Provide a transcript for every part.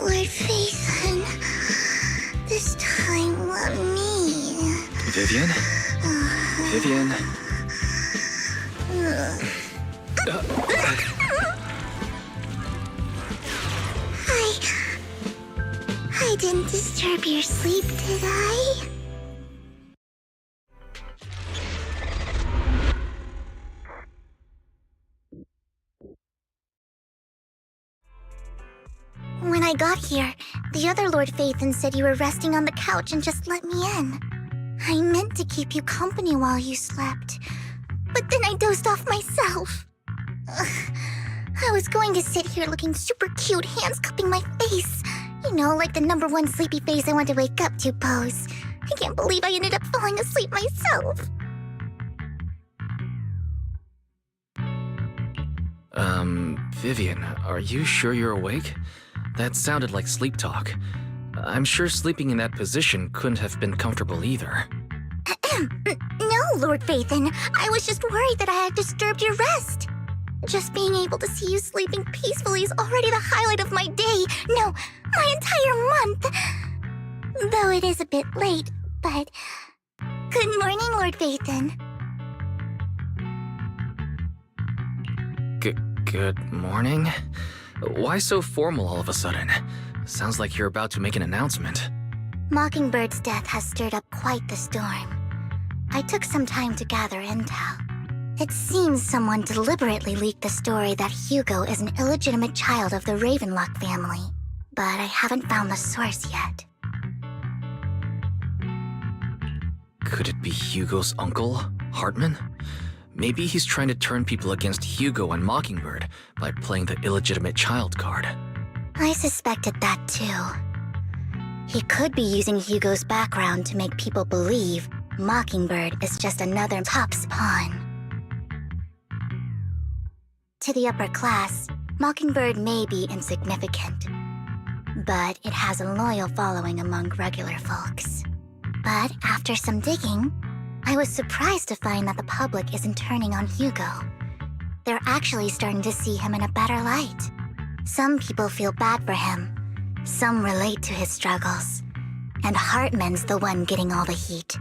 Lord Phaethon, this time let me. Vivian? Vivian? I didn't disturb your sleep, did I? When I got here, the other Lord Phaethon said you were resting on the couch and just let me in. I meant to keep you company while you slept, but then I dozed off myself. I was going to sit here looking super cute, hands cupping my face. You know, like the #1 sleepy face I want to wake up to pose. I can't believe I ended up falling asleep myself. Vivian, are you sure you're awake? That sounded like sleep talk. I'm sure sleeping in that position couldn't have been comfortable either. No, Lord Phaethon. I was just worried that I had disturbed your rest. Just being able to see you sleeping peacefully is already the highlight of my day. No, my entire month. Though it is a bit late, but... Good morning, Lord Phaethon. Good morning? Why so formal all of a sudden? Sounds like you're about to make an announcement. Mockingbird's death has stirred up quite the storm. I took some time to gather intel. It seems someone deliberately leaked the story that Hugo is an illegitimate child of the Ravenlock family, but I haven't found the source yet. Could it be Hugo's uncle, Hartman? Maybe he's trying to turn people against Hugo and Mockingbird by playing the illegitimate child card. I suspected that too. He could be using Hugo's background to make people believe Mockingbird is just another Top's pawn. To the upper class, Mockingbird may be insignificant, but it has a loyal following among regular folks. But after some digging, I was surprised to find that the public isn't turning on Hugo. They're actually starting to see him in a better light. Some people feel bad for him, some relate to his struggles, and Hartman's the one getting all the heat.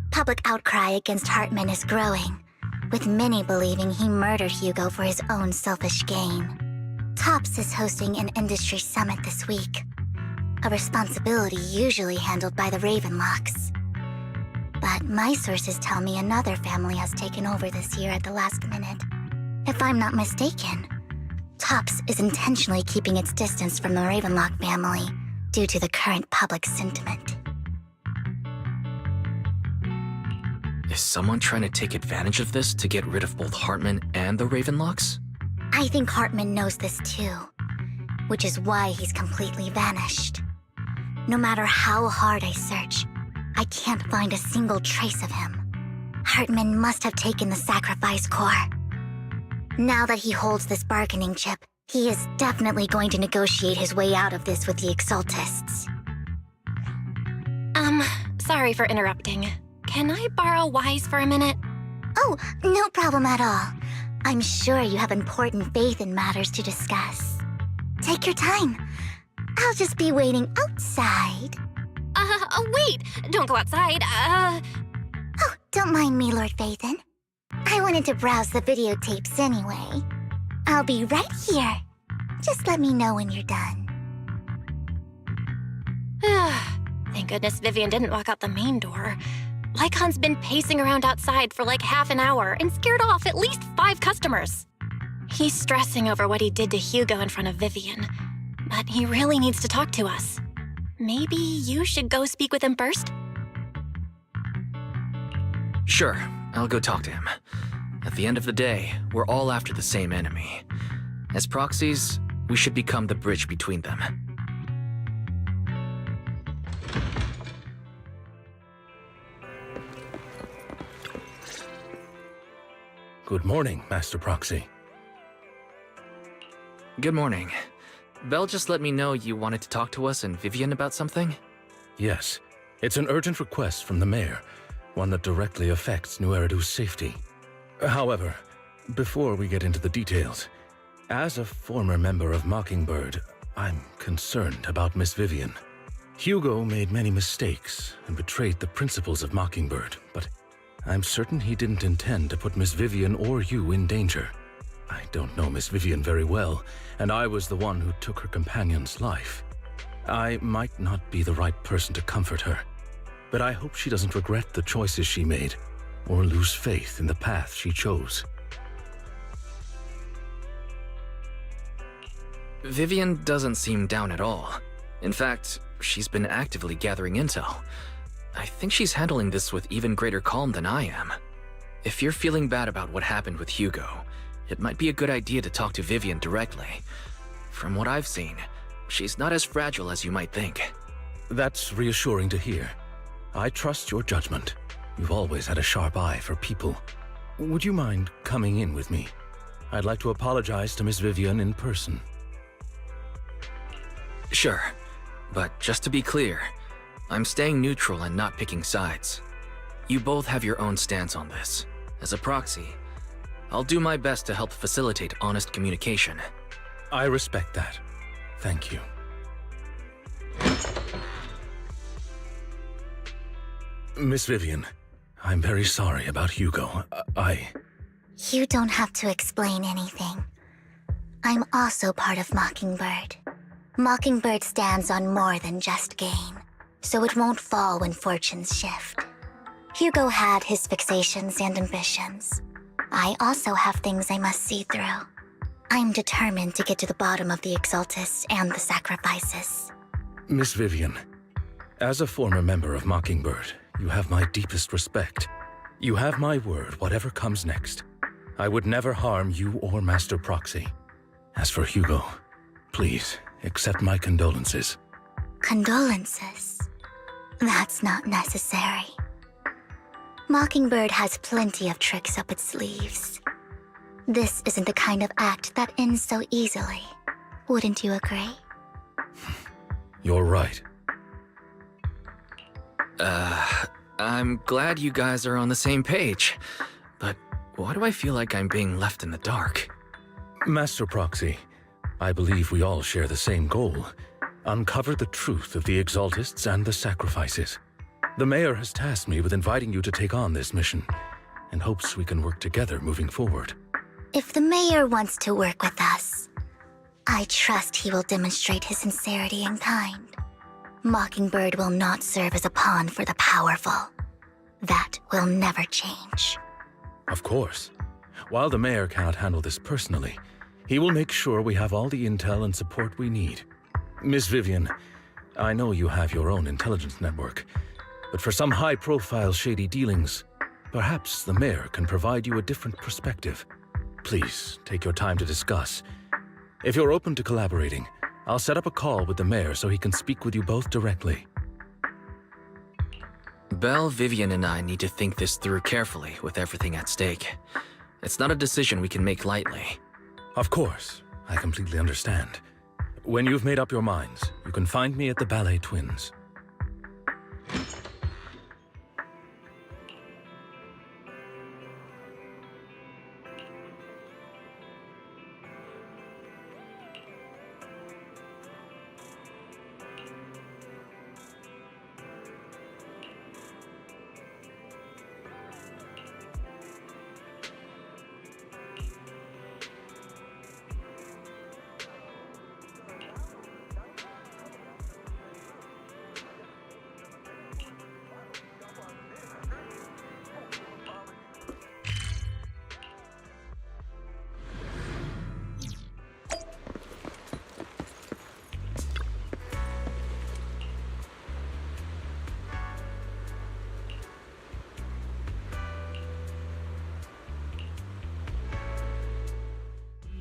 Public outcry against Hartman is growing, with many believing he murdered Hugo for his own selfish gain. Tops is hosting an industry summit this week, a responsibility usually handled by the Ravenlocks. But my sources tell me another family has taken over this year at the last minute. If I'm not mistaken, Tops is intentionally keeping its distance from the Ravenlock family due to the current public sentiment. Is someone trying to take advantage of this to get rid of both Hartman and the Ravenlocks? I think Hartman knows this too, which is why he's completely vanished. No matter how hard I search, I can't find a single trace of him. Hartman must have taken the sacrifice core. Now that he holds this bargaining chip, he is definitely going to negotiate his way out of this with the Exaltists. Sorry for interrupting. Can I borrow Wise for a minute? Oh, no problem at all. I'm sure you have important Phaethon matters to discuss. Take your time. I'll just be waiting outside. Wait! Don't go outside, Oh, don't mind me, Lord Phaethon. I wanted to browse the videotapes anyway. I'll be right here. Just let me know when you're done. Thank goodness Vivian didn't walk out the main door. Lycon's been pacing around outside for like half an hour and scared off at least 5 customers. He's stressing over what he did to Hugo in front of Vivian, but he really needs to talk to us. Maybe you should go speak with him first? Sure, I'll go talk to him. At the end of the day, we're all after the same enemy. As proxies, we should become the bridge between them. Good morning, Master Proxy. Good morning. Belle just let me know you wanted to talk to us and Vivian about something? Yes, it's an urgent request from the mayor, one that directly affects New Eridu's safety. However, before we get into the details, as a former member of Mockingbird, I'm concerned about Miss Vivian. Hugo made many mistakes and betrayed the principles of Mockingbird, but I'm certain he didn't intend to put Miss Vivian or you in danger. I don't know Miss Vivian very well, and I was the one who took her companion's life. I might not be the right person to comfort her, but I hope she doesn't regret the choices she made or lose faith in the path she chose. Vivian doesn't seem down at all. In fact, she's been actively gathering intel. I think she's handling this with even greater calm than I am. If you're feeling bad about what happened with Hugo, it might be a good idea to talk to Vivian directly. From what I've seen, she's not as fragile as you might think. That's reassuring to hear. I trust your judgment. You've always had a sharp eye for people. Would you mind coming in with me? I'd like to apologize to Miss Vivian in person. Sure, but just to be clear, I'm staying neutral and not picking sides. You both have your own stance on this. As a proxy, I'll do my best to help facilitate honest communication. I respect that. Thank you. Miss Vivian, I'm very sorry about Hugo. You don't have to explain anything. I'm also part of Mockingbird. Mockingbird stands on more than just gain, so it won't fall when fortunes shift. Hugo had his fixations and ambitions. I also have things I must see through. I'm determined to get to the bottom of the Exaltists and the sacrifices. Miss Vivian, as a former member of Mockingbird, you have my deepest respect. You have my word, whatever comes next. I would never harm you or Master Proxy. As for Hugo, please accept my condolences. Condolences? That's not necessary. Mockingbird has plenty of tricks up its sleeves. This isn't the kind of act that ends so easily. Wouldn't you agree? You're right. I'm glad you guys are on the same page, but why do I feel like I'm being left in the dark? Master Proxy, I believe we all share the same goal. Uncover the truth of the Exaltists and the sacrifices. The mayor has tasked me with inviting you to take on this mission, and hopes we can work together moving forward. If the mayor wants to work with us, I trust he will demonstrate his sincerity and kind. Mockingbird will not serve as a pawn for the powerful. That will never change. Of course. While the mayor cannot handle this personally, he will make sure we have all the intel and support we need. Miss Vivian, I know you have your own intelligence network, but for some high-profile shady dealings, perhaps the mayor can provide you a different perspective. Please, take your time to discuss. If you're open to collaborating, I'll set up a call with the mayor so he can speak with you both directly. Belle, Vivian, and I need to think this through carefully with everything at stake. It's not a decision we can make lightly. Of course, I completely understand. When you've made up your minds, you can find me at the Ballet Twins.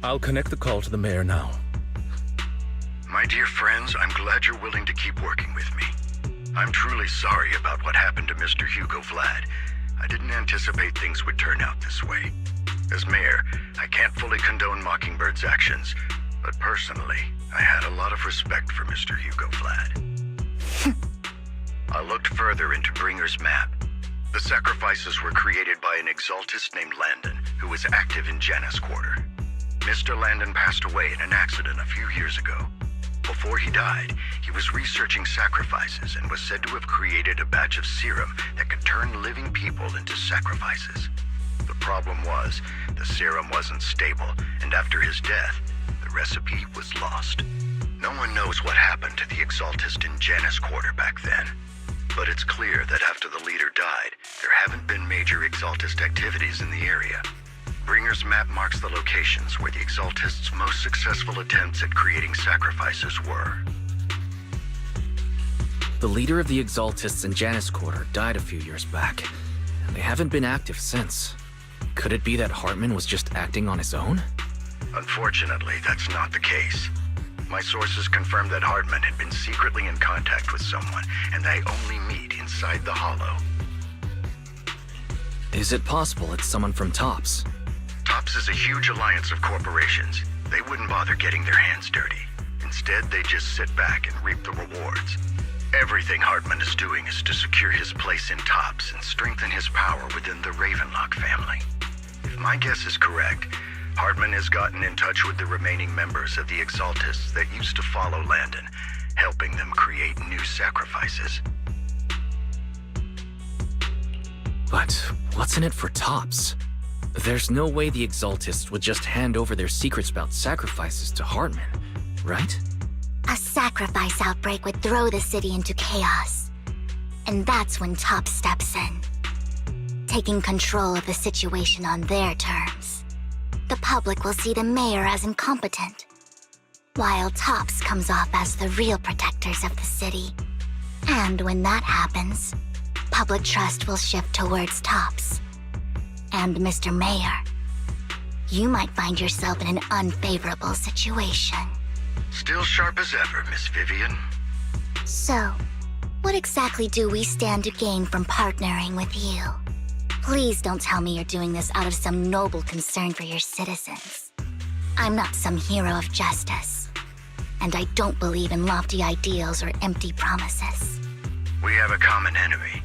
I'll connect the call to the mayor now. My dear friends, I'm glad you're willing to keep working with me. I'm truly sorry about what happened to Mr. Hugo Vlad. I didn't anticipate things would turn out this way. As mayor, I can't fully condone Mockingbird's actions, but personally, I had a lot of respect for Mr. Hugo Vlad. I looked further into Bringer's map. The sacrifices were created by an exaltist named Landon, who was active in Janus Quarter. Mr. Landon passed away in an accident a few years ago. Before he died, he was researching sacrifices and was said to have created a batch of serum that could turn living people into sacrifices. The problem was, the serum wasn't stable, and after his death, the recipe was lost. No one knows what happened to the exaltist in Janus Quarter back then. But it's clear that after the leader died, there haven't been major exaltist activities in the area. Bringer's map marks the locations where the exaltists' most successful attempts at creating sacrifices were. The leader of the exaltists in Janus Quarter died a few years back, and they haven't been active since. Could it be that Hartman was just acting on his own? Unfortunately, that's not the case. My sources confirmed that Hartman had been secretly in contact with someone, and they only meet inside the Hollow. Is it possible it's someone from TOPS? TOPS is a huge alliance of corporations. They wouldn't bother getting their hands dirty. Instead, they just sit back and reap the rewards. Everything Hartman is doing is to secure his place in TOPS and strengthen his power within the Ravenlock family. If my guess is correct, Hartman has gotten in touch with the remaining members of the Exaltists that used to follow Landon, helping them create new sacrifices. But what's in it for TOPS? There's no way the Exaltists would just hand over their secrets about sacrifices to Hartman, right? A sacrifice outbreak would throw the city into chaos. And that's when TOPS steps in, taking control of the situation on their terms. The public will see the mayor as incompetent, while TOPS comes off as the real protectors of the city. And when that happens, public trust will shift towards TOPS. And Mr. Mayor, you might find yourself in an unfavorable situation. Still sharp as ever, Miss Vivian. So, what exactly do we stand to gain from partnering with you? Please don't tell me you're doing this out of some noble concern for your citizens. I'm not some hero of justice, and I don't believe in lofty ideals or empty promises. We have a common enemy.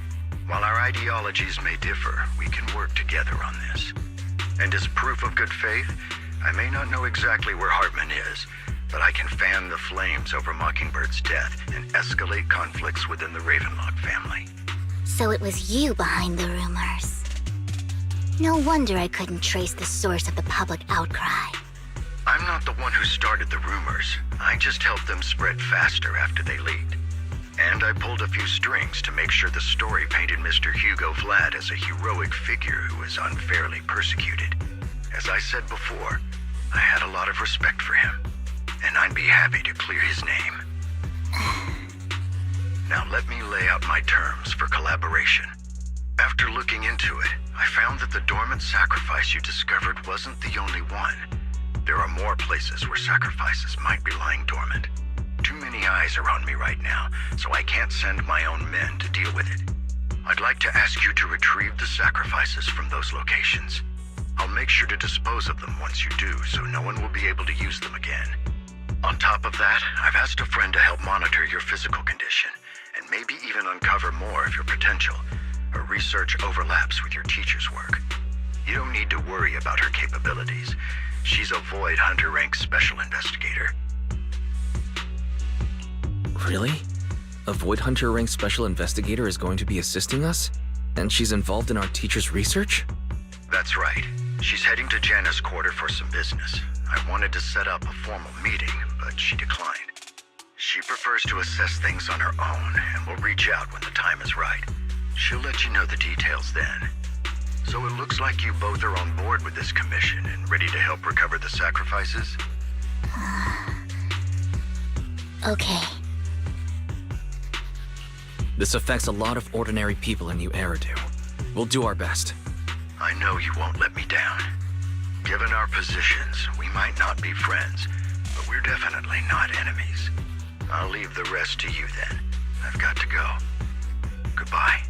While our ideologies may differ, we can work together on this. And as proof of good faith, I may not know exactly where Hartman is, but I can fan the flames over Mockingbird's death and escalate conflicts within the Ravenlock family. So it was you behind the rumors. No wonder I couldn't trace the source of the public outcry. I'm not the one who started the rumors. I just helped them spread faster after they leaked. And I pulled a few strings to make sure the story painted Mr. Hugo Vlad as a heroic figure who was unfairly persecuted. As I said before, I had a lot of respect for him, and I'd be happy to clear his name. Now let me lay out my terms for collaboration. After looking into it, I found that the dormant sacrifice you discovered wasn't the only one. There are more places where sacrifices might be lying dormant. Too many eyes are on me right now, so I can't send my own men to deal with it. I'd like to ask you to retrieve the sacrifices from those locations. I'll make sure to dispose of them once you do, so no one will be able to use them again. On top of that, I've asked a friend to help monitor your physical condition, and maybe even uncover more of your potential. Her research overlaps with your teacher's work. You don't need to worry about her capabilities. She's a Void Hunter rank special investigator. Really? A Void Hunter rank special investigator is going to be assisting us? And she's involved in our teacher's research? That's right. She's heading to Janus Quarter for some business. I wanted to set up a formal meeting, but she declined. She prefers to assess things on her own, and will reach out when the time is right. She'll let you know the details then. So it looks like you both are on board with this commission and ready to help recover the sacrifices? Okay. This affects a lot of ordinary people in New Eridu. We'll do our best. I know you won't let me down. Given our positions, we might not be friends, but we're definitely not enemies. I'll leave the rest to you then. I've got to go. Goodbye.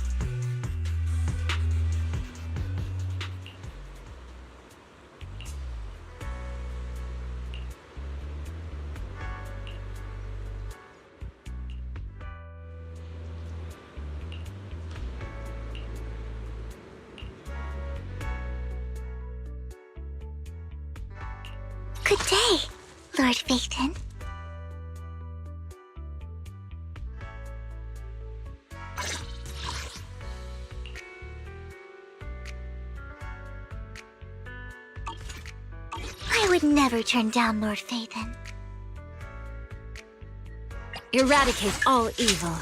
Good day, Lord Phaethon. I would never turn down Lord Phaethon. Eradicate all evil.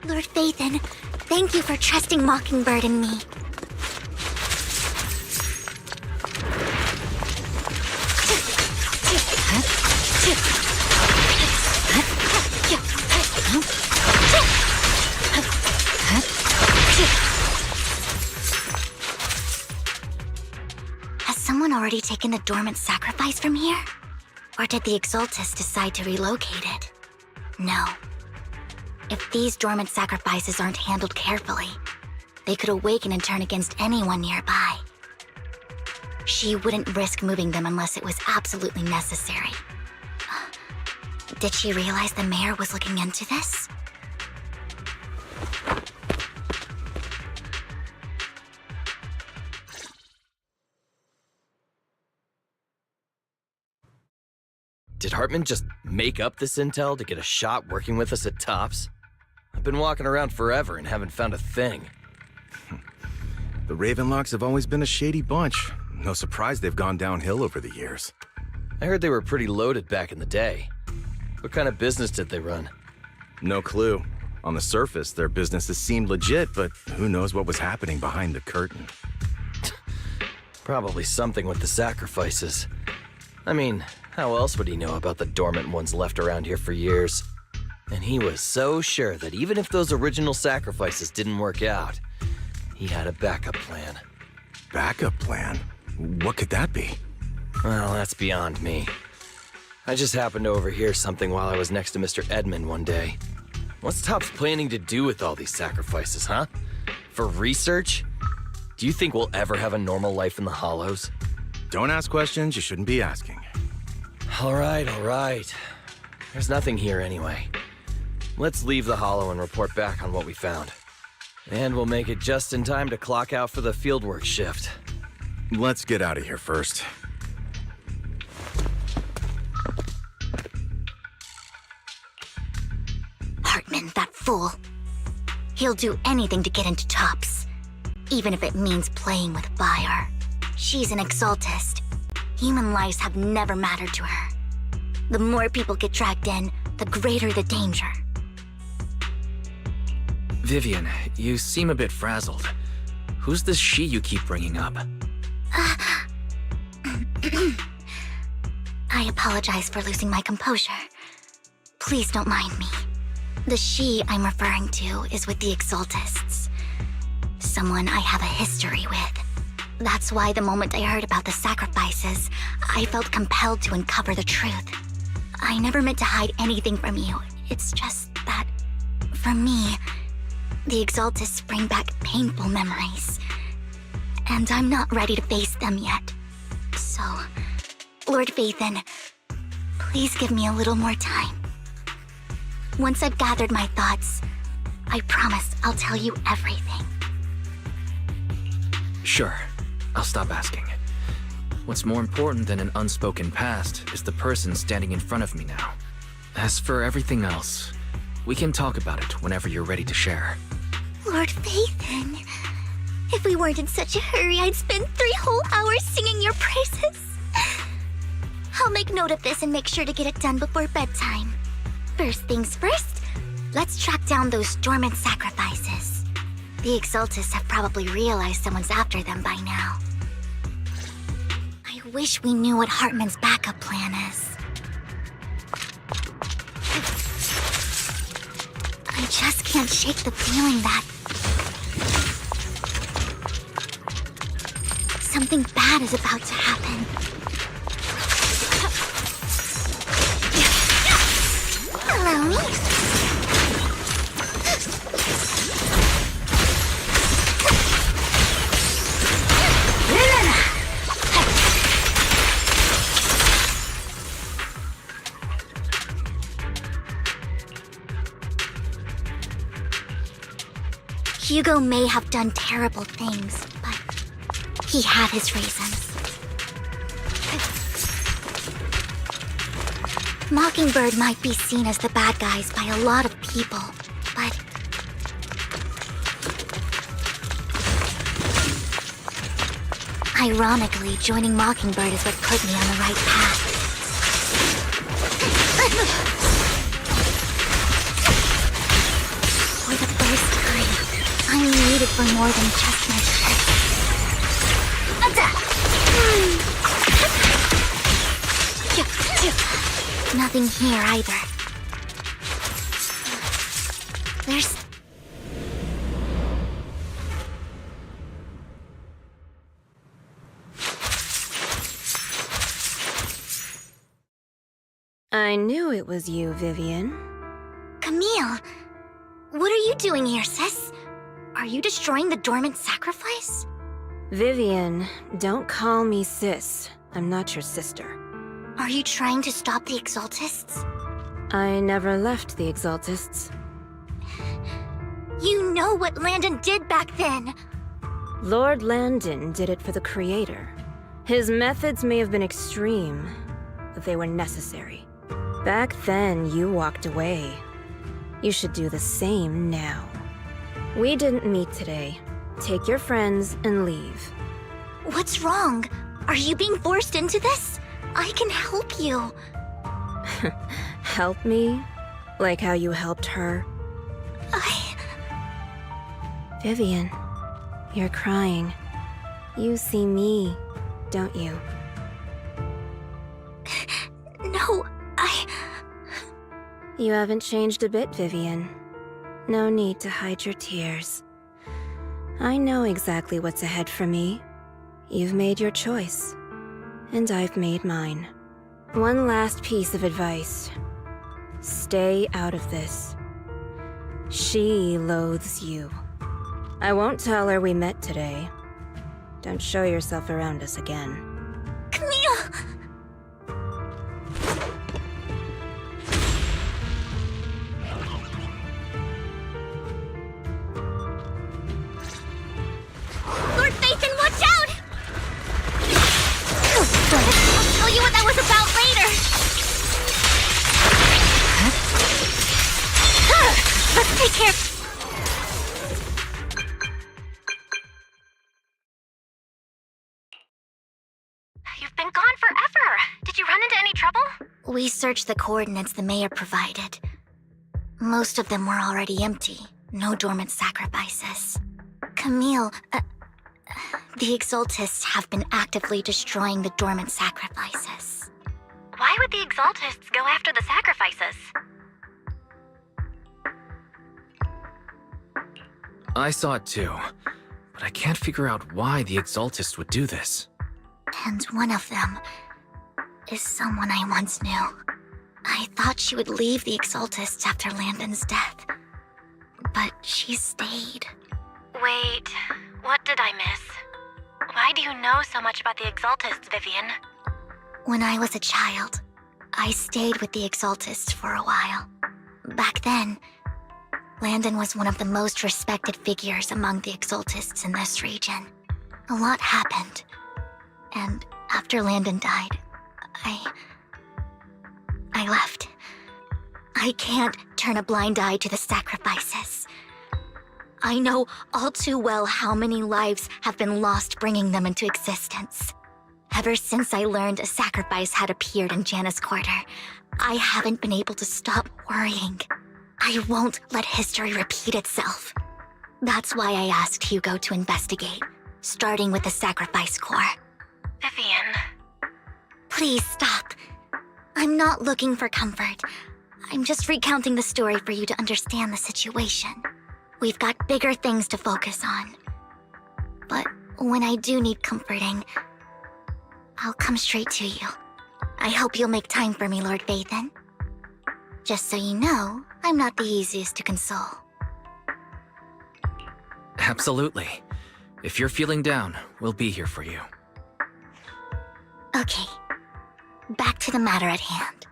Lord Phaethon, thank you for trusting Mockingbird and me. Has someone already taken the dormant sacrifice from here? Or did the Exaltus decide to relocate it? No. If these dormant sacrifices aren't handled carefully, they could awaken and turn against anyone nearby. She wouldn't risk moving them unless it was absolutely necessary. Did she realize the mayor was looking into this? Did Hartman just make up this intel to get a shot working with us at Tops? I've been walking around forever and haven't found a thing. The Ravenlocks have always been a shady bunch. No surprise they've gone downhill over the years. I heard they were pretty loaded back in the day. What kind of business did they run? No clue. On the surface, their businesses seemed legit, but who knows what was happening behind the curtain. Probably something with the sacrifices. I mean, how else would he know about the dormant ones left around here for years? And he was so sure that even if those original sacrifices didn't work out, he had a backup plan. Backup plan? What could that be? Well, that's beyond me. I just happened to overhear something while I was next to Mr. Edmund one day. What's Tops planning to do with all these sacrifices, huh? For research? Do you think we'll ever have a normal life in the Hollows? Don't ask questions you shouldn't be asking. All right. There's nothing here anyway. Let's leave the Hollow and report back on what we found. And we'll make it just in time to clock out for the fieldwork shift. Let's get out of here first. Hartman, that fool. He'll do anything to get into Tops, even if it means playing with fire. She's an Exaltist. Human lives have never mattered to her. The more people get dragged in, the greater the danger. Vivian, you seem a bit frazzled. Who's this she you keep bringing up? I apologize for losing my composure. Please don't mind me. The she I'm referring to is with the Exaltists. Someone I have a history with. That's why the moment I heard about the sacrifices, I felt compelled to uncover the truth. I never meant to hide anything from you. It's just that, for me, the Exaltists bring back painful memories. And I'm not ready to face them yet. So, Lord Phaethon, please give me a little more time. Once I've gathered my thoughts, I promise I'll tell you everything. Sure, I'll stop asking. What's more important than an unspoken past is the person standing in front of me now. As for everything else, we can talk about it whenever you're ready to share. Lord Phaethon, if we weren't in such a hurry, I'd spend 3 whole hours singing your praises. I'll make note of this and make sure to get it done before bedtime. First things first, let's track down those dormant sacrifices. The Exaltists have probably realized someone's after them by now. I wish we knew what Hartman's backup plan is. I just can't shake the feeling that something bad is about to happen. Hello? Hugo may have done terrible things, but he had his reasons. Mockingbird might be seen as the bad guys by a lot of people, but ironically, joining Mockingbird is what put me on the right path. For the first time, I'm needed for more than just my strength. Nothing here either. There's... I knew it was you, Vivian. Camille! What are you doing here, sis? Are you destroying the dormant sacrifice? Vivian, don't call me sis. I'm not your sister. Are you trying to stop the Exaltists? I never left the Exaltists. You know what Landon did back then! Lord Landon did it for the Creator. His methods may have been extreme, but they were necessary. Back then, you walked away. You should do the same now. We didn't meet today. Take your friends and leave. What's wrong? Are you being forced into this? I can help you. Help me? Like how you helped her? Vivian, you're crying. You see me, don't you? No, You haven't changed a bit, Vivian. No need to hide your tears. I know exactly what's ahead for me. You've made your choice, and I've made mine. One last piece of advice. Stay out of this. She loathes you. I won't tell her we met today. Don't show yourself around us again. Camille! Lord Nathan, watch out! I'll tell you what that was about later! Let's take care. You've been gone forever. Did you run into any trouble? We searched the coordinates the mayor provided. Most of them were already empty. No dormant sacrifices. Camille, the Exaltists have been actively destroying the dormant sacrifices. Why would the Exaltists go after the sacrifices? I saw it too, but I can't figure out why the Exaltist would do this. And one of them is someone I once knew. I thought she would leave the Exaltists after Landon's death, but she stayed. Wait, what did I miss? Why do you know so much about the Exaltists, Vivian? When I was a child, I stayed with the Exaltists for a while. Back then, Landon was one of the most respected figures among the Exaltists in this region. A lot happened, and after Landon died, I left. I can't turn a blind eye to the sacrifices. I know all too well how many lives have been lost bringing them into existence. Ever since I learned a sacrifice had appeared in Janus Quarter, I haven't been able to stop worrying. I won't let history repeat itself. That's why I asked Hugo to investigate, starting with the Sacrifice Corps. Vivian. Please stop. I'm not looking for comfort. I'm just recounting the story for you to understand the situation. We've got bigger things to focus on. But when I do need comforting, I'll come straight to you. I hope you'll make time for me, Lord Vathan. Just so you know, I'm not the easiest to console. Absolutely. If you're feeling down, we'll be here for you. Okay, back to the matter at hand.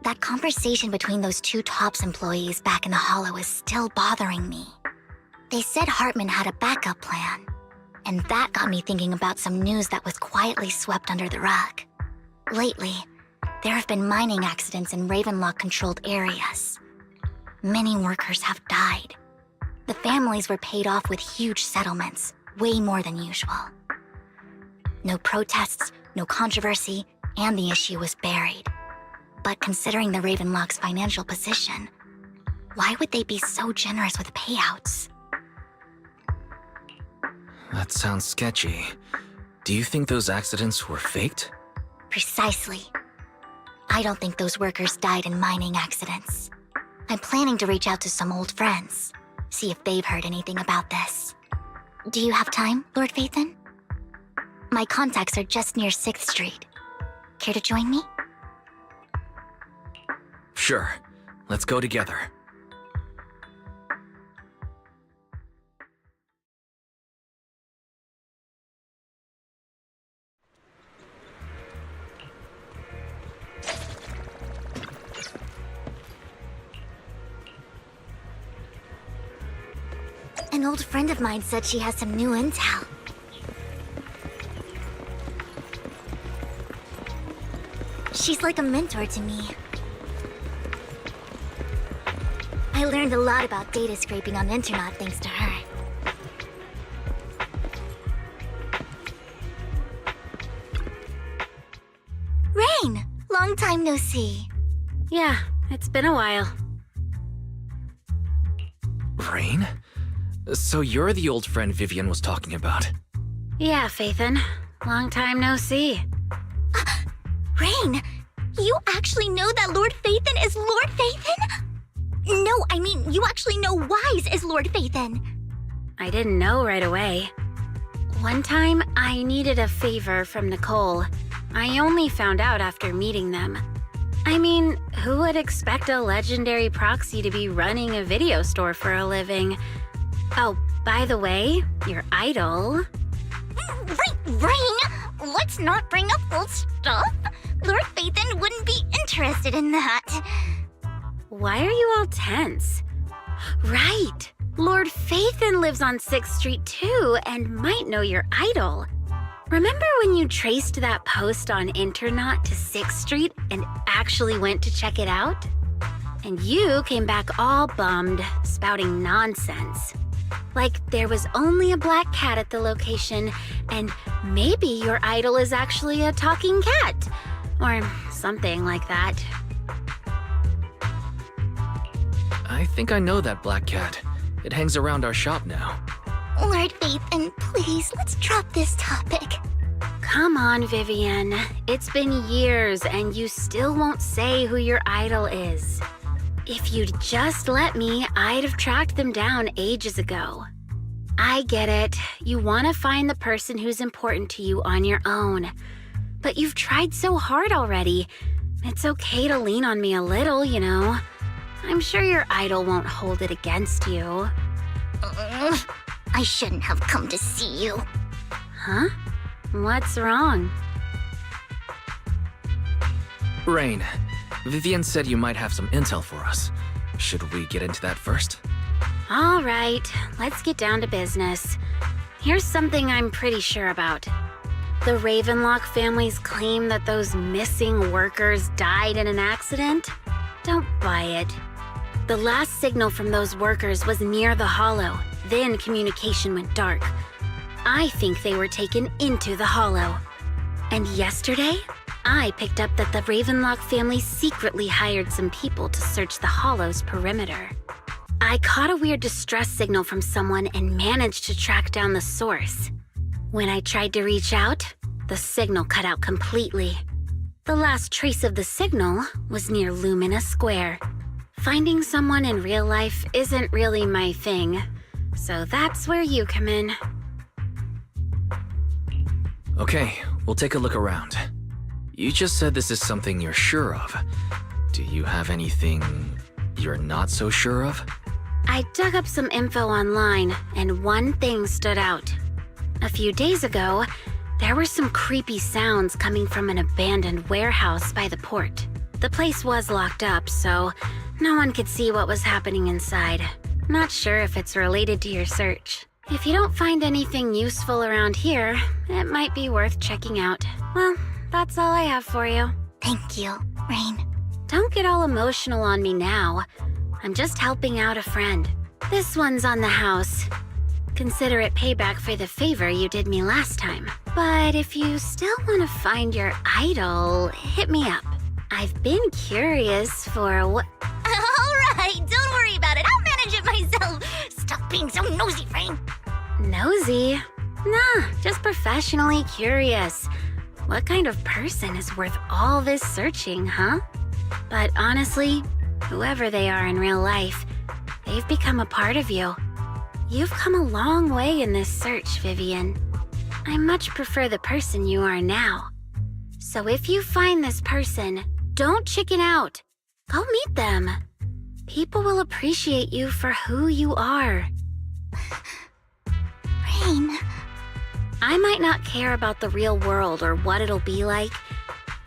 That conversation between those two TOPS employees back in the Hollow is still bothering me. They said Hartman had a backup plan, and that got me thinking about some news that was quietly swept under the rug. Lately, there have been mining accidents in Ravenlock-controlled areas. Many workers have died. The families were paid off with huge settlements, way more than usual. No protests, no controversy, and the issue was buried. But considering the Ravenlock's financial position, why would they be so generous with payouts? That sounds sketchy. Do you think those accidents were faked? Precisely. I don't think those workers died in mining accidents. I'm planning to reach out to some old friends, see if they've heard anything about this. Do you have time, Lord Vathan? My contacts are just near 6th Street. Care to join me? Sure. Let's go together. An old friend of mine said she has some new intel. She's like a mentor to me. I learned a lot about data scraping on the internet thanks to her. Rain! Long time no see. Yeah, it's been a while. Rain? So you're the old friend Vivian was talking about. Yeah, Phaethon. Long time no see. Rain! You actually know that Lord Vathan is Lord Vathan? No, I mean, you actually know Wise is Lord Vathan. I didn't know right away. One time, I needed a favor from Nicole. I only found out after meeting them. I mean, who would expect a legendary proxy to be running a video store for a living? Oh, by the way, your idol... Rain! Let's not bring up old stuff. Lord Vathan wouldn't be interested in that. Why are you all tense? Right! Lord Phaethon lives on 6th Street too and might know your idol. Remember when you traced that post on Internet to 6th Street and actually went to check it out? And you came back all bummed, spouting nonsense. Like there was only a black cat at the location, and maybe your idol is actually a talking cat. Or something like that. I think I know that black cat. It hangs around our shop now. Lord Vathan, please, let's drop this topic. Come on, Vivian. It's been years and you still won't say who your idol is. If you'd just let me, I'd have tracked them down ages ago. I get it. You want to find the person who's important to you on your own. But you've tried so hard already. It's okay to lean on me a little, you know. I'm sure your idol won't hold it against you. I shouldn't have come to see you. Huh? What's wrong? Rain, Vivian said you might have some intel for us. Should we get into that first? All right, let's get down to business. Here's something I'm pretty sure about. The Ravenlock family's claim that those missing workers died in an accident? Don't buy it. The last signal from those workers was near the Hollow. Then communication went dark. I think they were taken into the Hollow. And yesterday, I picked up that the Ravenlock family secretly hired some people to search the Hollow's perimeter. I caught a weird distress signal from someone and managed to track down the source. When I tried to reach out, the signal cut out completely. The last trace of the signal was near Lumina Square. Finding someone in real life isn't really my thing, so that's where you come in. Okay, we'll take a look around. You just said this is something you're sure of. Do you have anything you're not so sure of? I dug up some info online, and one thing stood out. A few days ago, there were some creepy sounds coming from an abandoned warehouse by the port. The place was locked up, so no one could see what was happening inside. Not sure if it's related to your search. If you don't find anything useful around here, it might be worth checking out. Well, that's all I have for you. Thank you, Rain. Don't get all emotional on me now. I'm just helping out a friend. This one's on the house. Consider it payback for the favor you did me last time. But if you still want to find your idol, hit me up. I've been curious for what... Alright, don't worry about it. I'll manage it myself. Stop being so nosy, Rain. Nosy? Nah, just professionally curious. What kind of person is worth all this searching, huh? But honestly, whoever they are in real life, they've become a part of you. You've come a long way in this search, Vivian. I much prefer the person you are now. So if you find this person, don't chicken out. Go meet them. People will appreciate you for who you are. Rain. I might not care about the real world or what it'll be like,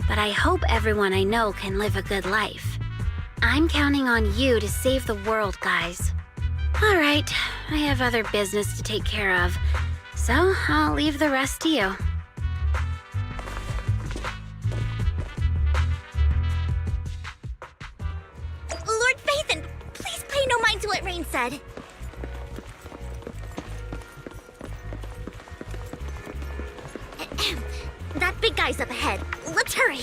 but I hope everyone I know can live a good life. I'm counting on you to save the world, guys. All right, I have other business to take care of, so I'll leave the rest to you. Lord Phaethon, please pay no mind to what Rain said. That big guy's up ahead. Let's hurry.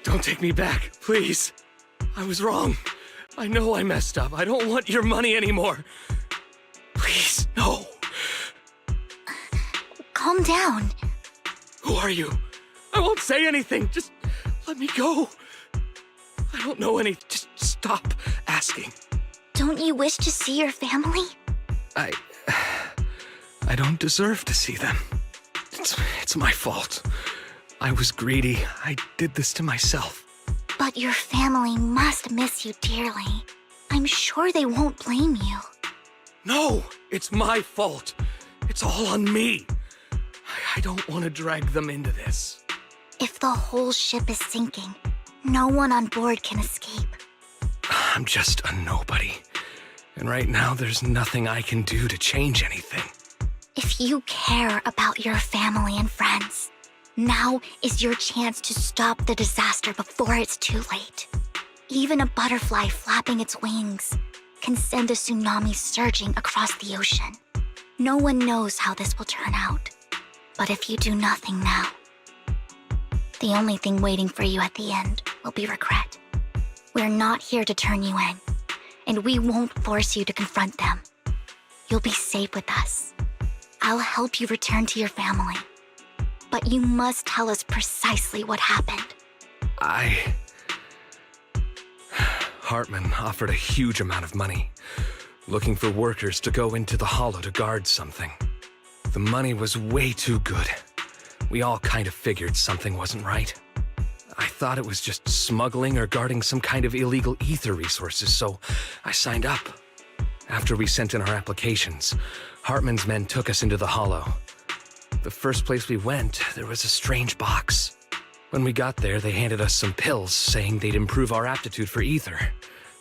Don't take me back, please. I was wrong. I know I messed up. I don't want your money anymore. Please, no. Calm down. Who are you? I won't say anything. Just let me go. I don't know any. Just stop asking. Don't you wish to see your family? I don't deserve to see them. It's my fault. I was greedy. I did this to myself. But your family must miss you dearly. I'm sure they won't blame you. No, it's my fault. It's all on me. I don't want to drag them into this. If the whole ship is sinking, no one on board can escape. I'm just a nobody. And right now, there's nothing I can do to change anything. If you care about your family and friends, now is your chance to stop the disaster before it's too late. Even a butterfly flapping its wings can send a tsunami surging across the ocean. No one knows how this will turn out. But if you do nothing now, the only thing waiting for you at the end will be regret. We're not here to turn you in, and we won't force you to confront them. You'll be safe with us. I'll help you return to your family. But you must tell us precisely what happened. Hartman offered a huge amount of money, looking for workers to go into the hollow to guard something. The money was way too good. We all kind of figured something wasn't right. I thought it was just smuggling or guarding some kind of illegal ether resources, so I signed up. After we sent in our applications, Hartman's men took us into the hollow. The first place we went, there was a strange box. When we got there, they handed us some pills, saying they'd improve our aptitude for ether,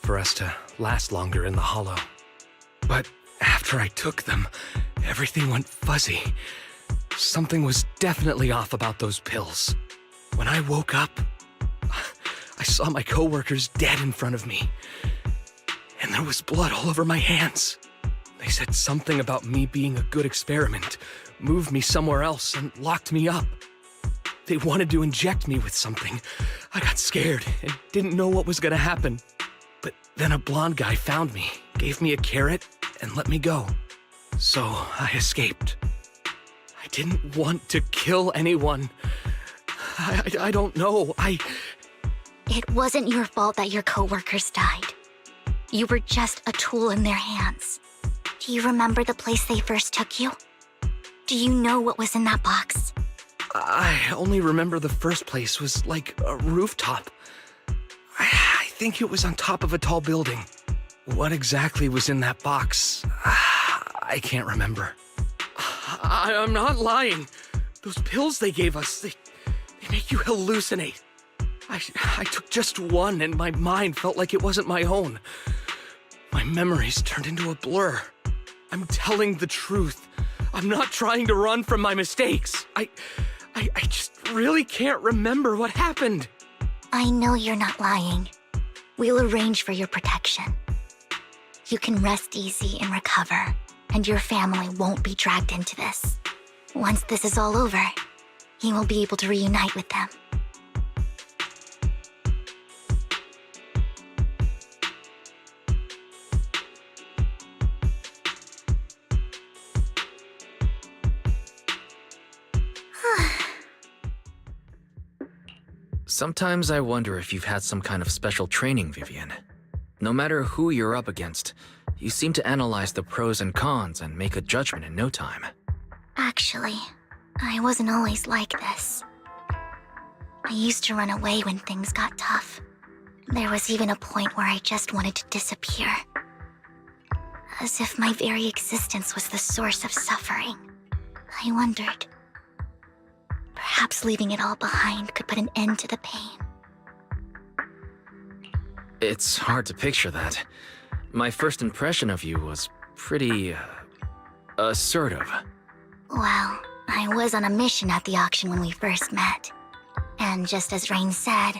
for us to last longer in the hollow. But after I took them, everything went fuzzy. Something was definitely off about those pills. When I woke up, I saw my coworkers dead in front of me. And there was blood all over my hands. They said something about me being a good experiment, moved me somewhere else, and locked me up. They wanted to inject me with something. I got scared and didn't know what was gonna happen. But then a blonde guy found me, gave me a carrot, and let me go. So I escaped. I didn't want to kill anyone. I don't know. It wasn't your fault that your coworkers died. You were just a tool in their hands. Do you remember the place they first took you? Do you know what was in that box? I only remember the first place was like a rooftop. I think it was on top of a tall building. What exactly was in that box? I can't remember. I'm not lying. Those pills they gave us, they make you hallucinate. I took just one and my mind felt like it wasn't my own. My memories turned into a blur. I'm telling the truth. I'm not trying to run from my mistakes. I just really can't remember what happened. I know you're not lying. We'll arrange for your protection. You can rest easy and recover, and your family won't be dragged into this. Once this is all over, you will be able to reunite with them. Sometimes I wonder if you've had some kind of special training, Vivian. No matter who you're up against, you seem to analyze the pros and cons and make a judgment in no time. Actually, I wasn't always like this. I used to run away when things got tough. There was even a point where I just wanted to disappear. As if my very existence was the source of suffering. I wondered. Perhaps leaving it all behind could put an end to the pain. It's hard to picture that. My first impression of you was pretty, assertive. Well, I was on a mission at the auction when we first met. And just as Rain said,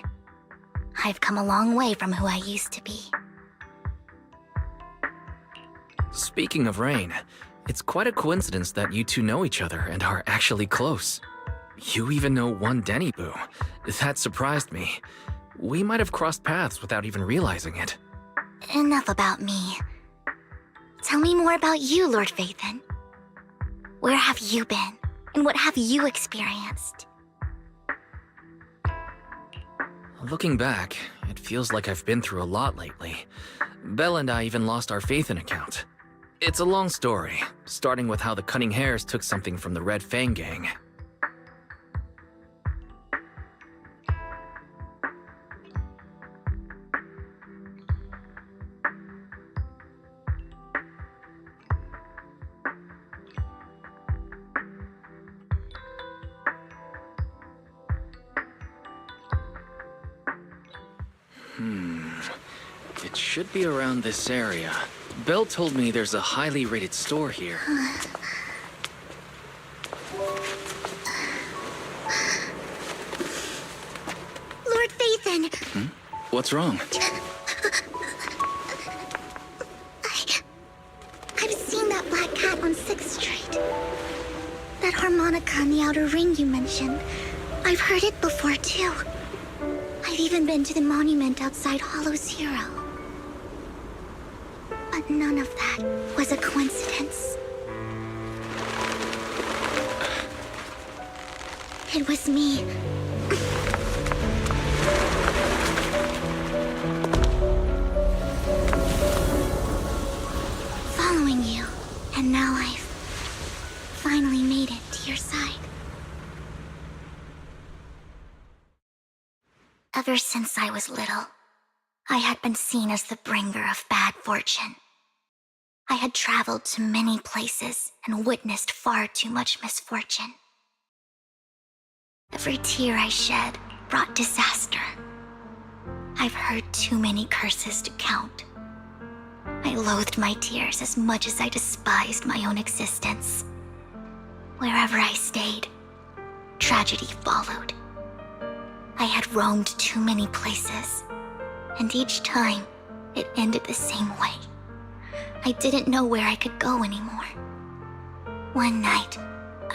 I've come a long way from who I used to be. Speaking of Rain, it's quite a coincidence that you two know each other and are actually close. You even know one Denny Boo. That surprised me. We might have crossed paths without even realizing it. Enough about me. Tell me more about you, Lord Phaethon. Where have you been? And what have you experienced? Looking back, it feels like I've been through a lot lately. Belle and I even lost our Phaethon account. It's a long story, starting with how the Cunning Hares took something from the Red Fang gang. It should be around this area. Belle told me there's a highly rated store here. Lord Phaethon! What's wrong? I've seen that black cat on 6th Street. That harmonica in the outer ring you mentioned. I've heard it before, too. I've even been to the monument outside Hollow Zero. But none of that was a coincidence. It was me. Following you, and now I've finally made it to your side. Ever since I was little, I had been seen as the bringer of bad fortune. I had traveled to many places and witnessed far too much misfortune. Every tear I shed brought disaster. I've heard too many curses to count. I loathed my tears as much as I despised my own existence. Wherever I stayed, tragedy followed. I had roamed too many places, and each time, it ended the same way. I didn't know where I could go anymore. One night,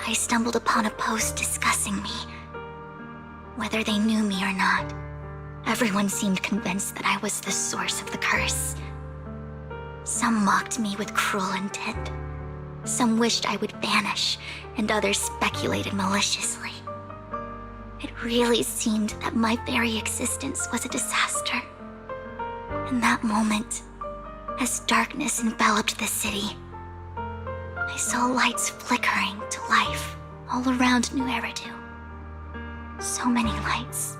I stumbled upon a post discussing me. Whether they knew me or not, everyone seemed convinced that I was the source of the curse. Some mocked me with cruel intent. Some wished I would vanish, and others speculated maliciously. It really seemed that my very existence was a disaster. In that moment, as darkness enveloped the city, I saw lights flickering to life all around New Eridu. So many lights,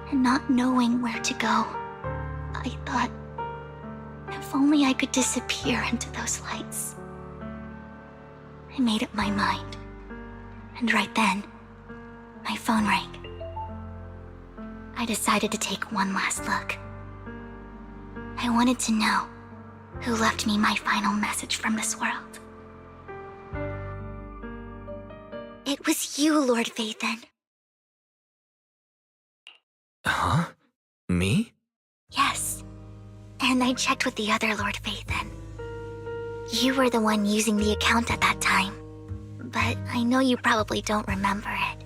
and not knowing where to go, I thought, if only I could disappear into those lights. I made up my mind, and right then, my phone rang. I decided to take one last look. I wanted to know who left me my final message from this world. It was you, Lord Phaethon. Huh? Me? Yes. And I checked with the other Lord Phaethon. You were the one using the account at that time, but I know you probably don't remember it.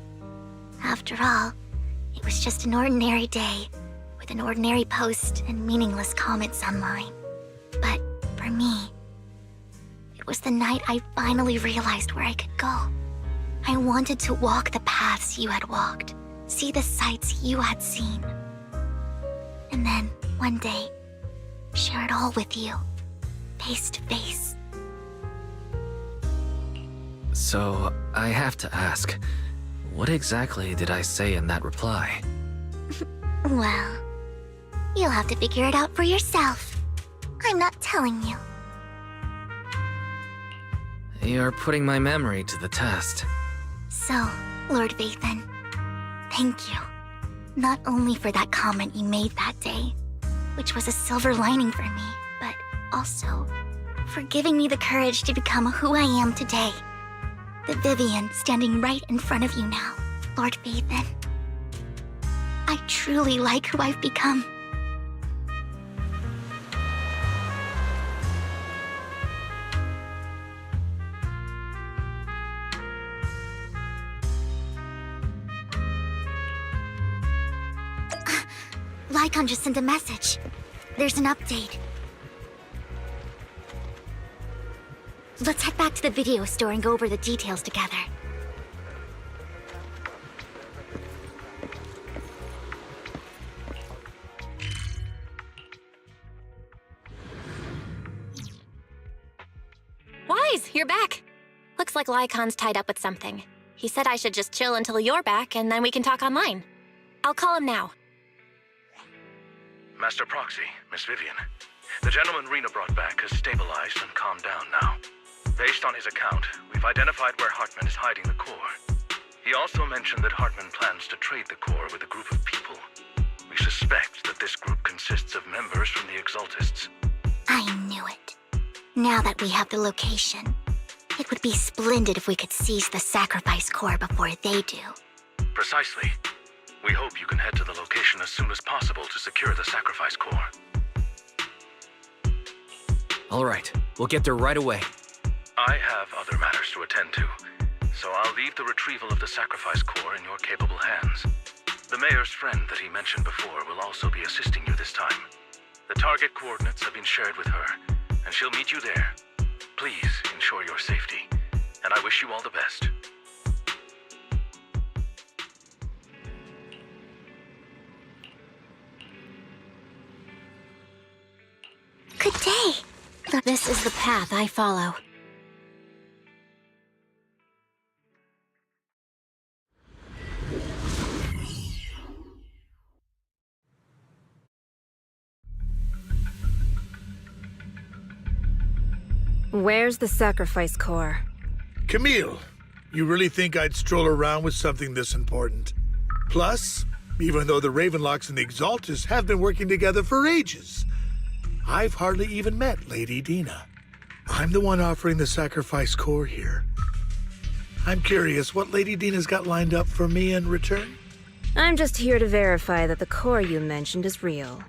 After all, it was just an ordinary day, with an ordinary post and meaningless comments online. But for me, it was the night I finally realized where I could go. I wanted to walk the paths you had walked, see the sights you had seen. And then, one day, share it all with you, face to face. So, I have to ask, what exactly did I say in that reply? Well, you'll have to figure it out for yourself. I'm not telling you. You're putting my memory to the test. So, Lord Phaethon, thank you. Not only for that comment you made that day, which was a silver lining for me, but also for giving me the courage to become who I am today. The Vivian standing right in front of you now, Lord Phaethon. I truly like who I've become. Lycon just sent a message. There's an update. Let's head back to the video store and go over the details together. Wise, you're back. Looks like Lycon's tied up with something. He said I should just chill until you're back, and then we can talk online. I'll call him now. Master Proxy, Miss Vivian. The gentleman Rena brought back has stabilized and calmed down now. Based on his account, we've identified where Hartman is hiding the core. He also mentioned that Hartman plans to trade the core with a group of people. We suspect that this group consists of members from the Exaltists. I knew it. Now that we have the location, it would be splendid if we could seize the sacrifice core before they do. Precisely. We hope you can head to the location as soon as possible to secure the sacrifice core. All right, we'll get there right away. I have other matters to attend to, so I'll leave the retrieval of the sacrifice core in your capable hands. The mayor's friend that he mentioned before will also be assisting you this time. The target coordinates have been shared with her, and she'll meet you there. Please ensure your safety, and I wish you all the best. Good day. This is the path I follow. Where's the sacrifice core? Camille, you really think I'd stroll around with something this important? Plus, even though the Ravenlocks and the Exaltists have been working together for ages, I've hardly even met Lady Dina. I'm the one offering the sacrifice core here. I'm curious what Lady Dina's got lined up for me in return? I'm just here to verify that the core you mentioned is real.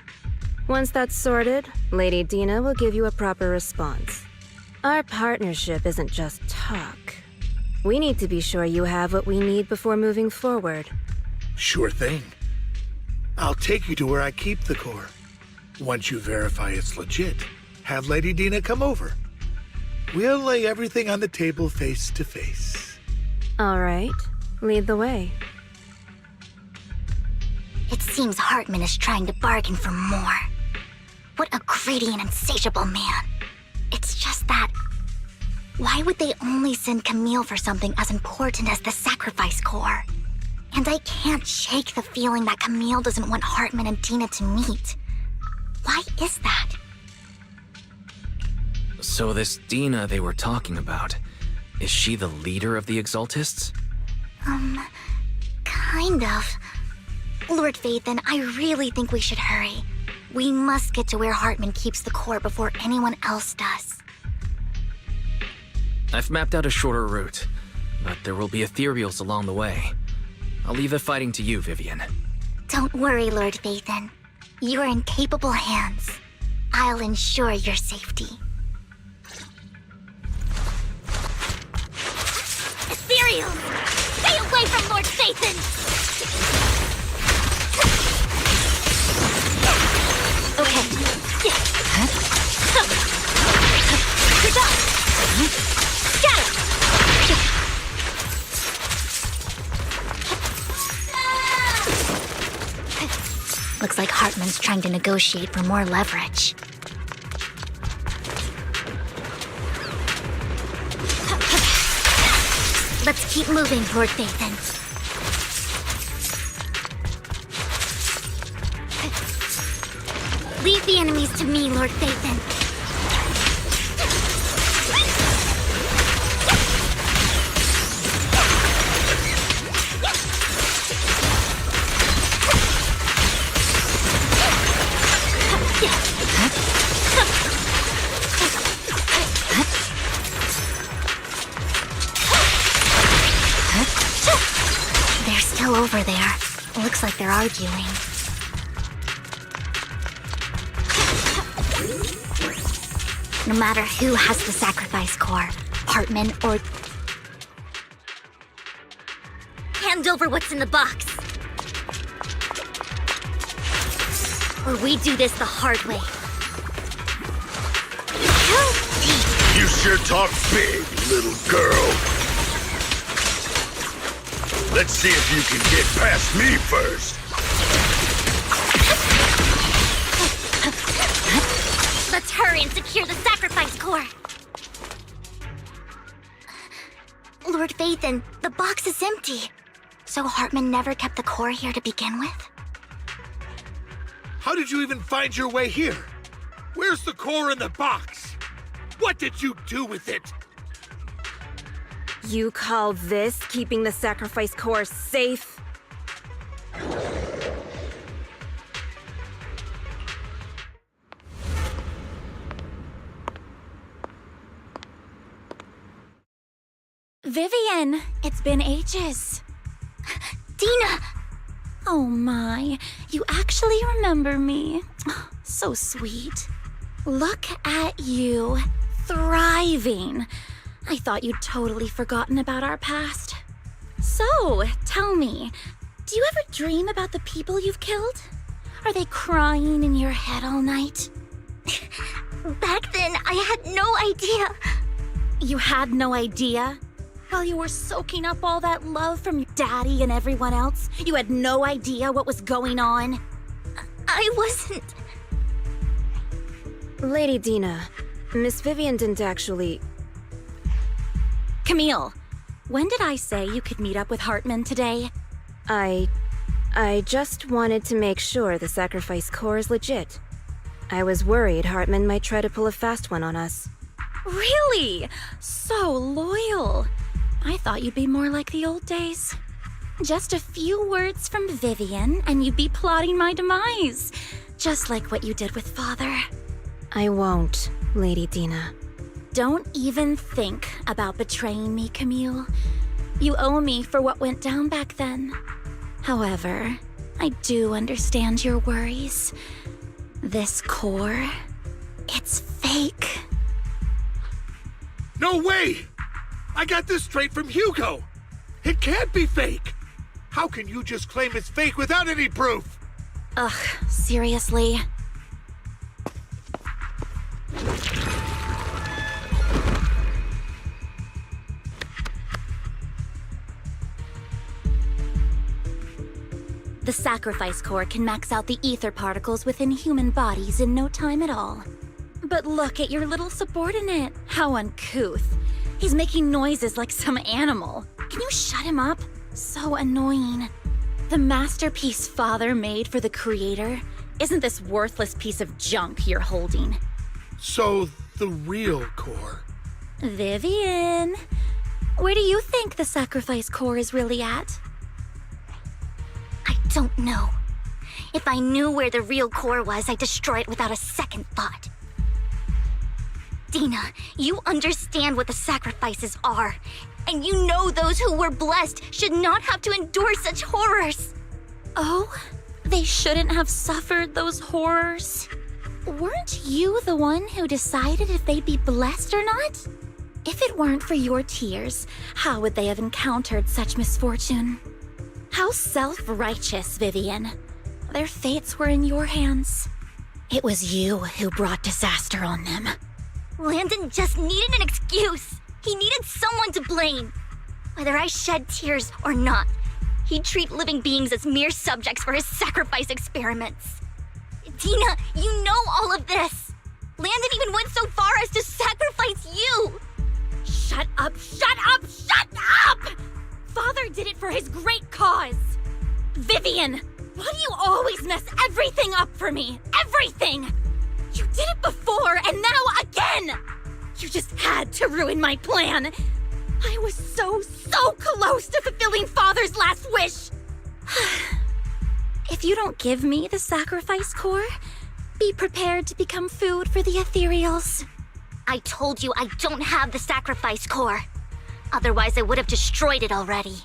Once that's sorted, Lady Dina will give you a proper response. Our partnership isn't just talk. We need to be sure you have what we need before moving forward. Sure thing. I'll take you to where I keep the core. Once you verify it's legit, have Lady Dina come over. We'll lay everything on the table face to face. All right, lead the way. It seems Hartman is trying to bargain for more. What a greedy and insatiable man. It's just that... why would they only send Camille for something as important as the sacrifice core? And I can't shake the feeling that Camille doesn't want Hartman and Dina to meet. Why is that? So this Dina they were talking about, is she the leader of the Exaltists? Kind of. Lord Vathan, I really think we should hurry. We must get to where Hartman keeps the core before anyone else does. I've mapped out a shorter route, but there will be ethereals along the way. I'll leave the fighting to you, Vivian. Don't worry, Lord Vathan. You are in capable hands. I'll ensure your safety. Ethereal! Stay away from Lord Vathan! Okay. Good job! Got it! Looks like Hartman's trying to negotiate for more leverage. Let's keep moving, Lord Vathan. Leave the enemies to me, Lord Vathan. They're still over there. Looks like they're arguing. No matter who has the sacrifice core, Hartman or... Hand over what's in the box. Or we do this the hard way. You sure talk big, little girl. Let's see if you can get past me first. Let's hurry and secure the sacrifice core. Lord Vathan, the box is empty. So Hartman never kept the core here to begin with? How did you even find your way here? Where's the core in the box? What did you do with it? You call this keeping the sacrifice core safe? Vivian, it's been ages. Dina! Oh my, you actually remember me. So sweet. Look at you, thriving. I thought you'd totally forgotten about our past. So, tell me, do you ever dream about the people you've killed? Are they crying in your head all night? Back then, I had no idea. You had no idea? While you were soaking up all that love from your daddy and everyone else, you had no idea what was going on? I wasn't. Lady Dina, Miss Vivian didn't actually... Camille, when did I say you could meet up with Hartman today? I just wanted to make sure the sacrifice core is legit. I was worried Hartman might try to pull a fast one on us. Really? So loyal. I thought you'd be more like the old days. Just a few words from Vivian and you'd be plotting my demise. Just like what you did with Father. I won't, Lady Dina. Don't even think about betraying me, Camille. You owe me for what went down back then. However, I do understand your worries. This core, it's fake. No way! I got this straight from Hugo. It can't be fake. How can you just claim it's fake without any proof? Ugh, seriously? The sacrifice core can max out the ether particles within human bodies in no time at all. But look at your little subordinate. How uncouth. He's making noises like some animal. Can you shut him up? So annoying. The masterpiece Father made for the Creator isn't this worthless piece of junk you're holding. So, the real core. Vivian, where do you think the sacrifice core is really at? I don't know. If I knew where the real core was, I'd destroy it without a second thought. Dina, you understand what the sacrifices are. And you know those who were blessed should not have to endure such horrors. Oh, they shouldn't have suffered those horrors. Weren't you the one who decided if they'd be blessed or not? If it weren't for your tears, how would they have encountered such misfortune? How self-righteous, Vivian. Their fates were in your hands. It was you who brought disaster on them. Landon just needed an excuse. He needed someone to blame. Whether I shed tears or not, he'd treat living beings as mere subjects for his sacrifice experiments. Dina, you know all of this. Landon even went so far as to sacrifice you. Shut up, shut up, shut up! Father did it for his great cause. Vivian, why do you always mess everything up for me? Everything! You did it before, and now again! You just had to ruin my plan. I was so close to fulfilling Father's last wish. If you don't give me the sacrifice core, be prepared to become food for the ethereals. I told you I don't have the sacrifice core. Otherwise, I would have destroyed it already.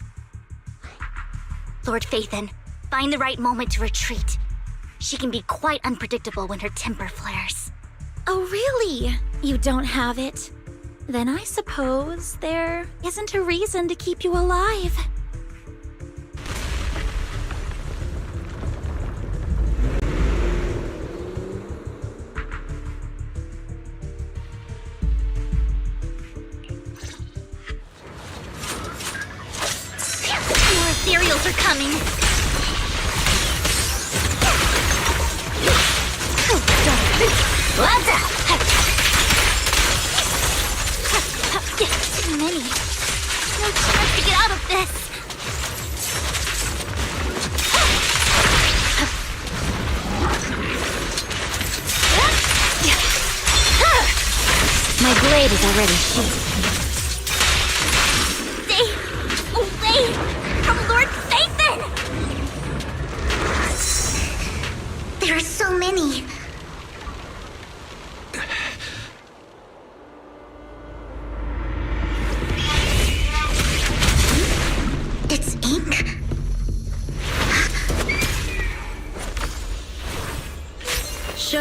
Lord Phaethon, find the right moment to retreat. She can be quite unpredictable when her temper flares. Oh, really? You don't have it? Then I suppose there isn't a reason to keep you alive. More ethereals are coming. Too many. No chance to get out of this. My blade is already sheathed. Stay away from Lord Phaethon! There are so many.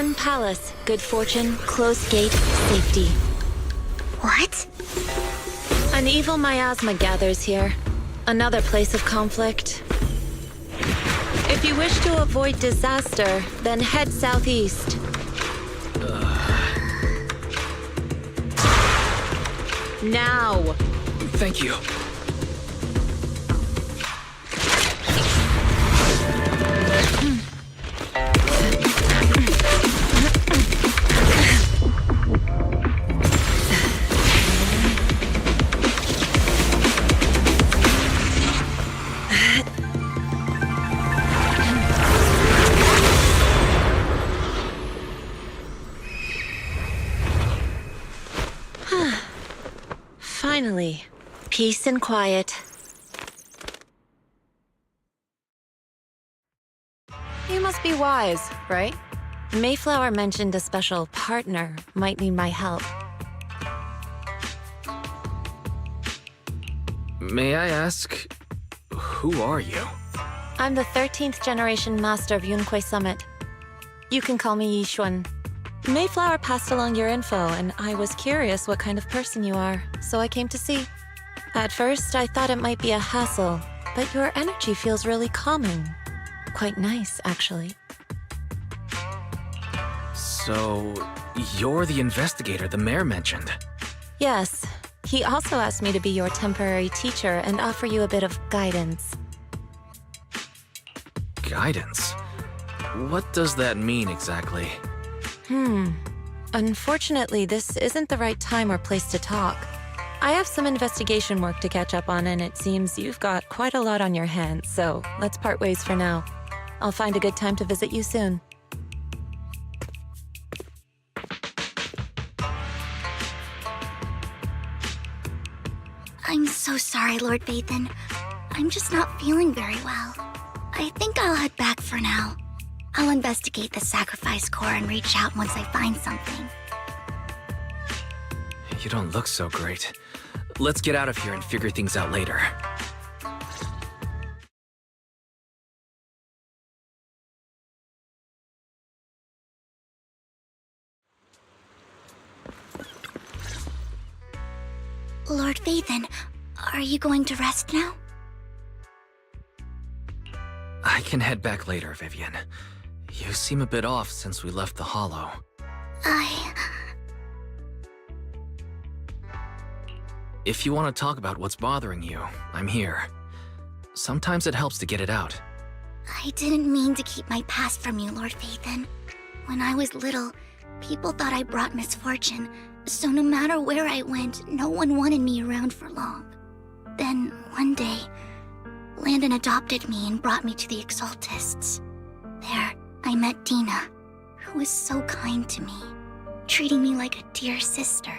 Yun Palace. Good fortune, closed gate, safety. What? An evil miasma gathers here. Another place of conflict. If you wish to avoid disaster, then head southeast. Now! Thank you. Finally, peace and quiet. You must be wise, right? Mayflower mentioned a special partner might need my help. May I ask, who are you? I'm the 13th generation master of Yunque Summit. You can call me Yishuan. Mayflower passed along your info, and I was curious what kind of person you are, so I came to see. At first, I thought it might be a hassle, but your energy feels really calming. Quite nice, actually. So, you're the investigator the mayor mentioned. Yes. He also asked me to be your temporary teacher and offer you a bit of guidance. Guidance? What does that mean exactly? Unfortunately, this isn't the right time or place to talk. I have some investigation work to catch up on, and it seems you've got quite a lot on your hands, so let's part ways for now. I'll find a good time to visit you soon. I'm so sorry, Lord Vathan. I'm just not feeling very well. I think I'll head back for now. I'll investigate the sacrifice core and reach out once I find something. You don't look so great. Let's get out of here and figure things out later. Lord Vathan, are you going to rest now? I can head back later, Vivian. You seem a bit off since we left the Hollow. If you want to talk about what's bothering you, I'm here. Sometimes it helps to get it out. I didn't mean to keep my past from you, Lord Vathan. When I was little, people thought I brought misfortune, so no matter where I went, no one wanted me around for long. Then, one day, Landon adopted me and brought me to the Exaltists. There, I met Dina, who was so kind to me, treating me like a dear sister.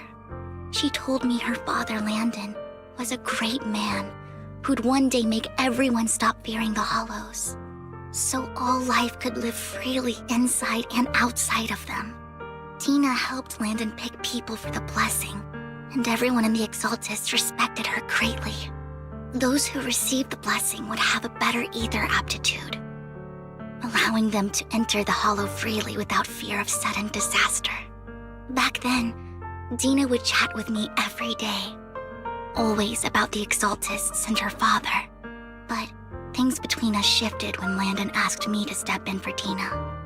She told me her father, Landon, was a great man who'd one day make everyone stop fearing the Hollows, so all life could live freely inside and outside of them. Dina helped Landon pick people for the blessing, and everyone in the Exaltists respected her greatly. Those who received the blessing would have a better ether aptitude, allowing them to enter the Hollow freely without fear of sudden disaster. Back then, Dina would chat with me every day, always about the Exaltists and her father. But things between us shifted when Landon asked me to step in for Dina.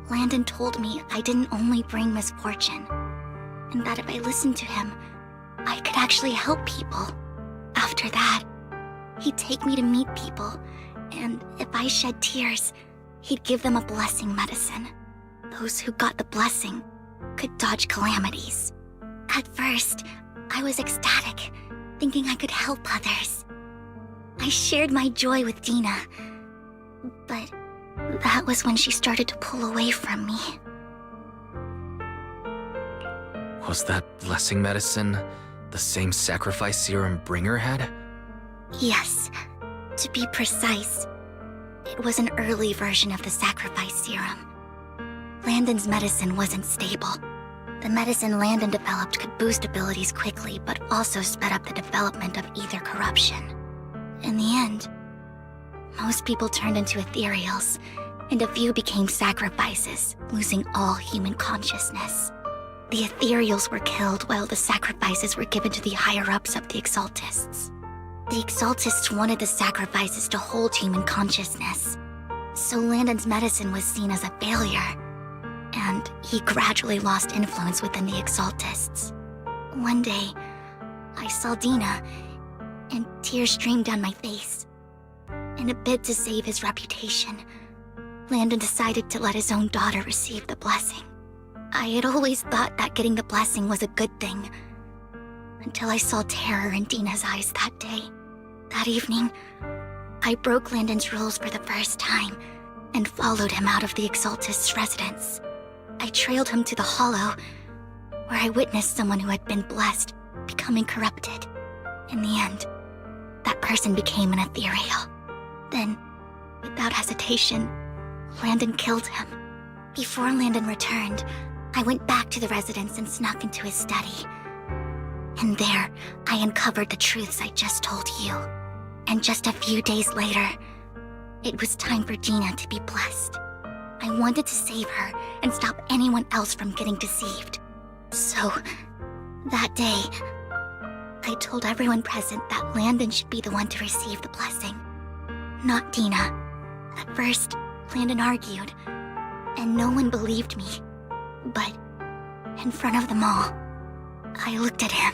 Landon told me I didn't only bring misfortune, and that if I listened to him, I could actually help people. After that, he'd take me to meet people, and if I shed tears, he'd give them a blessing medicine. Those who got the blessing could dodge calamities. At first, I was ecstatic, thinking I could help others. I shared my joy with Dina, but that was when she started to pull away from me. Was that blessing medicine the same sacrifice serum Bringer had? Yes, to be precise, it was an early version of the sacrifice serum. Landon's medicine wasn't stable. The medicine Landon developed could boost abilities quickly, but also sped up the development of ether corruption. In the end, most people turned into ethereals, and a few became sacrifices, losing all human consciousness. The ethereals were killed while the sacrifices were given to the higher-ups of the Exaltists. The Exaltists wanted the sacrifices to hold human consciousness, so Landon's medicine was seen as a failure, and he gradually lost influence within the Exaltists. One day, I saw Dina, and tears streamed down my face. In a bid to save his reputation, Landon decided to let his own daughter receive the blessing. I had always thought that getting the blessing was a good thing, until I saw terror in Dina's eyes that day. That evening, I broke Landon's rules for the first time and followed him out of the Exaltist's residence. I trailed him to the Hollow, where I witnessed someone who had been blessed becoming corrupted. In the end, that person became an ethereal. Then, without hesitation, Landon killed him. Before Landon returned, I went back to the residence and snuck into his study. And there, I uncovered the truths I just told you. And just a few days later, it was time for Dina to be blessed. I wanted to save her and stop anyone else from getting deceived. So, that day, I told everyone present that Landon should be the one to receive the blessing, not Dina. At first, Landon argued, and no one believed me. But, in front of them all, I looked at him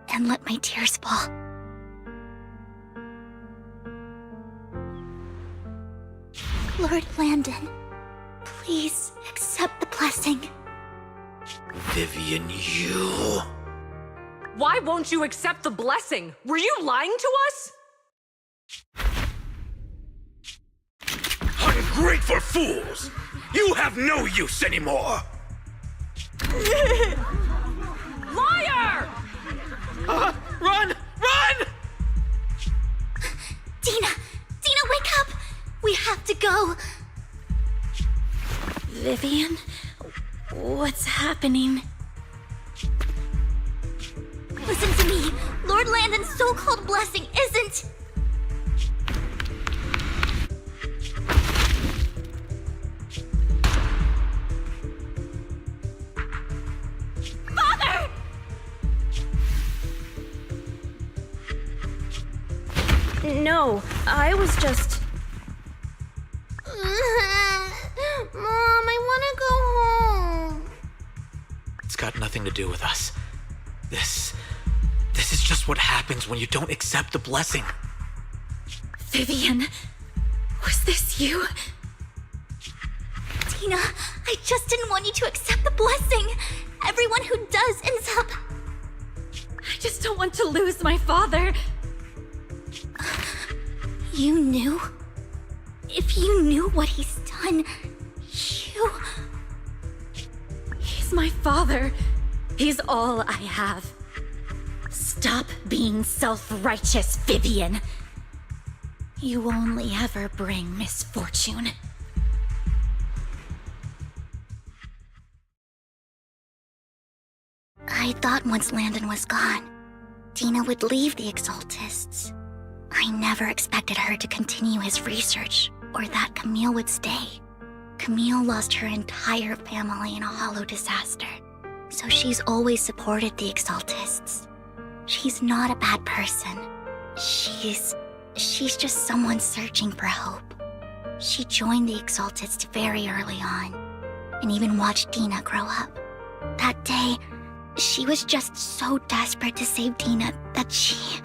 and let my tears fall. Lord Landon, please accept the blessing. Vivian, you... Why won't you accept the blessing? Were you lying to us? Ungrateful fools! You have no use anymore! Liar! Run! Run! Dina! Dina, wake up! We have to go! Vivian? What's happening? Listen to me! Lord Landon's so-called blessing isn't... Father! No, I was just... Mom, I want to go home. It's got nothing to do with us. This is just what happens when you don't accept the blessing. Vivian, was this you? Dina, I just didn't want you to accept the blessing. Everyone who does ends up... I just don't want to lose my father. You knew? If you knew what he's done, you... He's my father. He's all I have. Stop being self-righteous, Vivian. You only ever bring misfortune. I thought once Landon was gone, Dina would leave the Exaltists. I never expected her to continue his research, or that Camille would stay. Camille lost her entire family in a hollow disaster, so she's always supported the Exaltists. She's not a bad person. She's just someone searching for hope. She joined the Exaltists very early on, and even watched Dina grow up. That day, she was just so desperate to save Dina that she...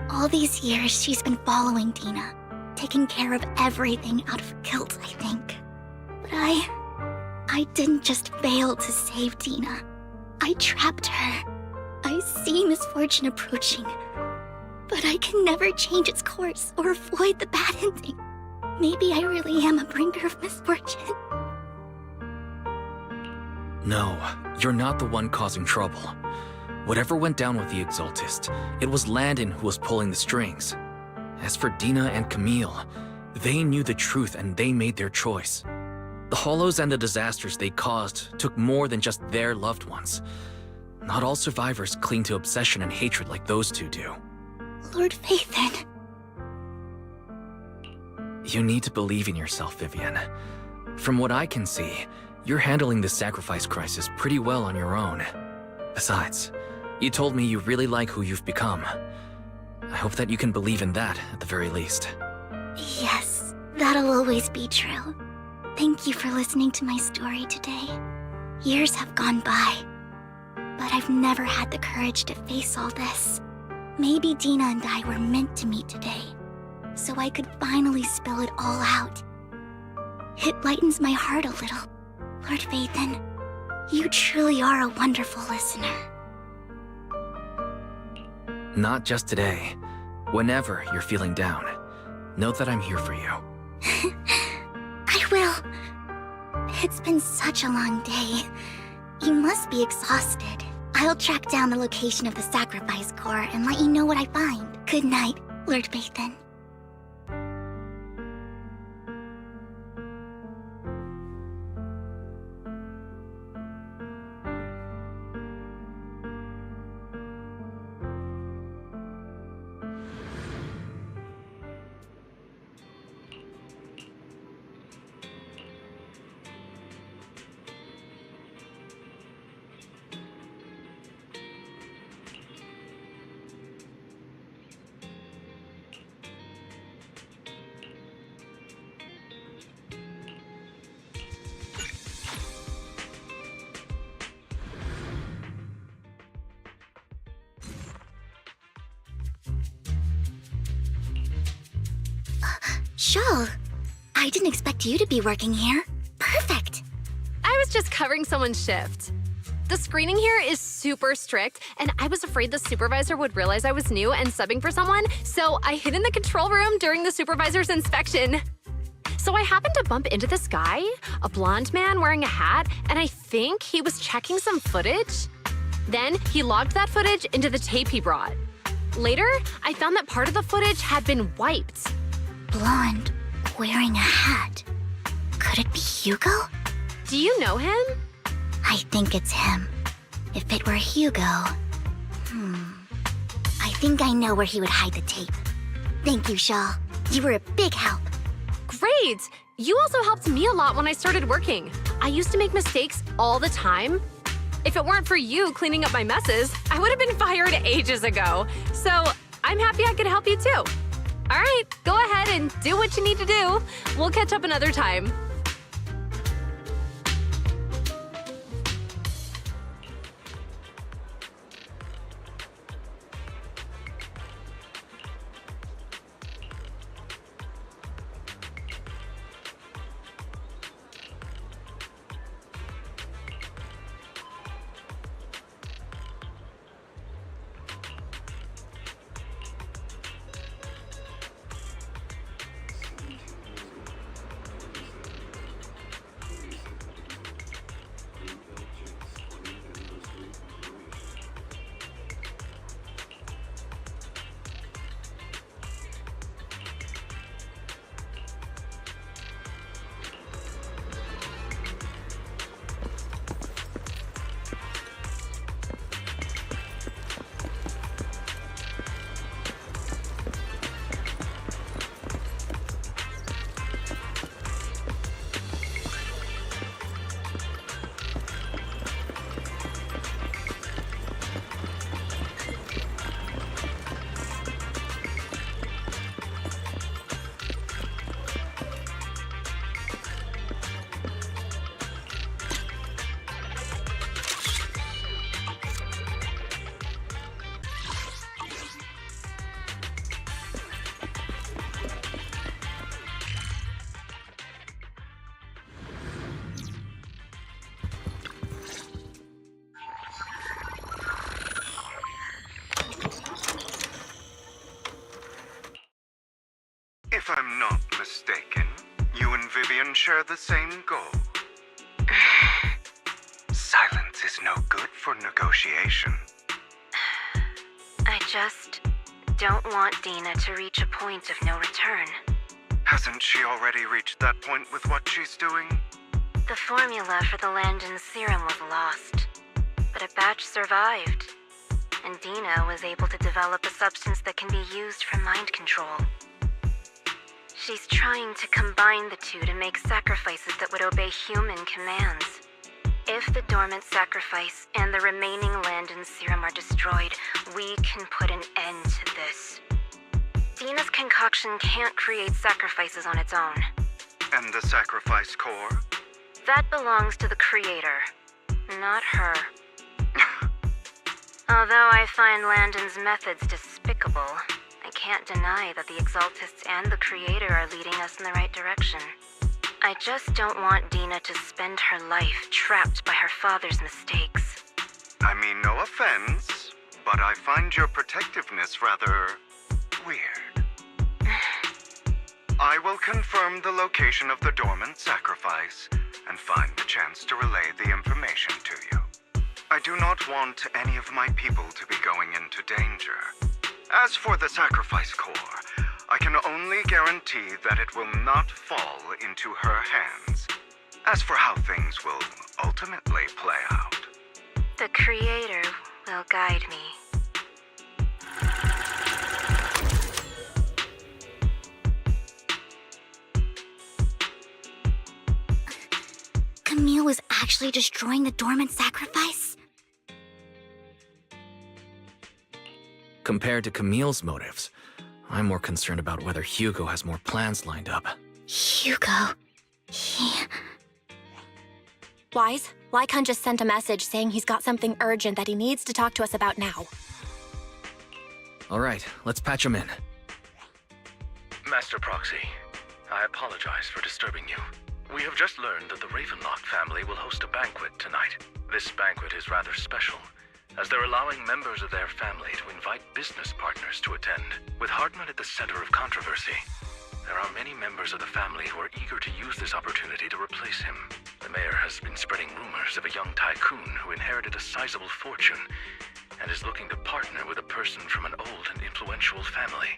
All these years, she's been following Dina, taking care of everything out of guilt, I think. But I didn't just fail to save Dina. I trapped her. I see misfortune approaching, but I can never change its course or avoid the bad ending. Maybe I really am a bringer of misfortune. No, you're not the one causing trouble. Whatever went down with the Exaltist, it was Landon who was pulling the strings. As for Dina and Camille, they knew the truth and they made their choice. The Hollows and the disasters they caused took more than just their loved ones. Not all survivors cling to obsession and hatred like those two do. Lord Phaethon. You need to believe in yourself, Vivian. From what I can see, you're handling the sacrifice crisis pretty well on your own. Besides, you told me you really like who you've become. I hope that you can believe in that, at the very least. Yes, that'll always be true. Thank you for listening to my story today. Years have gone by, but I've never had the courage to face all this. Maybe Dina and I were meant to meet today, so I could finally spill it all out. It lightens my heart a little. Lord Vathan, you truly are a wonderful listener. Not just today. Whenever you're feeling down, know that I'm here for you. I will. It's been such a long day. You must be exhausted. I'll track down the location of the sacrifice core and let you know what I find. Good night, Lord Vathan. Shawl, I didn't expect you to be working here. Perfect. I was just covering someone's shift. The screening here is super strict, and I was afraid the supervisor would realize I was new and subbing for someone, so I hid in the control room during the supervisor's inspection. So I happened to bump into this guy, a blonde man wearing a hat, and I think he was checking some footage. Then he logged that footage into the tape he brought. Later, I found that part of the footage had been wiped. Blonde, wearing a hat. Could it be Hugo? Do you know him? I think it's him. If it were Hugo... I think I know where he would hide the tape. Thank you, Shaw. You were a big help. Great! You also helped me a lot when I started working. I used to make mistakes all the time. If it weren't for you cleaning up my messes, I would have been fired ages ago. So I'm happy I could help you too. All right, go ahead and do what you need to do. We'll catch up another time. If I'm not mistaken, you and Vivian share the same goal. Silence is no good for negotiation. I just don't want Dina to reach a point of no return. Hasn't she already reached that point with what she's doing? The formula for the Landon serum was lost, but a batch survived, and Dina was able to develop a substance that can be used for mind control. She's trying to combine the two to make sacrifices that would obey human commands. If the dormant sacrifice and the remaining Landon serum are destroyed, we can put an end to this. Dina's concoction can't create sacrifices on its own. And the sacrifice core? That belongs to the creator, not her. Although I find Landon's methods despicable, I can't deny that the Exaltists and the creator are leading us in the right direction. I just don't want Dina to spend her life trapped by her father's mistakes. I mean, no offense, but I find your protectiveness rather weird. I will confirm the location of the dormant sacrifice and find the chance to relay the information to you. I do not want any of my people to be going into danger. As for the sacrifice core, I can only guarantee that it will not fall into her hands. As for how things will ultimately play out, The creator will guide me. Camille was actually destroying the dormant sacrifice? Compared to Camille's motives, I'm more concerned about whether Hugo has more plans lined up. Hugo... he... Wise, Lycon just sent a message saying he's got something urgent that he needs to talk to us about now. All right, let's patch him in. Master Proxy, I apologize for disturbing you. We have just learned that the Ravenlock family will host a banquet tonight. This banquet is rather special, as they're allowing members of their family to invite business partners to attend. With Hartman at the center of controversy, there are many members of the family who are eager to use this opportunity to replace him. The mayor has been spreading rumors of a young tycoon who inherited a sizable fortune and is looking to partner with a person from an old and influential family.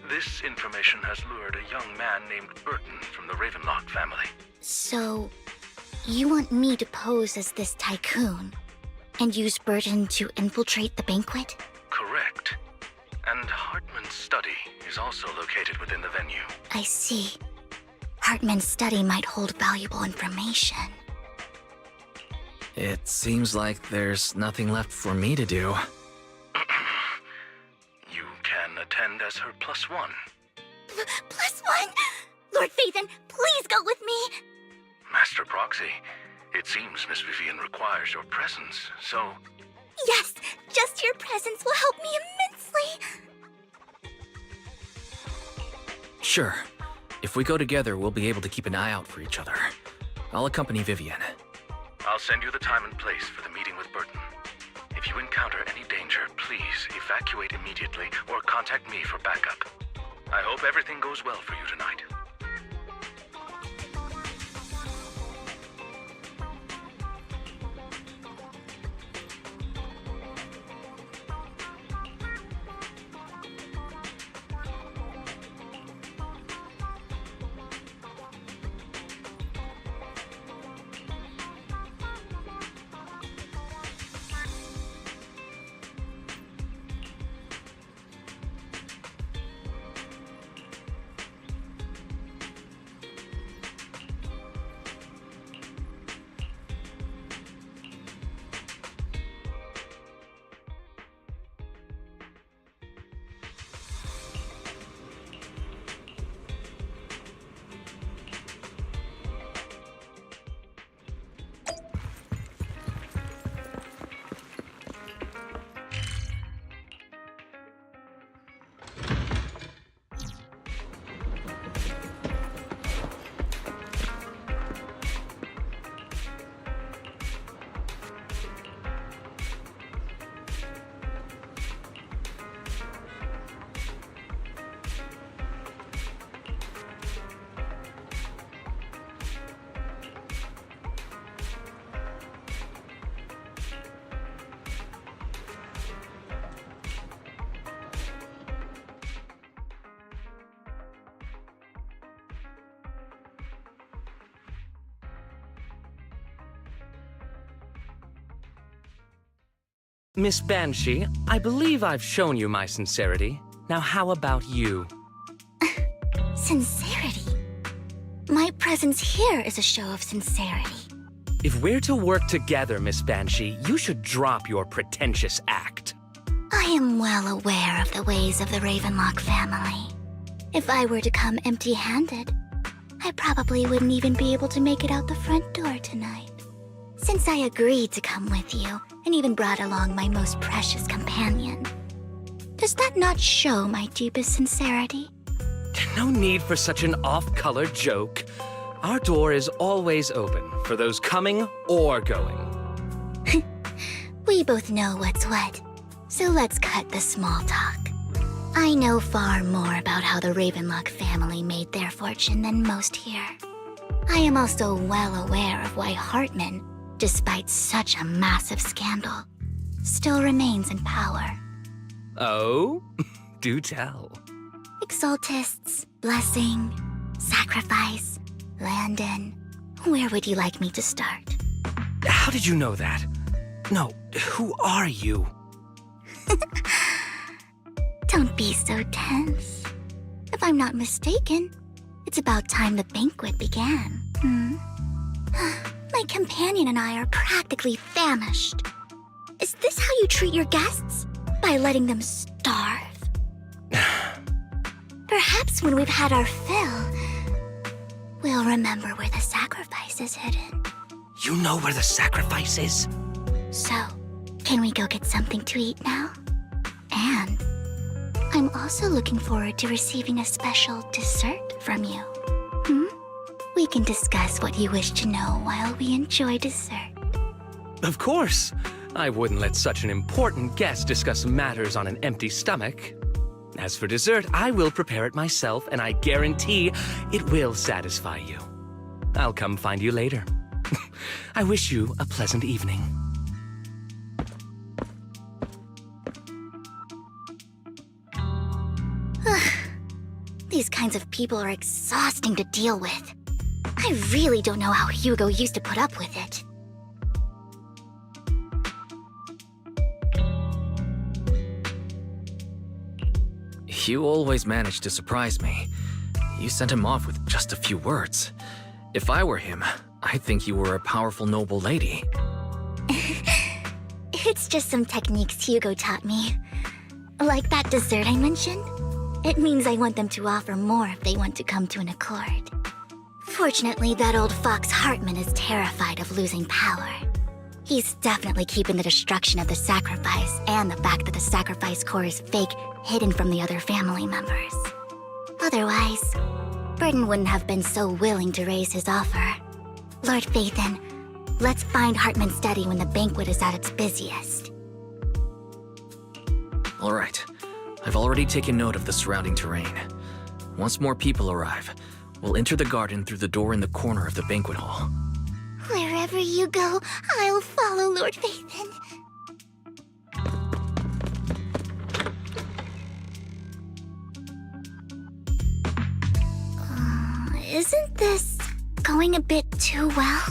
This information has lured a young man named Burton from the Ravenlock family. So, you want me to pose as this tycoon and use Burton to infiltrate the banquet? Correct. And Hartman's study is also located within the venue. I see. Hartman's study might hold valuable information. It seems like there's nothing left for me to do. You can attend as her +1. +1? Lord Phaethon, please go with me! Master Proxy, it seems Miss Vivian requires your presence, so... Yes, just your presence will help me immensely! Sure. If we go together, we'll be able to keep an eye out for each other. I'll accompany Vivian. I'll send you the time and place for the meeting with Burton. If you encounter any danger, please evacuate immediately or contact me for backup. I hope everything goes well for you tonight. Miss Banshee, I believe I've shown you my sincerity. Now how about you? Sincerity? presence here is a show of sincerity. If we're to work together, Miss Banshee, you should drop your pretentious act. I am well aware of the ways of the Ravenlock family. If I were to come empty-handed, I probably wouldn't even be able to make it out the front door tonight. Since I agreed to come with you, and even brought along my most precious companion, does that not show my deepest sincerity? No need for such an off-color joke. Our door is always open for those coming or going. We both know what's what, so let's cut the small talk. I know far more about how the Ravenlock family made their fortune than most here. I am also well aware of why Hartman, despite such a massive scandal, still remains in power. Oh? Do tell. Exaltists, blessing, sacrifice, Landon. Where would you like me to start? How did you know that? No, who are you? Don't be so tense. If I'm not mistaken, it's about time the banquet began. My companion and I are practically famished. Is this how you treat your guests? By letting them starve? Perhaps when we've had our fill, we'll remember where the sacrifice is hidden. You know where the sacrifice is? So, can we go get something to eat now? And I'm also looking forward to receiving a special dessert from you. We can discuss what you wish to know while we enjoy dessert. Of course. I wouldn't let such an important guest discuss matters on an empty stomach. As for dessert, I will prepare it myself, and I guarantee it will satisfy you. I'll come find you later. I wish you a pleasant evening. These kinds of people are exhausting to deal with. I really don't know how Hugo used to put up with it. You always manage to surprise me. You sent him off with just a few words. If I were him, I'd think you were a powerful noble lady. It's just some techniques Hugo taught me. Like that dessert I mentioned. It means I want them to offer more if they want to come to an accord. Fortunately, that old fox Hartman is terrified of losing power. He's definitely keeping the destruction of the sacrifice and the fact that the sacrifice core is fake hidden from the other family members. Otherwise, Burden wouldn't have been so willing to raise his offer. Lord Phaethon, let's find Hartman's study when the banquet is at its busiest. All right. I've already taken note of the surrounding terrain. Once more people arrive, we'll enter the garden through the door in the corner of the banquet hall. Wherever you go, I'll follow, Lord Phaethon. Isn't this going a bit too well?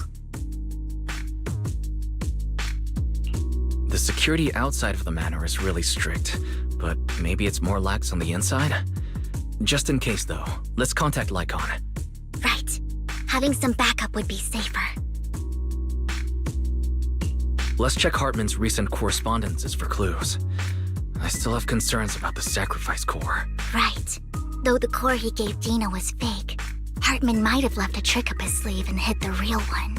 The security outside of the manor is really strict, but maybe it's more lax on the inside? Just in case, though, let's contact Lycon. Right. Having some backup would be safer. Let's check Hartman's recent correspondences for clues. I still have concerns about the sacrifice core. Right. Though the core he gave Dina was fake, Hartman might have left a trick up his sleeve and hid the real one.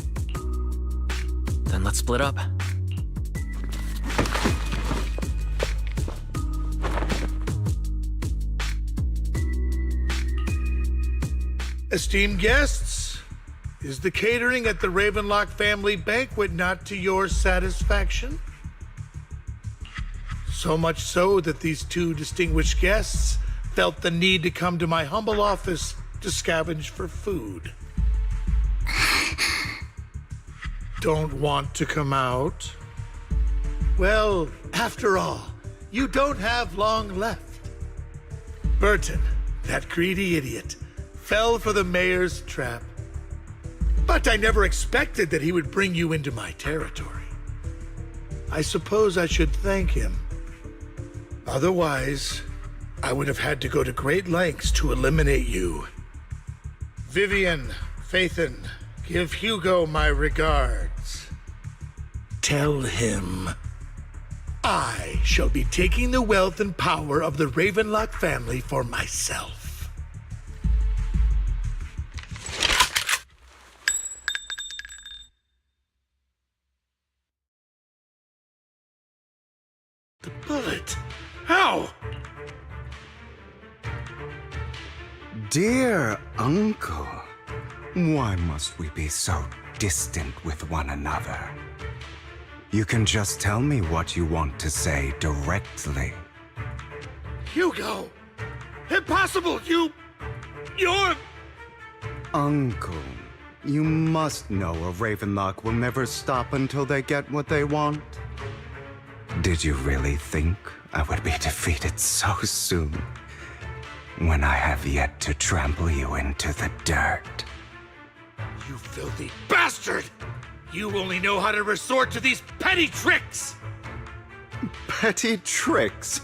Then let's split up. Esteemed guests, is the catering at the Ravenlock family banquet not to your satisfaction? So much so that these two distinguished guests felt the need to come to my humble office to scavenge for food. Don't want to come out? Well, after all, you don't have long left. Burton, that greedy idiot, fell for the mayor's trap. But I never expected that he would bring you into my territory. I suppose I should thank him. Otherwise, I would have had to go to great lengths to eliminate you. Vivian, Phaethon, give Hugo my regards. Tell him I shall be taking the wealth and power of the Ravenlock family for myself. The bullet? How? Dear Uncle, why must we be so distant with one another? You can just tell me what you want to say directly. Hugo! Impossible! You're... Uncle, you must know a Ravenlock will never stop until they get what they want. Did you really think I would be defeated so soon? When I have yet to trample you into the dirt. You filthy bastard! You only know how to resort to these petty tricks! Petty tricks?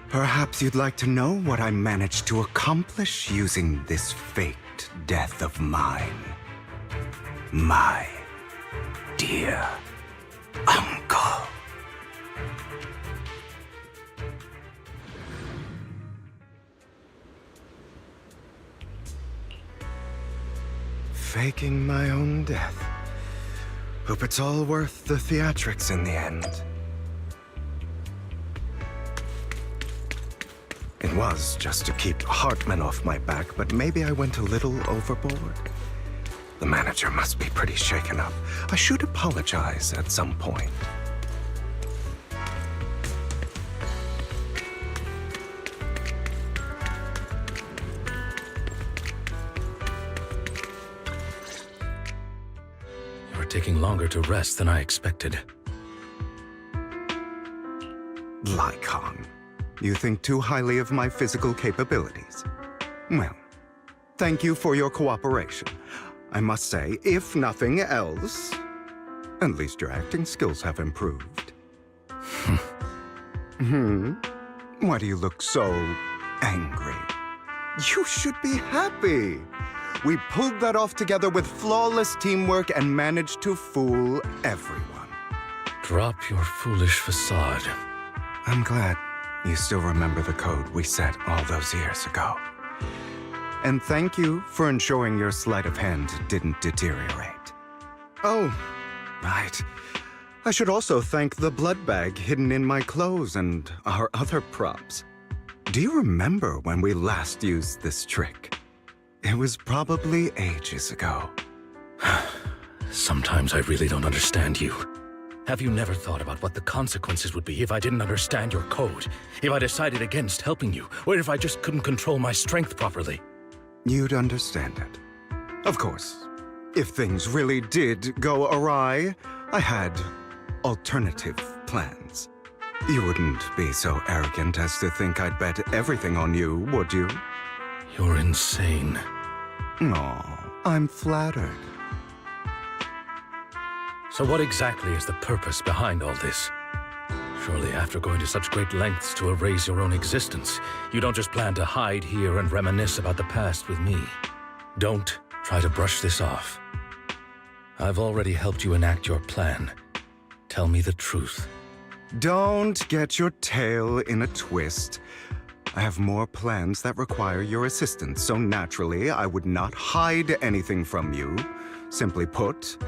Perhaps you'd like to know what I managed to accomplish using this faked death of mine. My dear Uncle. Faking my own death. Hope it's all worth the theatrics in the end. It was just to keep Hartman off my back, but maybe I went a little overboard. The manager must be pretty shaken up. I should apologize at some point. You're taking longer to rest than I expected. Lycon, you think too highly of my physical capabilities. Well, thank you for your cooperation. I must say, if nothing else, at least your acting skills have improved. Why do you look so angry? You should be happy. We pulled that off together with flawless teamwork and managed to fool everyone. Drop your foolish facade. I'm glad you still remember the code we set all those years ago. And thank you for ensuring your sleight of hand didn't deteriorate. Oh, right. I should also thank the blood bag hidden in my clothes and our other props. Do you remember when we last used this trick? It was probably ages ago. Sometimes I really don't understand you. Have you never thought about what the consequences would be if I didn't understand your code? If I decided against helping you? Or if I just couldn't control my strength properly? You'd understand it. Of course, if things really did go awry, I had alternative plans. You wouldn't be so arrogant as to think I'd bet everything on you, would you? You're insane. Aw, I'm flattered. So what exactly is the purpose behind all this? Surely after going to such great lengths to erase your own existence, you don't just plan to hide here and reminisce about the past with me. Don't try to brush this off. I've already helped you enact your plan. Tell me the truth. Don't get your tail in a twist. I have more plans that require your assistance, so naturally I would not hide anything from you. Simply put,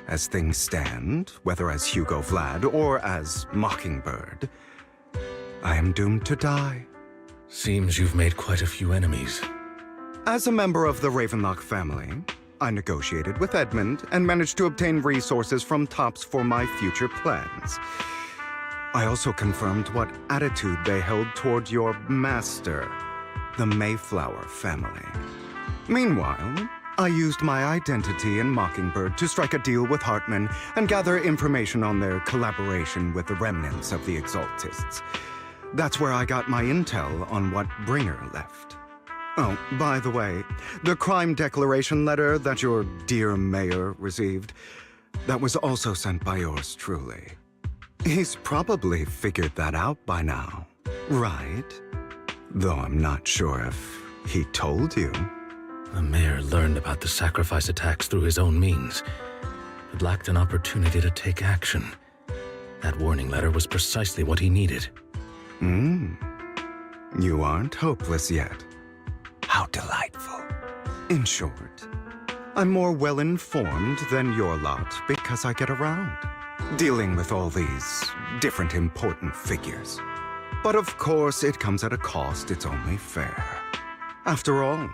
as things stand, whether as Hugo Vlad or as Mockingbird, I am doomed to die. Seems you've made quite a few enemies. As a member of the Ravenlock family, I negotiated with Edmund and managed to obtain resources from Tops for my future plans. I also confirmed what attitude they held toward your master, the Mayflower family. Meanwhile, I used my identity in Mockingbird to strike a deal with Hartman and gather information on their collaboration with the remnants of the Exaltists. That's where I got my intel on what Bringer left. Oh, by the way, the crime declaration letter that your dear mayor received, that was also sent by yours truly. He's probably figured that out by now, right? Though I'm not sure if he told you. The mayor learned about the sacrifice attacks through his own means, but lacked an opportunity to take action. That warning letter was precisely what he needed. You aren't hopeless yet. How delightful. In short, I'm more well-informed than your lot because I get around, dealing with all these different important figures. But of course, it comes at a cost. It's only fair. After all,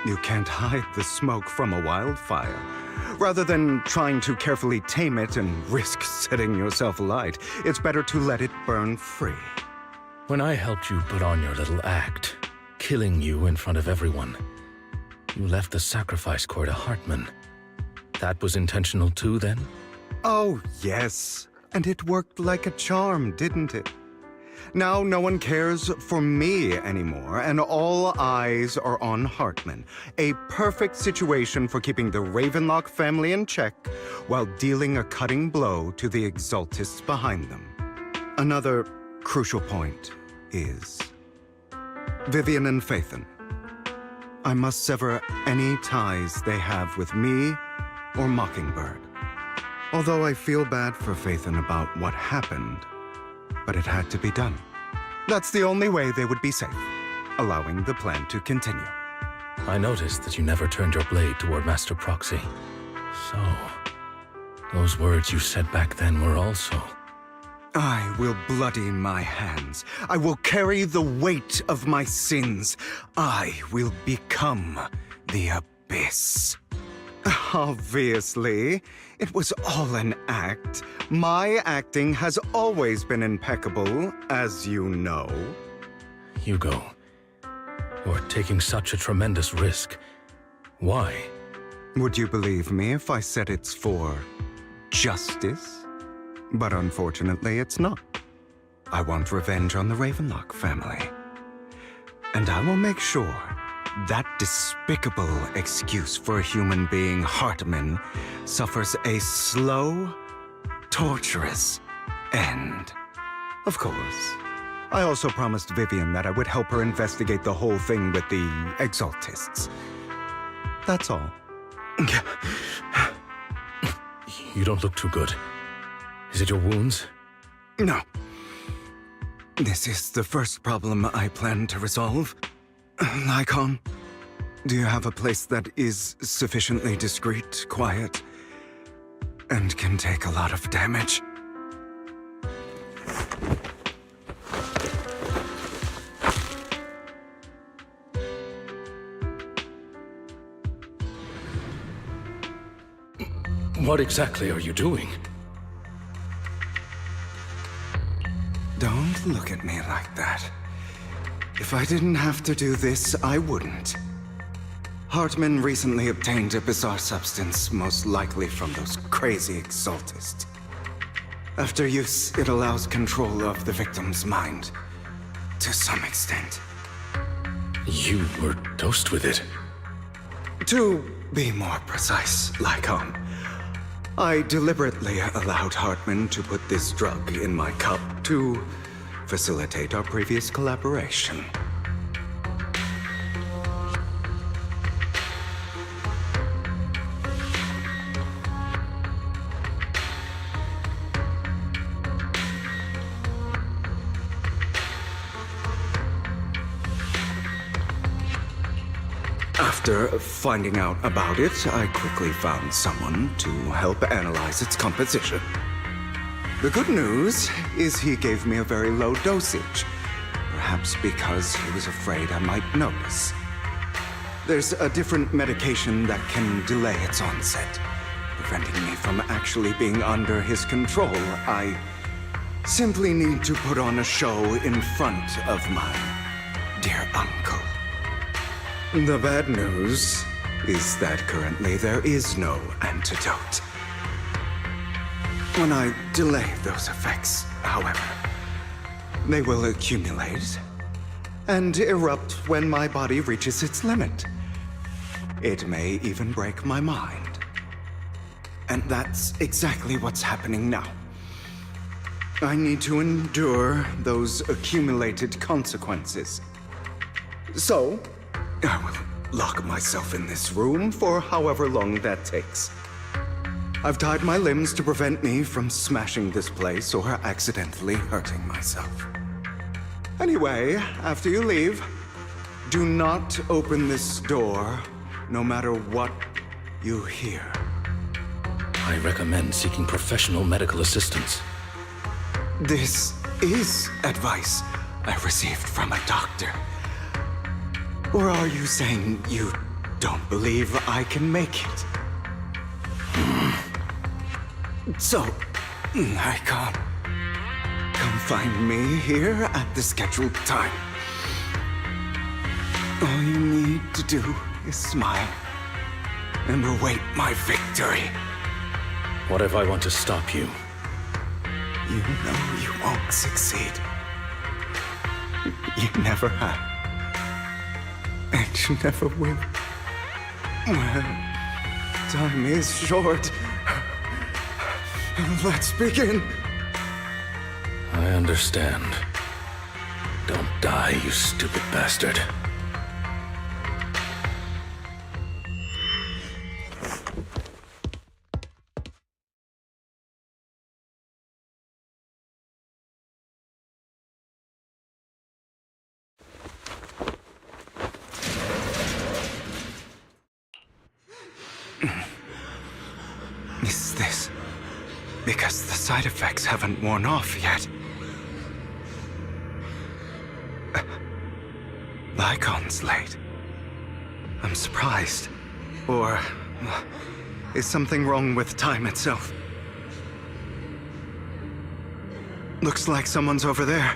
you can't hide the smoke from a wildfire. Rather than trying to carefully tame it and risk setting yourself alight, it's better to let it burn free. When I helped you put on your little act, killing you in front of everyone, you left the sacrifice core to Hartman. That was intentional too, then? Oh, yes. And it worked like a charm, didn't it? Now no one cares for me anymore, and all eyes are on Hartman. A perfect situation for keeping the Ravenlock family in check while dealing a cutting blow to the Exaltists behind them. Another crucial point is Vivian and Phaethon. I must sever any ties they have with me or Mockingbird. Although I feel bad for Phaethon about what happened, but it had to be done. That's the only way they would be safe, allowing the plan to continue. I noticed that you never turned your blade toward Master Proxy. So, those words you said back then were also... I will bloody my hands. I will carry the weight of my sins. I will become the Abyss. Obviously, it was all an act. My acting has always been impeccable, as you know. Hugo, you're taking such a tremendous risk. Why? Would you believe me if I said it's for justice? But unfortunately, it's not. I want revenge on the Ravenlock family. And I will make sure that despicable excuse for a human being, Hartman, suffers a slow, torturous end. Of course, I also promised Vivian that I would help her investigate the whole thing with the Exaltists. That's all. You don't look too good. Is it your wounds? No. This is the first problem I plan to resolve. Lycon, do you have a place that is sufficiently discreet, quiet, and can take a lot of damage? What exactly are you doing? Don't look at me like that. If I didn't have to do this, I wouldn't. Hartman recently obtained a bizarre substance, most likely from those crazy Exaltists. After use, it allows control of the victim's mind, to some extent. You were dosed with it? To be more precise, Lycon, I deliberately allowed Hartman to put this drug in my cup to facilitate our previous collaboration. After finding out about it, I quickly found someone to help analyze its composition. The good news is he gave me a very low dosage, perhaps because he was afraid I might notice. There's a different medication that can delay its onset, preventing me from actually being under his control. I simply need to put on a show in front of my dear uncle. The bad news is that currently there is no antidote. When I delay those effects, however, they will accumulate and erupt when my body reaches its limit. It may even break my mind. And that's exactly what's happening now. I need to endure those accumulated consequences. So, I will lock myself in this room for however long that takes. I've tied my limbs to prevent me from smashing this place or accidentally hurting myself. Anyway, after you leave, do not open this door, no matter what you hear. I recommend seeking professional medical assistance. This is advice I received from a doctor. Or are you saying you don't believe I can make it? So, I can't. Come find me here at the scheduled time. All you need to do is smile and await my victory. What if I want to stop you? You know you won't succeed. You never have. And you never will. Well, time is short. Let's begin. I understand. Don't die, you stupid bastard. Is this because the side effects haven't worn off yet? Lycon's late. I'm surprised. Or is something wrong with time itself? Looks like someone's over there.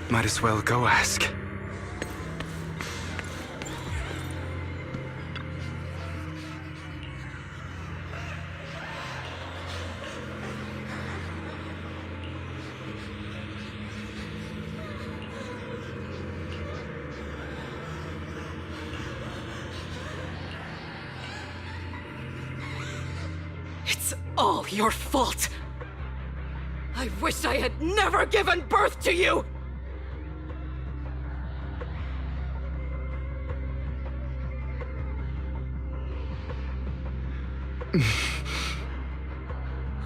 Might as well go ask. It's all your fault. I wish I had never given birth to you!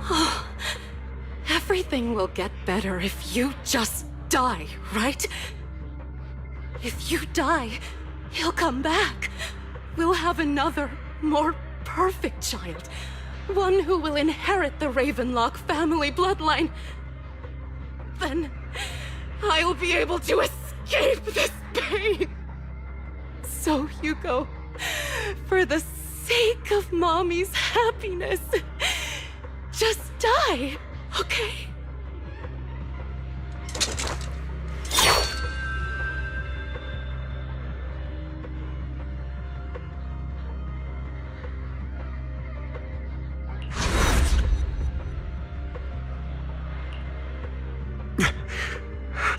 Oh, everything will get better if you just die, right? If you die, he'll come back. We'll have another, more perfect child. One who will inherit the Ravenlock family bloodline. Then I'll be able to escape this pain. So, Hugo, for the sake of Mommy's happiness, just die, okay?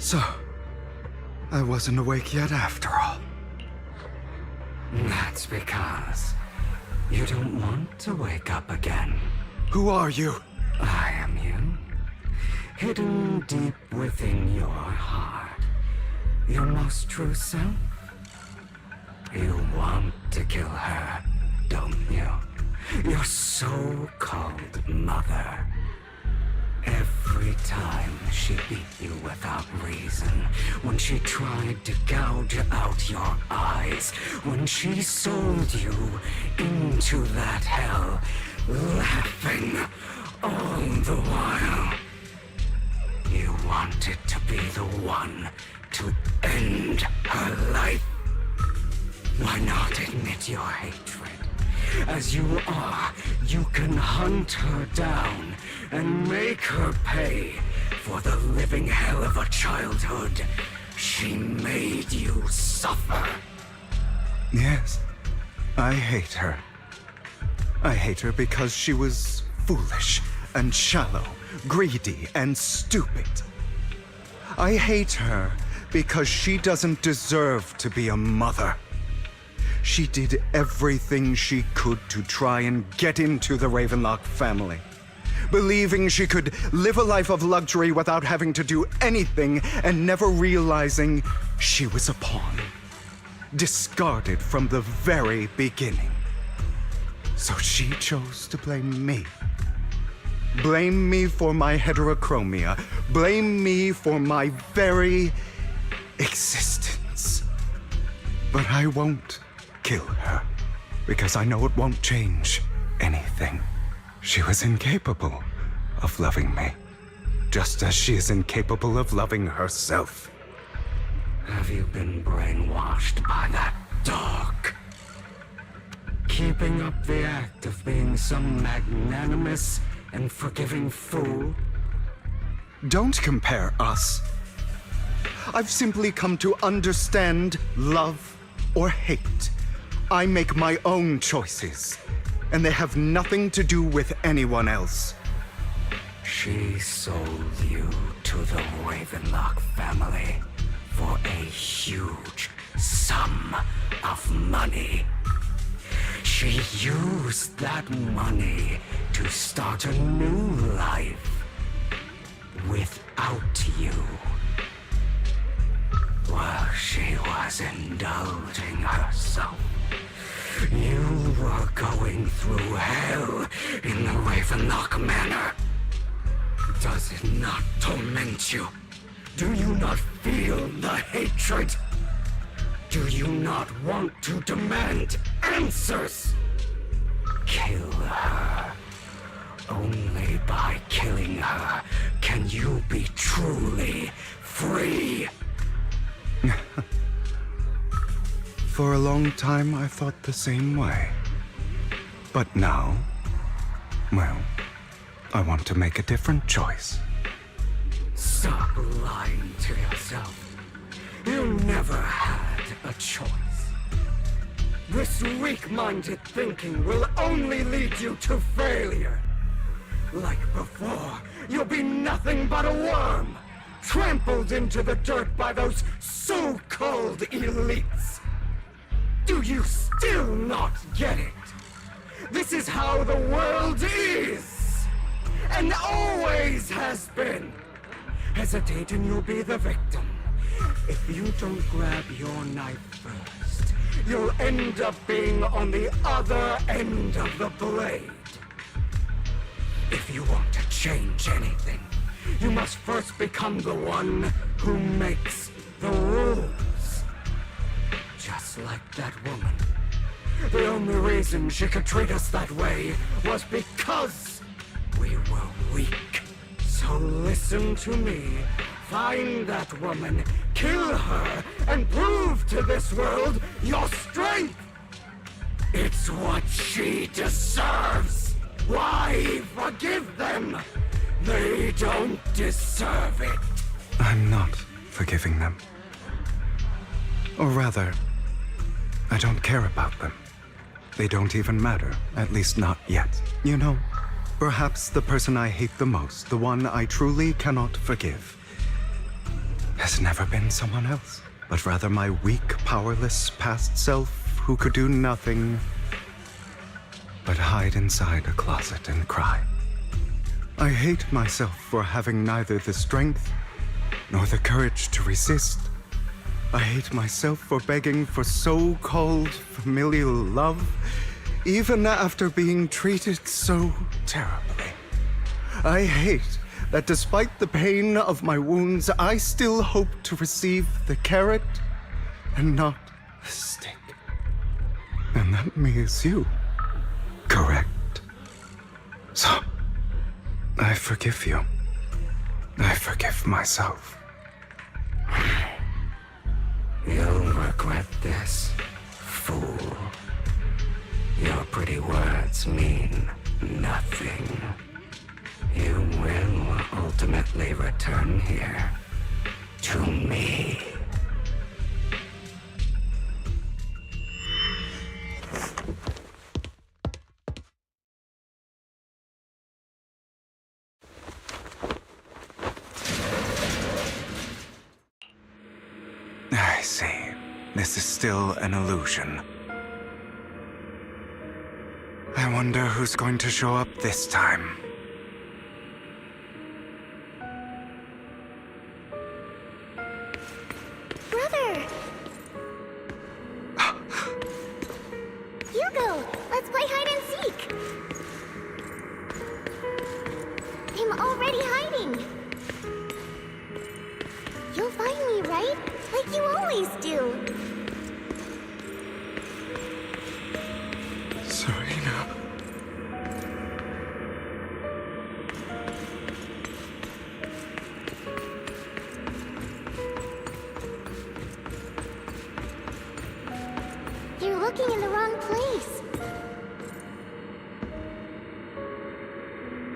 So, I wasn't awake yet after all. That's because you don't want to wake up again. Who are you? I am you. Hidden deep within your heart. Your most true self. You want to kill her, don't you? Your so-called mother. Every time she beat you without reason, when she tried to gouge out your eyes, when she sold you into that hell, laughing all the while. You wanted to be the one to end her life. Why not admit your hatred? As you are, you can hunt her down and make her pay for the living hell of a childhood she made you suffer. Yes, I hate her. I hate her because she was foolish and shallow, greedy and stupid. I hate her because she doesn't deserve to be a mother. She did everything she could to try and get into the Ravenlock family, believing she could live a life of luxury without having to do anything and never realizing She was a pawn, discarded from the very beginning. So she chose to blame me. Blame me for my heterochromia. Blame me for my very existence. But I won't kill her, because I know it won't change anything. She was incapable of loving me, just as she is incapable of loving herself. Have you been brainwashed by that dog? Keeping up the act of being some magnanimous and forgiving fool? Don't compare us. I've simply come to understand love or hate. I make my own choices, and they have nothing to do with anyone else. She sold you to the Ravenlock family for a huge sum of money. She used that money to start a new life without you. While she was indulging herself, you were going through hell in the Ravenlock Manor. Does it not torment you? Do you not feel the hatred? Do you not want to demand answers? Kill her. Only by killing her can you be truly free. For a long time, I thought the same way. But now, well, I want to make a different choice. Stop lying to yourself. You never had a choice. This weak-minded thinking will only lead you to failure. Like before, you'll be nothing but a worm, trampled into the dirt by those so-called elites. Do you still not get it? This is how the world is, and always has been. Hesitate and you'll be the victim. If you don't grab your knife first, you'll end up being on the other end of the blade. If you want to change anything, you must first become the one who makes the rules. Just like that woman. The only reason she could treat us that way was because we were weak. So listen to me. Find that woman, kill her, and prove to this world your strength! It's what she deserves! Why forgive them? They don't deserve it! I'm not forgiving them. Or rather, I don't care about them. They don't even matter, at least not yet. You know, perhaps the person I hate the most, the one I truly cannot forgive, has never been someone else, but rather my weak, powerless past self who could do nothing but hide inside a closet and cry. I hate myself for having neither the strength nor the courage to resist. I hate myself for begging for so-called familial love, even after being treated so terribly. I hate that despite the pain of my wounds, I still hope to receive the carrot and not the stick. And that means you, correct? So, I forgive you. I forgive myself. You'll regret this, fool. Your pretty words mean nothing. You will ultimately return here to me. I see. This is still an illusion. I wonder who's going to show up this time. Brother! I'm already hiding. You'll find me, right? Like you always do. Serena. You're looking in the wrong place.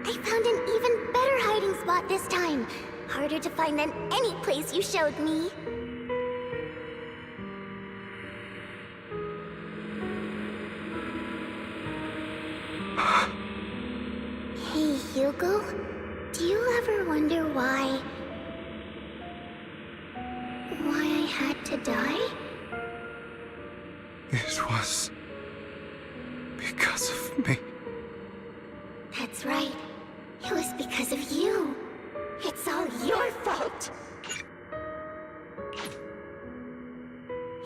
I found an even better hiding spot this time. Harder to find than any place you showed me. Hey, Hugo. Do you ever wonder why I had to die? It was because of me. That's right. It was because of you. It's all your fault.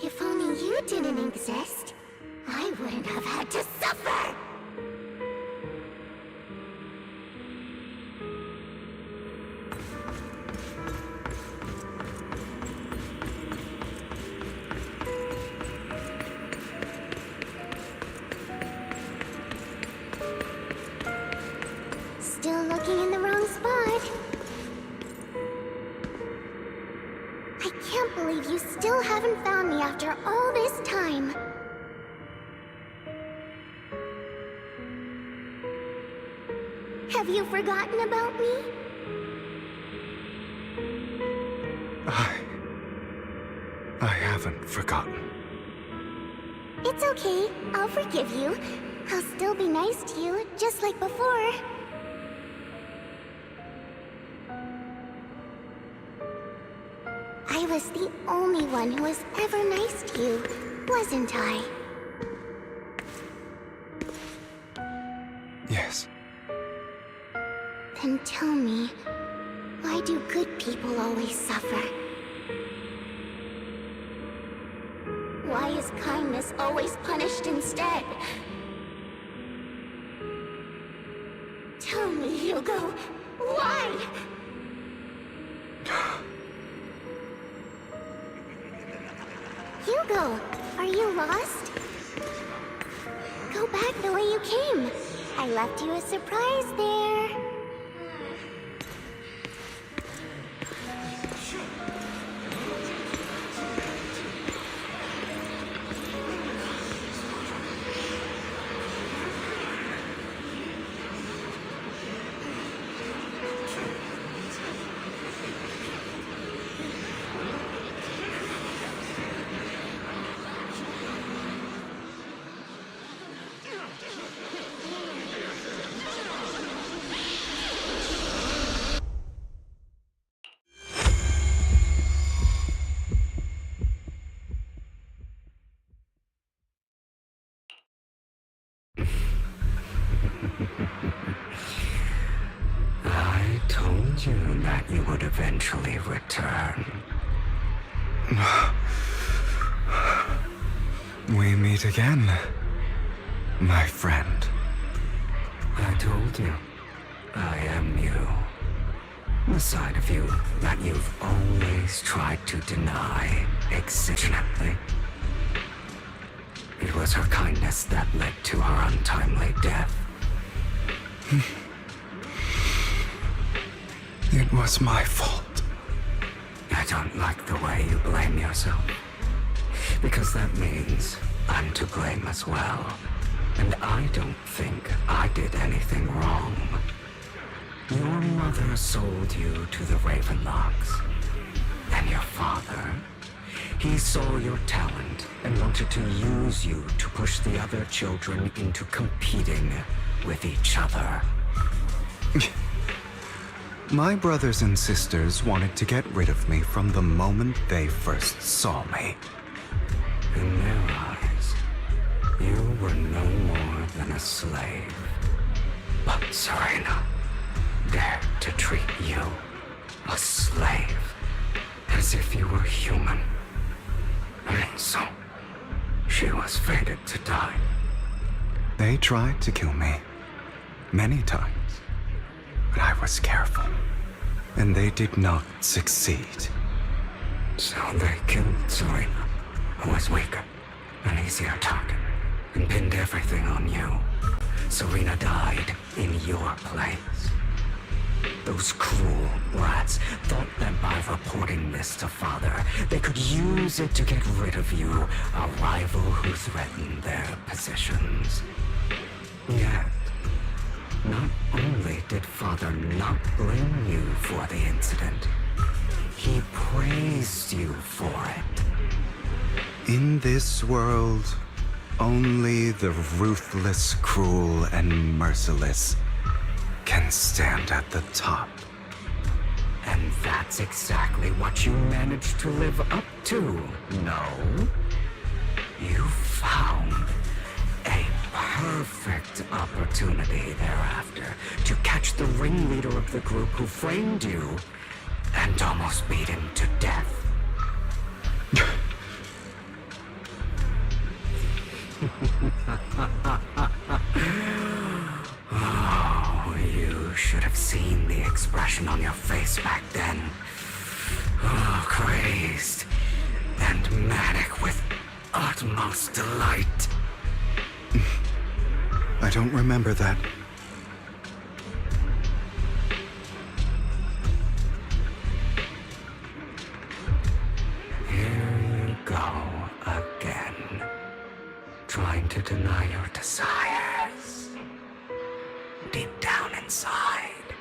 If only you didn't exist, I wouldn't have had to suffer. Still looking in the wrong spot. I can't believe you still haven't found me after all this time. Have you forgotten about me? I haven't forgotten. It's okay. I'll forgive you. I'll still be nice to you, just like before. I was the only one who was ever nice to you, wasn't I? Yes. Then tell me, why do good people always suffer? Why is kindness always punished instead? Tell me, Hugo, why? Hugo, are you lost? Go back the way you came. I left you a surprise there. I told you that you would eventually return. We meet again, my friend. I told you, I am you. The side of you that you've always tried to deny existentially. It was her kindness that led to her untimely death. It was my fault. I don't like the way you blame yourself. Because that means I'm to blame as well. And I don't think I did anything wrong. Your mother sold you to the Ravenlocks. And your father, he saw your talent and wanted to use you to push the other children into competing with each other. My brothers and sisters wanted to get rid of me from the moment they first saw me. In their eyes, you were no more than a slave. But Serena dared to treat you, a slave, as if you were human. And so, she was fated to die. They tried to kill me. Many times. But I was careful. And they did not succeed. So they killed Serena, who was weaker, an easier target, and pinned everything on you. Serena died in your place. Those cruel rats thought that by reporting this to Father, they could use it to get rid of you, a rival who threatened their positions. Yet, not only did Father not blame you for the incident, he praised you for it. In this world, only the ruthless, cruel, and merciless can stand at the top. And that's exactly what you managed to live up to, no? You found a perfect opportunity thereafter to catch the ringleader of the group who framed you and almost beat him to death. Oh, you should have seen the expression on your face back then. Oh, crazed and manic with utmost delight. I don't remember that. Here you go again, trying to deny your desires. Deep down inside,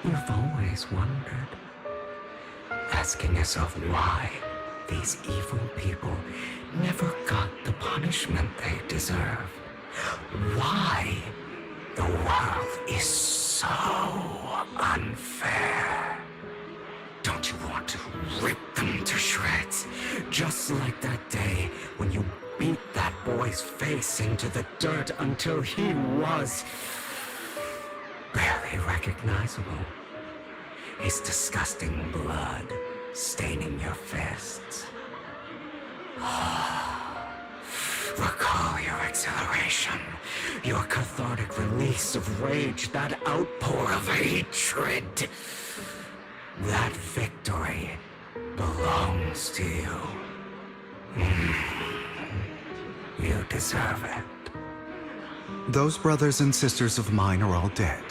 you've always wondered, asking yourself why these evil people never got the punishment they deserve. Why the world is so unfair. Don't you want to rip them to shreds? Just like that day when you beat that boy's face into the dirt until he was barely recognizable. His disgusting blood staining your fists. Recall your exhilaration, your cathartic release of rage, that outpour of hatred. That victory belongs to you. You deserve it. Those brothers and sisters of mine are all dead.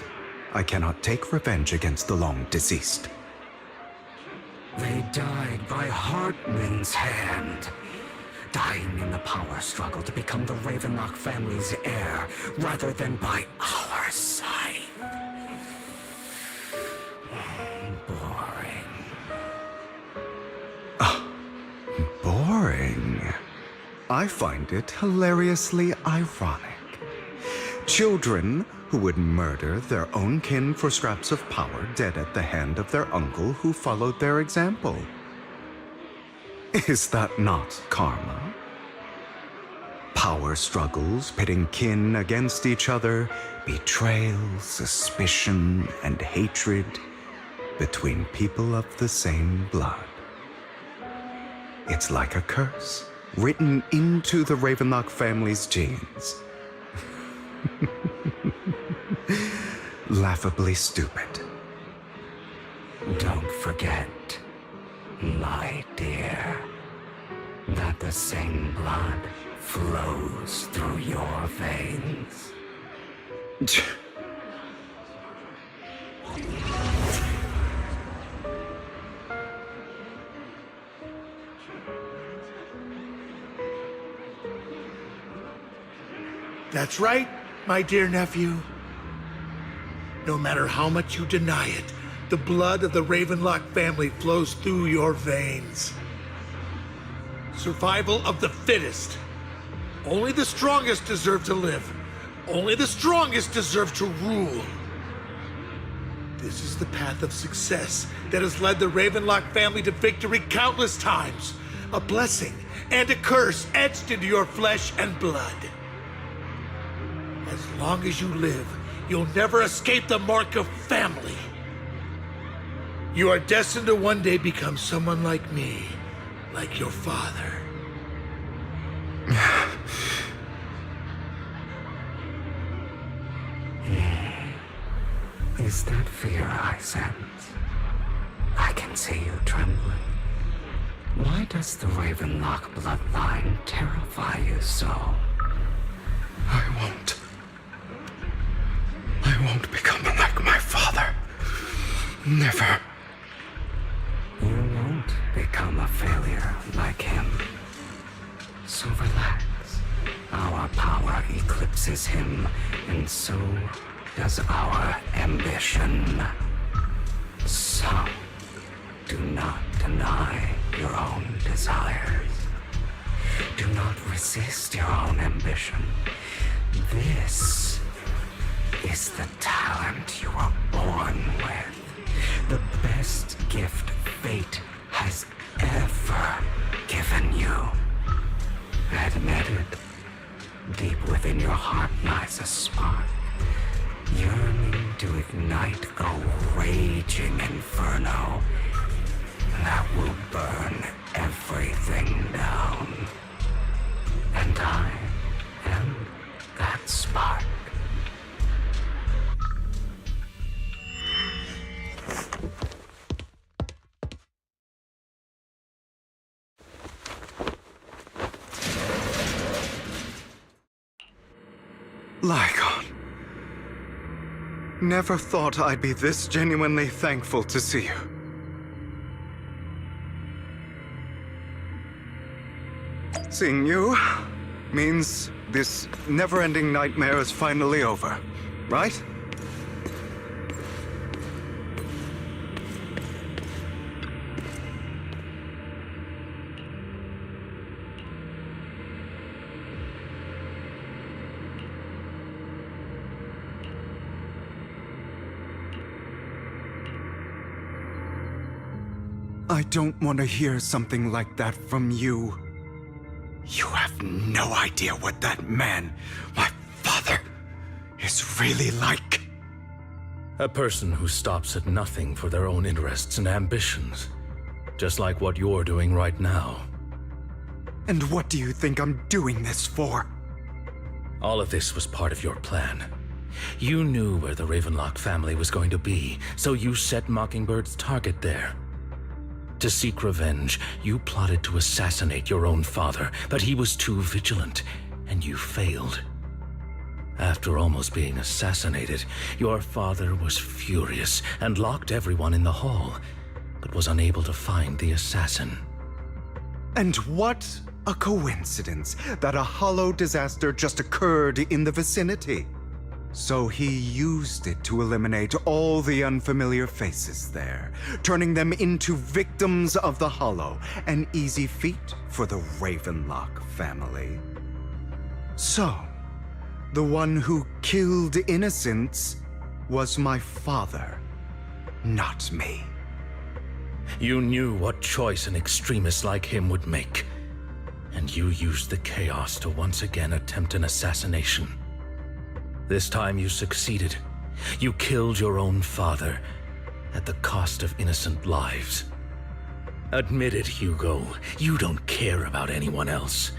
I cannot take revenge against the long deceased. They died by Hartman's hand. Dying in the power struggle to become the Ravenlock family's heir, rather than by our side. Boring. Boring. I find it hilariously ironic. Children who would murder their own kin for scraps of power dead at the hand of their uncle who followed their example. Is that not karma? Power struggles pitting kin against each other, betrayal, suspicion, and hatred between people of the same blood. It's like a curse written into the Ravenlock family's genes. Laughably stupid. Don't forget, my dear, that the same blood flows through your veins. That's right, my dear nephew. No matter how much you deny it, the blood of the Ravenlock family flows through your veins. Survival of the fittest. Only the strongest deserve to live. Only the strongest deserve to rule. This is the path of success that has led the Ravenlock family to victory countless times. A blessing and a curse etched into your flesh and blood. As long as you live, you'll never escape the mark of family. You are destined to one day become someone like me, like your father. is that fear I sense? I can see you trembling. Why does the Ravenlock bloodline terrify you so? I won't become like my father. Never. You won't become a failure like him. So relax. Our power eclipses him, and so does our ambition. So, do not deny your own desires. Do not resist your own ambition. This is the talent you were born with. The best gift fate has ever given you. Admit it. Deep within your heart lies a spark, yearning to ignite a raging inferno that will burn everything down. And I am that spark. Lygon. Never thought I'd be this genuinely thankful to see you. Seeing you means this never-ending nightmare is finally over, right? I don't want to hear something like that from you. You have no idea what that man, my father, is really like. A person who stops at nothing for their own interests and ambitions. Just like what you're doing right now. And what do you think I'm doing this for? All of this was part of your plan. You knew where the Ravenlock family was going to be, so you set Mockingbird's target there. To seek revenge, you plotted to assassinate your own father, but he was too vigilant, and you failed. After almost being assassinated, your father was furious and locked everyone in the hall, but was unable to find the assassin. And what a coincidence that a hollow disaster just occurred in the vicinity. So he used it to eliminate all the unfamiliar faces there, turning them into victims of the Hollow, an easy feat for the Ravenlock family. So, the one who killed innocents was my father, not me. You knew what choice an extremist like him would make, and you used the chaos to once again attempt an assassination. This time you succeeded. You killed your own father, at the cost of innocent lives. Admit it, Hugo, you don't care about anyone else.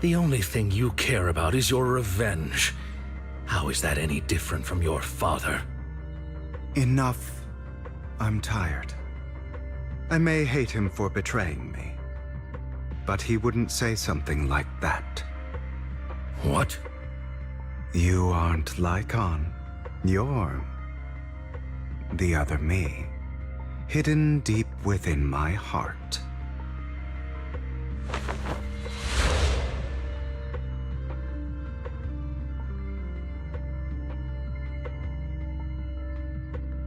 The only thing you care about is your revenge. How is that any different from your father? Enough. I'm tired. I may hate him for betraying me, but he wouldn't say something like that. What? You aren't Lygon. You're the other me, hidden deep within my heart.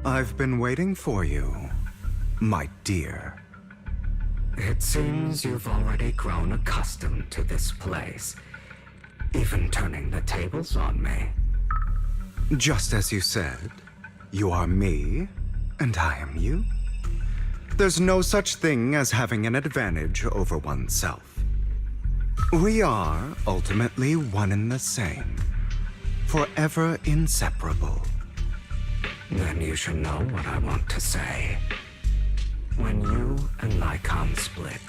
I've been waiting for you, my dear. It seems you've already grown accustomed to this place. Even turning the tables on me. Just as you said, you are me, and I am you. There's no such thing as having an advantage over oneself. We are ultimately one and the same, forever inseparable. Then you should know what I want to say. When you and Lycon split,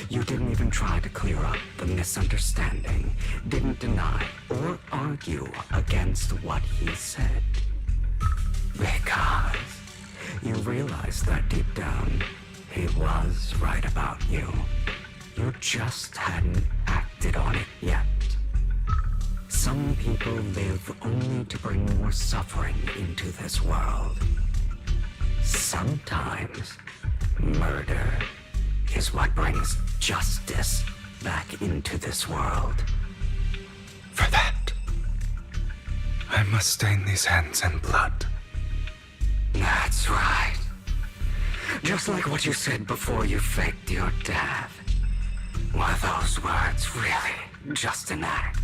you didn't even try to clear up the misunderstanding, didn't deny or argue against what he said. Because you realize that deep down, he was right about you. You just hadn't acted on it yet. Some people live only to bring more suffering into this world. Sometimes, murder is what brings justice back into this world. For that, I must stain these hands in blood. That's right. Just like what you said before you faked your death. Were those words really just an act?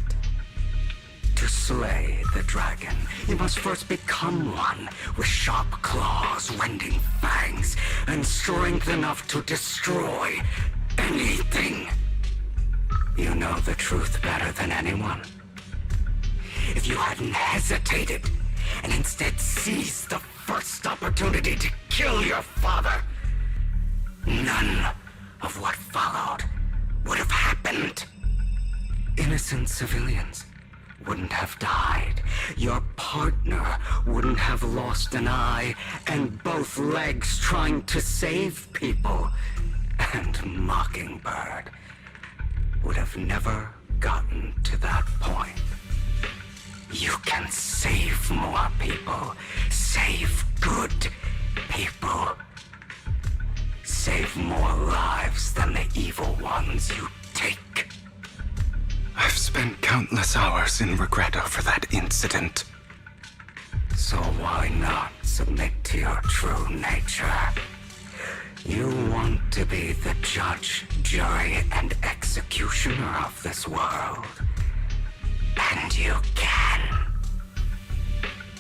To slay the dragon, you must first become one with sharp claws, wending fangs, and strength enough to destroy anything. You know the truth better than anyone. If you hadn't hesitated and instead seized the first opportunity to kill your father, none of what followed would have happened. Innocent civilians wouldn't have died. Your partner wouldn't have lost an eye and both legs trying to save people. And Mockingbird would have never gotten to that point. You can save more people. Save good people. Save more lives than the evil ones you take. I've spent countless hours in regret over that incident. So why not submit to your true nature? You want to be the judge, jury, and executioner of this world. And you can.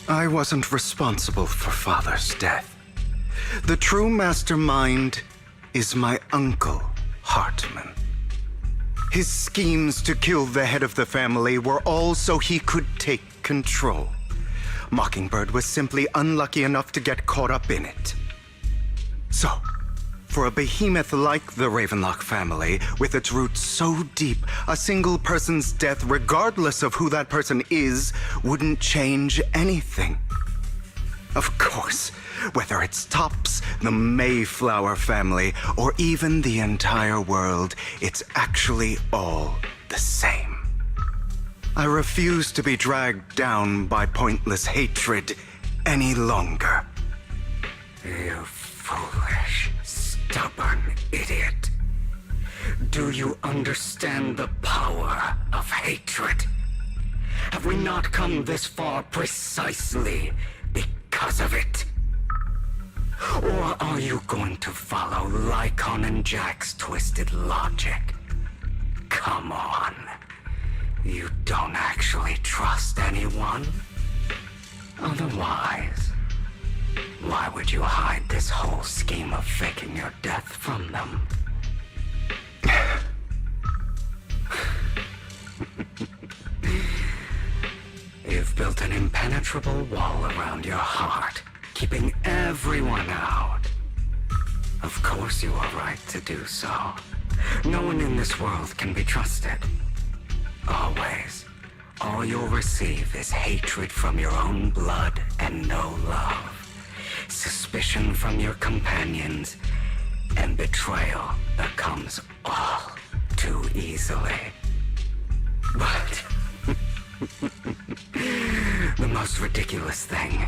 I wasn't responsible for Father's death. The true mastermind is my uncle, Hartman. His schemes to kill the head of the family were all so he could take control. Mockingbird was simply unlucky enough to get caught up in it. So, for a behemoth like the Ravenlock family, with its roots so deep, a single person's death, regardless of who that person is, wouldn't change anything. Of course, whether it's Tops, the Mayflower family, or even the entire world, it's actually all the same. I refuse to be dragged down by pointless hatred any longer. You foolish, stubborn idiot. Do you understand the power of hatred? Have we not come this far precisely because of it? Or are you going to follow Lycon and Jack's twisted logic? Come on. You don't actually trust anyone? Otherwise, why would you hide this whole scheme of faking your death from them? You've built an impenetrable wall around your heart, keeping everyone out. Of course you are right to do so. No one in this world can be trusted. Always. All you'll receive is hatred from your own blood and no love. Suspicion from your companions, and betrayal that comes all too easily. But the most ridiculous thing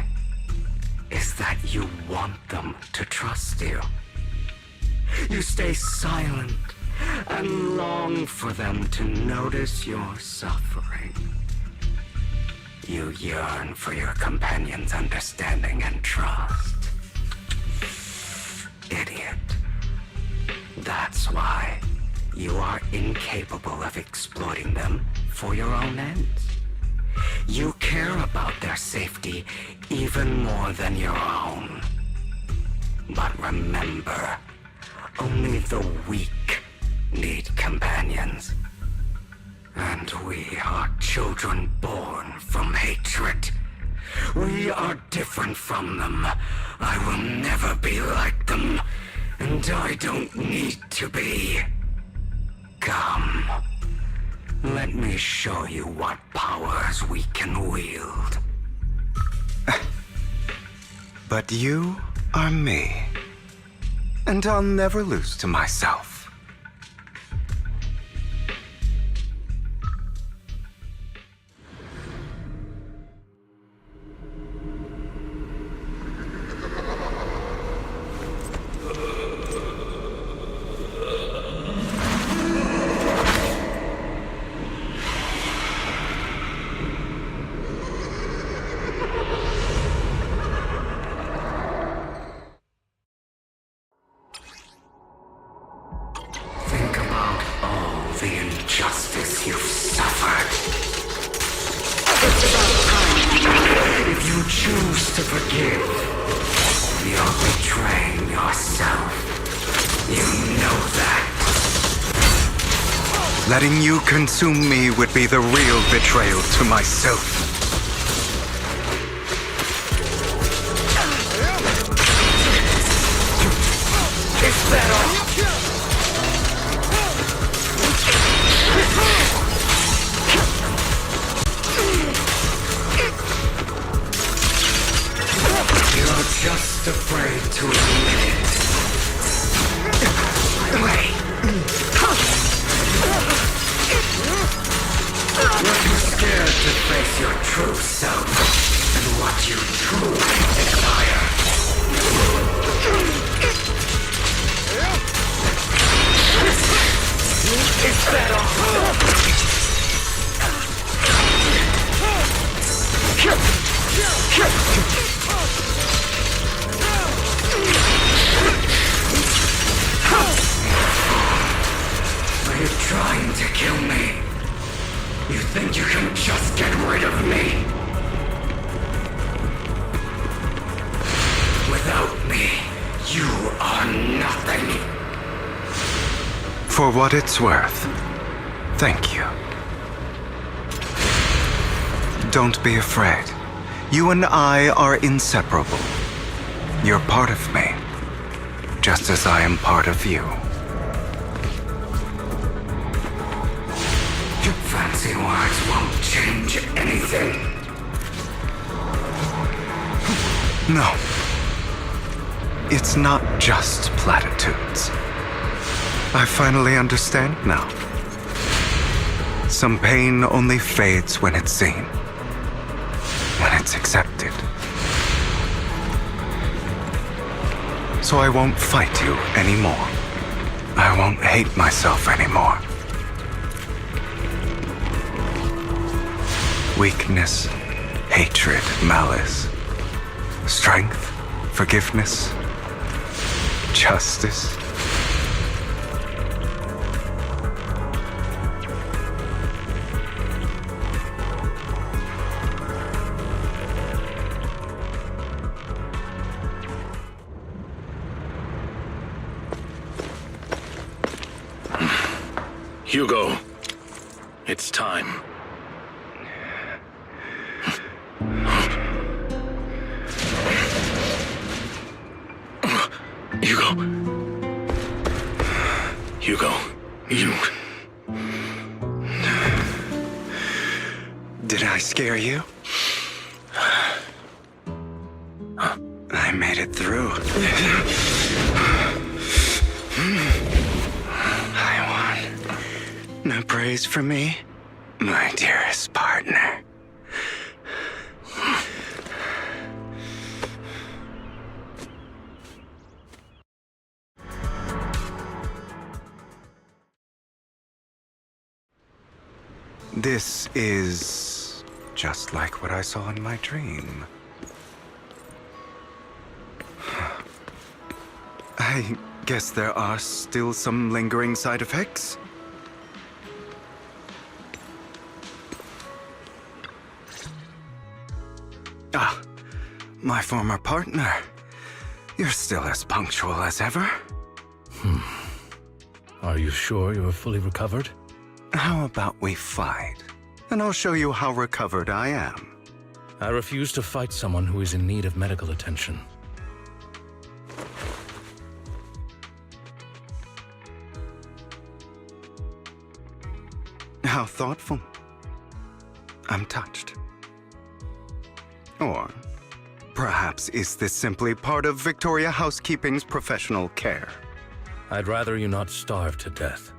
is that you want them to trust you. You stay silent and long for them to notice your suffering. You yearn for your companion's understanding and trust. Idiot. That's why you are incapable of exploiting them for your own ends. You care about their safety even more than your own. But remember, only the weak need companions. And we are children born from hatred. We are different from them. I will never be like them, and I don't need to be. Come. Let me show you what powers we can wield. But you are me. And I'll never lose to myself. Think about all the injustice you've suffered. If you choose to forgive, you're betraying yourself. You know that. Letting you consume me would be the real betrayal to myself. It's better. You're just afraid to admit it. Wait. You're too scared to face your true self and what you truly desire. It's better. Are you trying to kill me? You think you can just get rid of me? Without me, you are nothing. For what it's worth, thank you. Don't be afraid. You and I are inseparable. You're part of me, just as I am part of you. Fancy words won't change anything. No. It's not just platitudes. I finally understand now. Some pain only fades when it's seen, when it's accepted. So I won't fight you anymore. I won't hate myself anymore. Weakness, hatred, malice, strength, forgiveness, justice. Hugo, it's time. Hugo, you... Did I scare you? I made it through. I won. No praise for me, my dearest partner. This is just like what I saw in my dream. I guess there are still some lingering side effects. Ah, my former partner. You're still as punctual as ever. Are you sure you're fully recovered? How about we fight, and I'll show you how recovered I am. I refuse to fight someone who is in need of medical attention. How thoughtful. I'm touched. Or perhaps is this simply part of Victoria Housekeeping's professional care? I'd rather you not starve to death.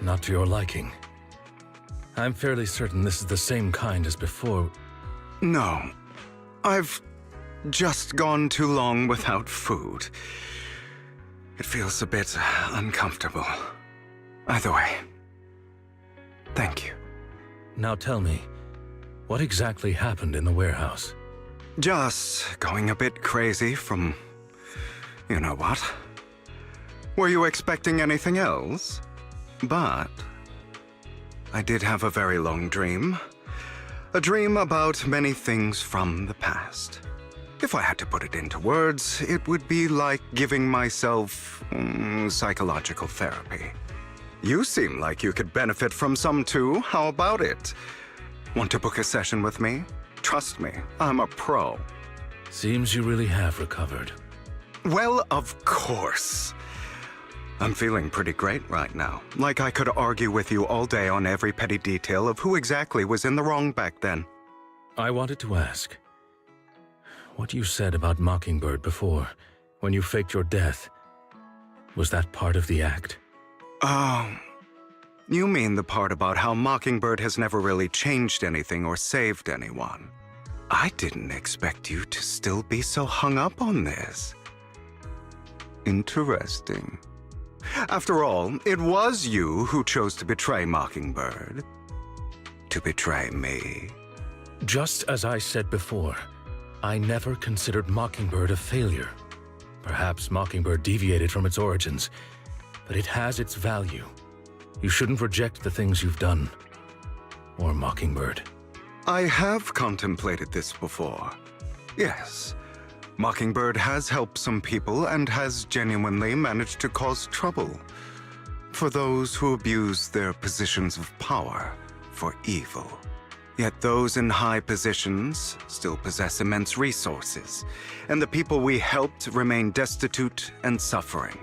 Not to your liking. I'm fairly certain this is the same kind as before. No. I've just gone too long without food. It feels a bit uncomfortable. Either way, thank you. Now tell me, what exactly happened in the warehouse? Just going a bit crazy from... you know what? Were you expecting anything else? But I did have a very long dream. A dream about many things from the past. If I had to put it into words, it would be like giving myself psychological therapy. You seem like you could benefit from some too. How about it? Want to book a session with me? Trust me, I'm a pro. Seems you really have recovered. Well, of course. I'm feeling pretty great right now. Like I could argue with you all day on every petty detail of who exactly was in the wrong back then. I wanted to ask, what you said about Mockingbird before, when you faked your death, was that part of the act? Oh, you mean the part about how Mockingbird has never really changed anything or saved anyone. I didn't expect you to still be so hung up on this. Interesting. After all, it was you who chose to betray Mockingbird. To betray me. Just as I said before, I never considered Mockingbird a failure. Perhaps Mockingbird deviated from its origins, but it has its value. You shouldn't reject the things you've done. Or Mockingbird. I have contemplated this before. Yes. Mockingbird has helped some people and has genuinely managed to cause trouble for those who abuse their positions of power for evil. Yet those in high positions still possess immense resources, and the people we helped remain destitute and suffering,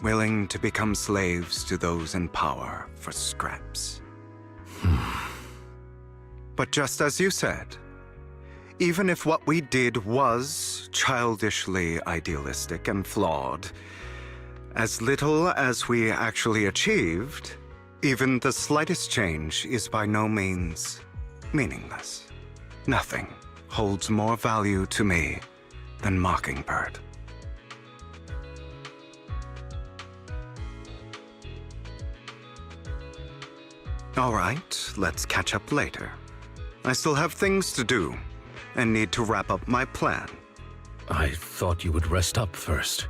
willing to become slaves to those in power for scraps. But just as you said, even if what we did was childishly idealistic and flawed, as little as we actually achieved, even the slightest change is by no means meaningless. Nothing holds more value to me than Mockingbird. All right, let's catch up later. I still have things to do and need to wrap up my plan. I thought you would rest up first.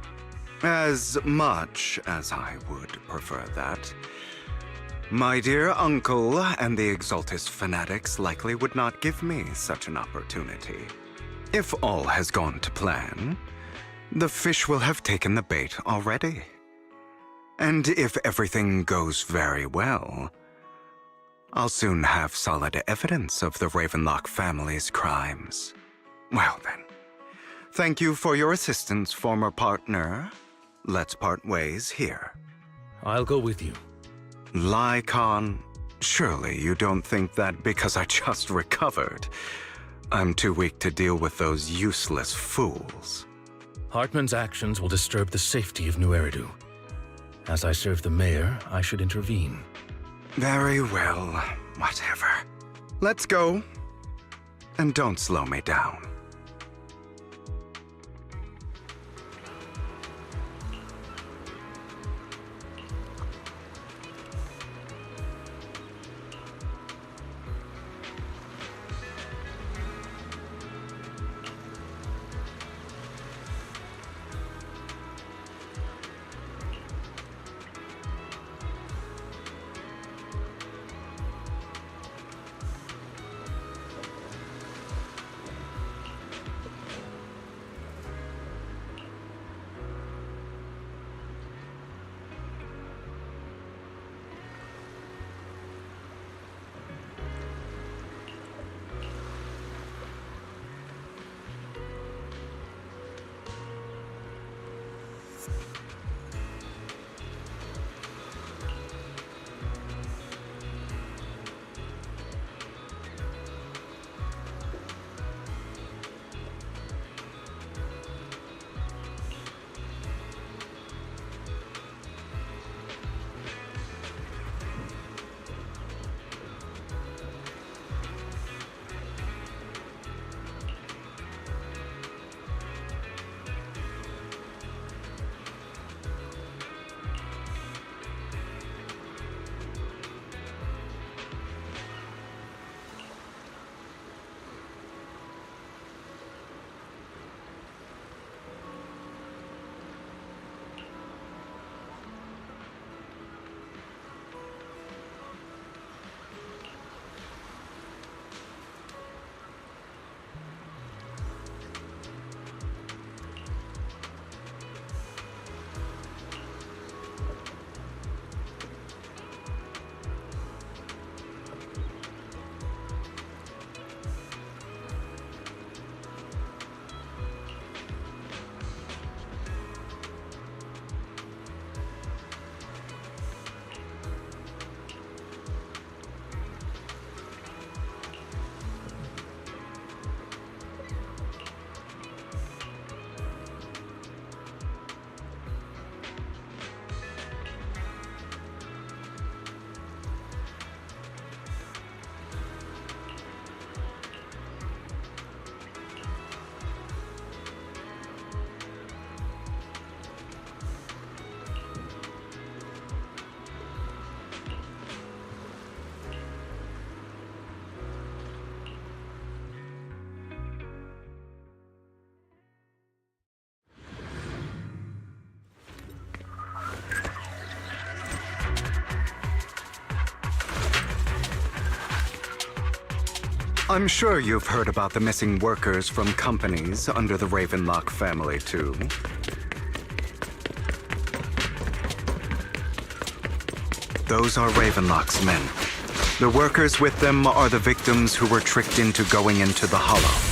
As much as I would prefer that. My dear uncle and the Exaltus fanatics likely would not give me such an opportunity. If all has gone to plan, the fish will have taken the bait already. And if everything goes very well, I'll soon have solid evidence of the Ravenlock family's crimes. Well then, thank you for your assistance, former partner. Let's part ways here. I'll go with you. Lycon, surely you don't think that because I just recovered, I'm too weak to deal with those useless fools. Hartman's actions will disturb the safety of New Eridu. As I serve the mayor, I should intervene. Very well, whatever. Let's go. And don't slow me down. I'm sure you've heard about the missing workers from companies under the Ravenlock family, too. Those are Ravenlock's men. The workers with them are the victims who were tricked into going into the Hollow.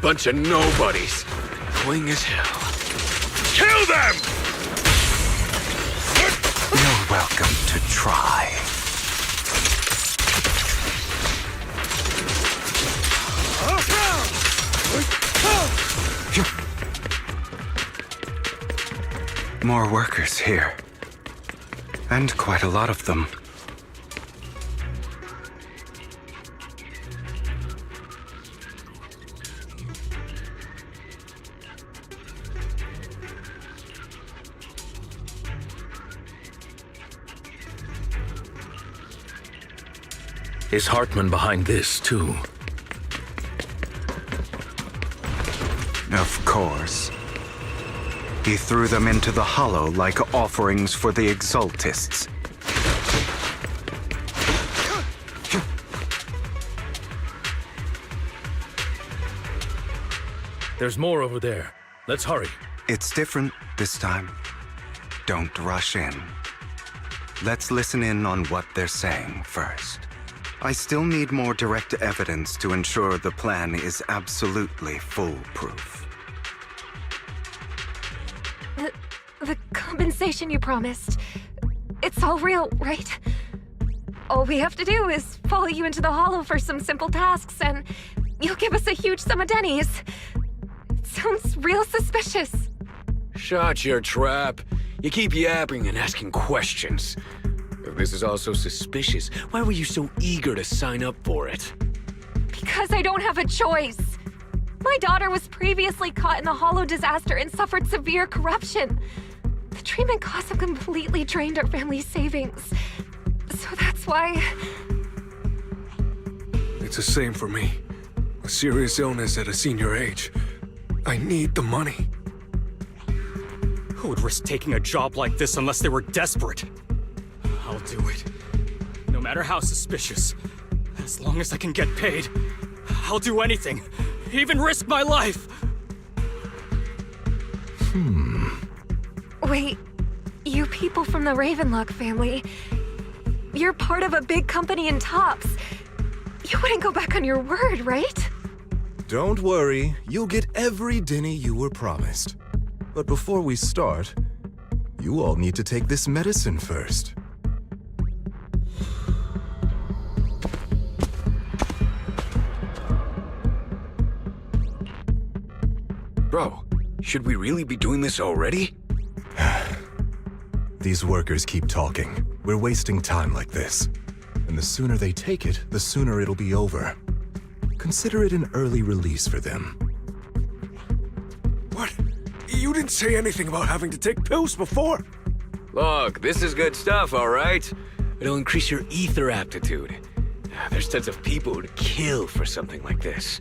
Bunch of nobodies. Annoying as hell. Kill them! You're welcome to try. More workers here. And quite a lot of them. Is Hartman behind this, too? Of course. He threw them into the Hollow like offerings for the Exaltists. There's more over there. Let's hurry. It's different this time. Don't rush in. Let's listen in on what they're saying first. I still need more direct evidence to ensure the plan is absolutely foolproof. The compensation you promised. It's all real, right? All we have to do is follow you into the Hollow for some simple tasks, and you'll give us a huge sum of dennies. It sounds real suspicious. Shut your trap. You keep yapping and asking questions. If this is all so suspicious, why were you so eager to sign up for it? Because I don't have a choice. My daughter was previously caught in the Hollow disaster and suffered severe corruption. The treatment costs have completely drained our family's savings. So that's why... It's the same for me. A serious illness at a senior age. I need the money. Who would risk taking a job like this unless they were desperate? I'll do it. No matter how suspicious. As long as I can get paid, I'll do anything. Even risk my life! Wait, you people from the Ravenlock family, you're part of a big company in Tops. You wouldn't go back on your word, right? Don't worry, you'll get every denny you were promised. But before we start, you all need to take this medicine first. Bro, should we really be doing this already? These workers keep talking. We're wasting time like this. And the sooner they take it, the sooner it'll be over. Consider it an early release for them. What? You didn't say anything about having to take pills before. Look, this is good stuff, all right? It'll increase your ether aptitude. There's tons of people who'd kill for something like this.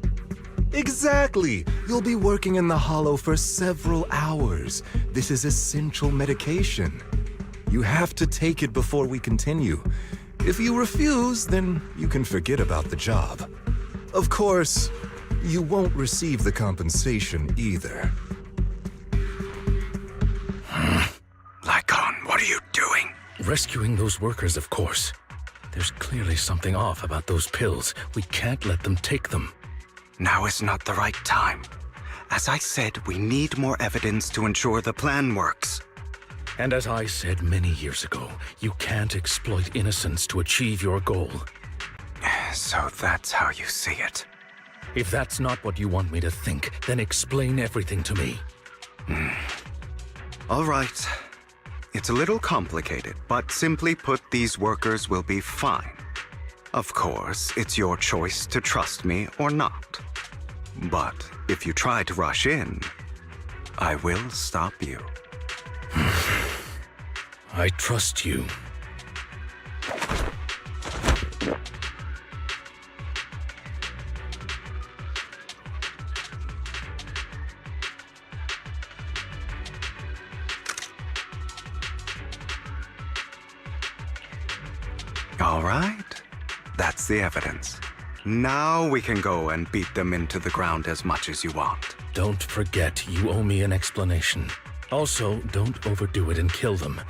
Exactly! You'll be working in the Hollow for several hours. This is essential medication. You have to take it before we continue. If you refuse, then you can forget about the job. Of course, you won't receive the compensation either. Lycon, what are you doing? Rescuing those workers, of course. There's clearly something off about those pills. We can't let them take them. Now is not the right time. As I said, we need more evidence to ensure the plan works. And as I said many years ago, you can't exploit innocence to achieve your goal. So that's how you see it. If that's not what you want me to think, then explain everything to me. All right. It's a little complicated, but simply put, these workers will be fine. Of course, it's your choice to trust me or not. But if you try to rush in, I will stop you. I trust you. All right. That's the evidence. Now we can go and beat them into the ground as much as you want. Don't forget, you owe me an explanation. Also, don't overdo it and kill them,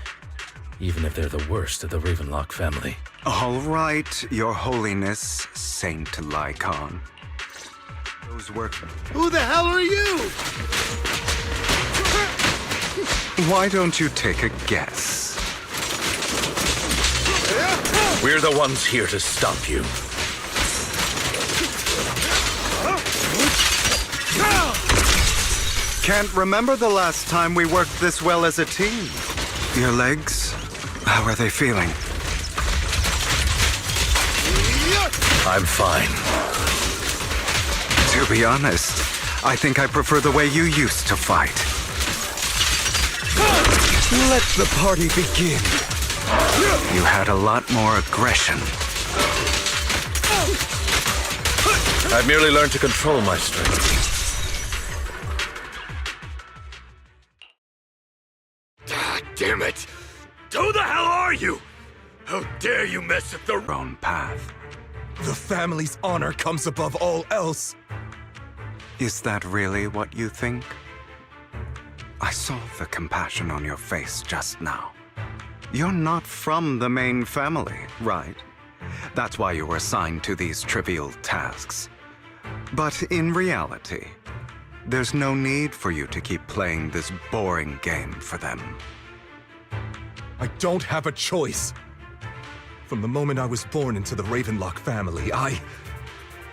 even if they're the worst of the Ravenlock family. All right, Your Holiness, Saint Lycon. Those were... Who the hell are you? Why don't you take a guess? We're the ones here to stop you. Can't remember the last time we worked this well as a team. Your legs, how are they feeling? I'm fine. To be honest, I think I prefer the way you used to fight. Let the party begin. You had a lot more aggression. I've merely learned to control my strength. Damn it! Who the hell are you? How dare you mess with the own path? The family's honor comes above all else. Is that really what you think? I saw the compassion on your face just now. You're not from the main family, right? That's why you were assigned to these trivial tasks. But in reality, there's no need for you to keep playing this boring game for them. I don't have a choice. From the moment I was born into the Ravenlock family,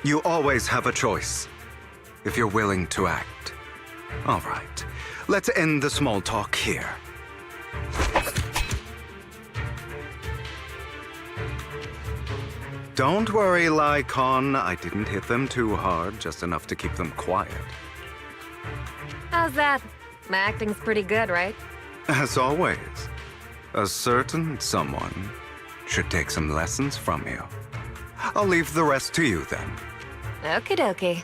You always have a choice, if you're willing to act. All right, let's end the small talk here. Don't worry, Lycon. I didn't hit them too hard, just enough to keep them quiet. How's that? My acting's pretty good, right? As always, a certain someone should take some lessons from you. I'll leave the rest to you then. Okie dokie.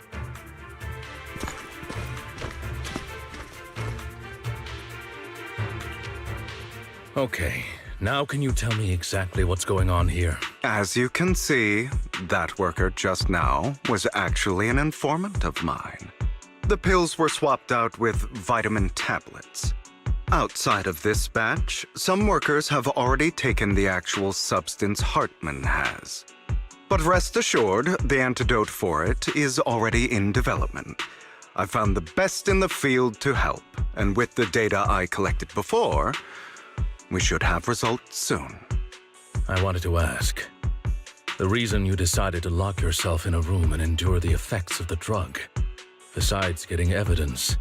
Okay, now can you tell me exactly what's going on here? As you can see, that worker just now was actually an informant of mine. The pills were swapped out with vitamin tablets. Outside of this batch, some workers have already taken the actual substance Hartman has. But rest assured, the antidote for it is already in development. I found the best in the field to help, and with the data I collected before, we should have results soon. I wanted to ask. The reason you decided to lock yourself in a room and endure the effects of the drug, besides getting evidence,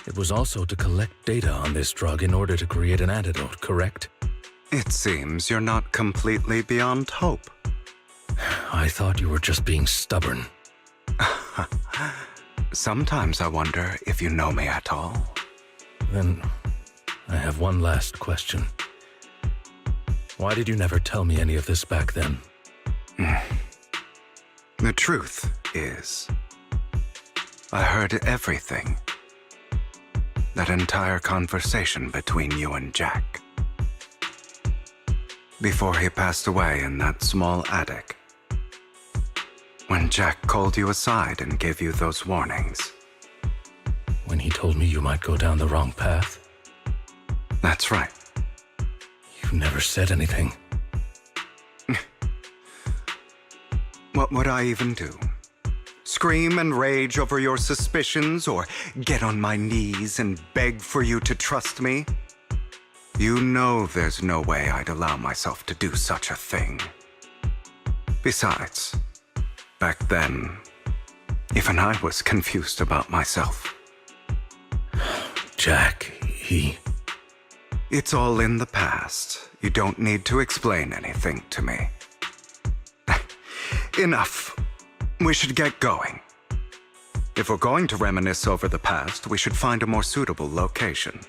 it was also to collect data on this drug in order to create an antidote, correct? It seems you're not completely beyond hope. I thought you were just being stubborn. Sometimes I wonder if you know me at all. Then I have one last question. Why did you never tell me any of this back then? The truth is, I heard everything. That entire conversation between you and Jack. Before he passed away in that small attic. When Jack called you aside and gave you those warnings. When he told me you might go down the wrong path? That's right. You never said anything. What would I even do? Scream and rage over your suspicions, or get on my knees and beg for you to trust me? You know there's no way I'd allow myself to do such a thing. Besides, back then, Even I was confused about myself. Jack, It's all in the past. You don't need to explain anything to me. Enough. We should get going. If we're going to reminisce over the past, we should find a more suitable location.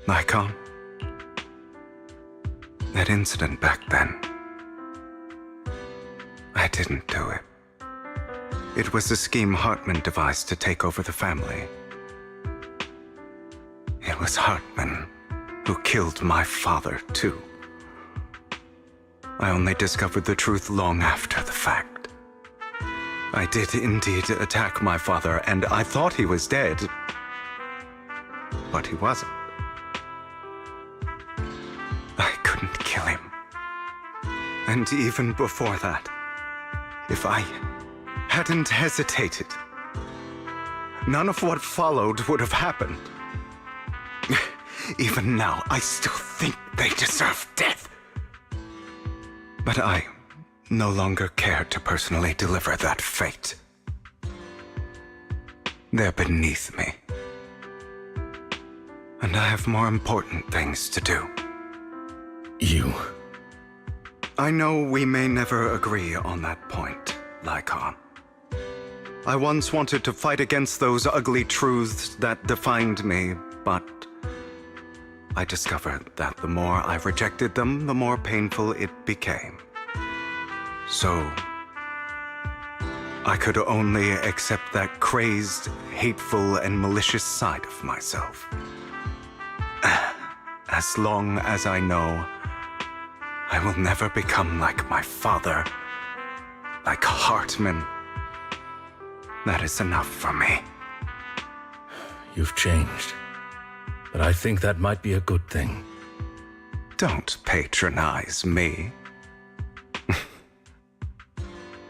Nikon? That incident back then. I didn't do it. It was a scheme Hartman devised to take over the family. It was Hartman who killed my father, too. I only discovered the truth long after the fact. I did indeed attack my father, and I thought he was dead. But he wasn't. I couldn't kill him. And even before that, if I hadn't hesitated, none of what followed would have happened. Even now, I still think they deserve death. But I no longer care to personally deliver that fate. They're beneath me. And I have more important things to do. I know we may never agree on that point, Lycon. I once wanted to fight against those ugly truths that defined me, but I discovered that the more I rejected them, the more painful it became. So, I could only accept that crazed, hateful, and malicious side of myself. As long as I know I will never become like my father, like Hartman, that is enough for me. You've changed. But I think that might be a good thing. Don't patronize me.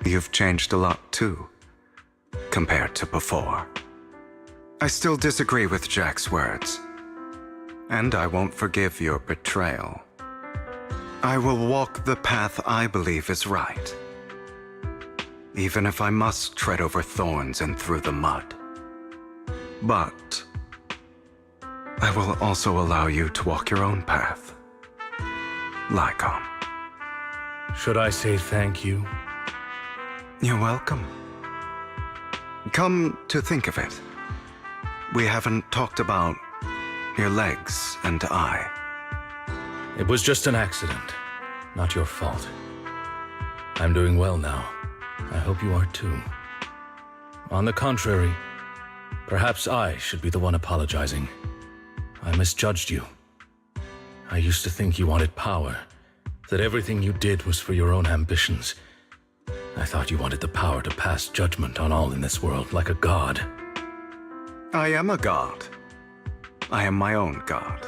You've changed a lot too, compared to before. I still disagree with Jack's words, and I won't forgive your betrayal. I will walk the path I believe is right, even if I must tread over thorns and through the mud. But I will also allow you to walk your own path, Lycon. Should I say thank you? You're welcome. Come to think of it, we haven't talked about your legs and eye. It was just an accident, not your fault. I'm doing well now. I hope you are too. On the contrary, perhaps I should be the one apologizing. I misjudged you. I used to think you wanted power, that everything you did was for your own ambitions. I thought you wanted the power to pass judgment on all in this world like a god. I am a god. I am my own god.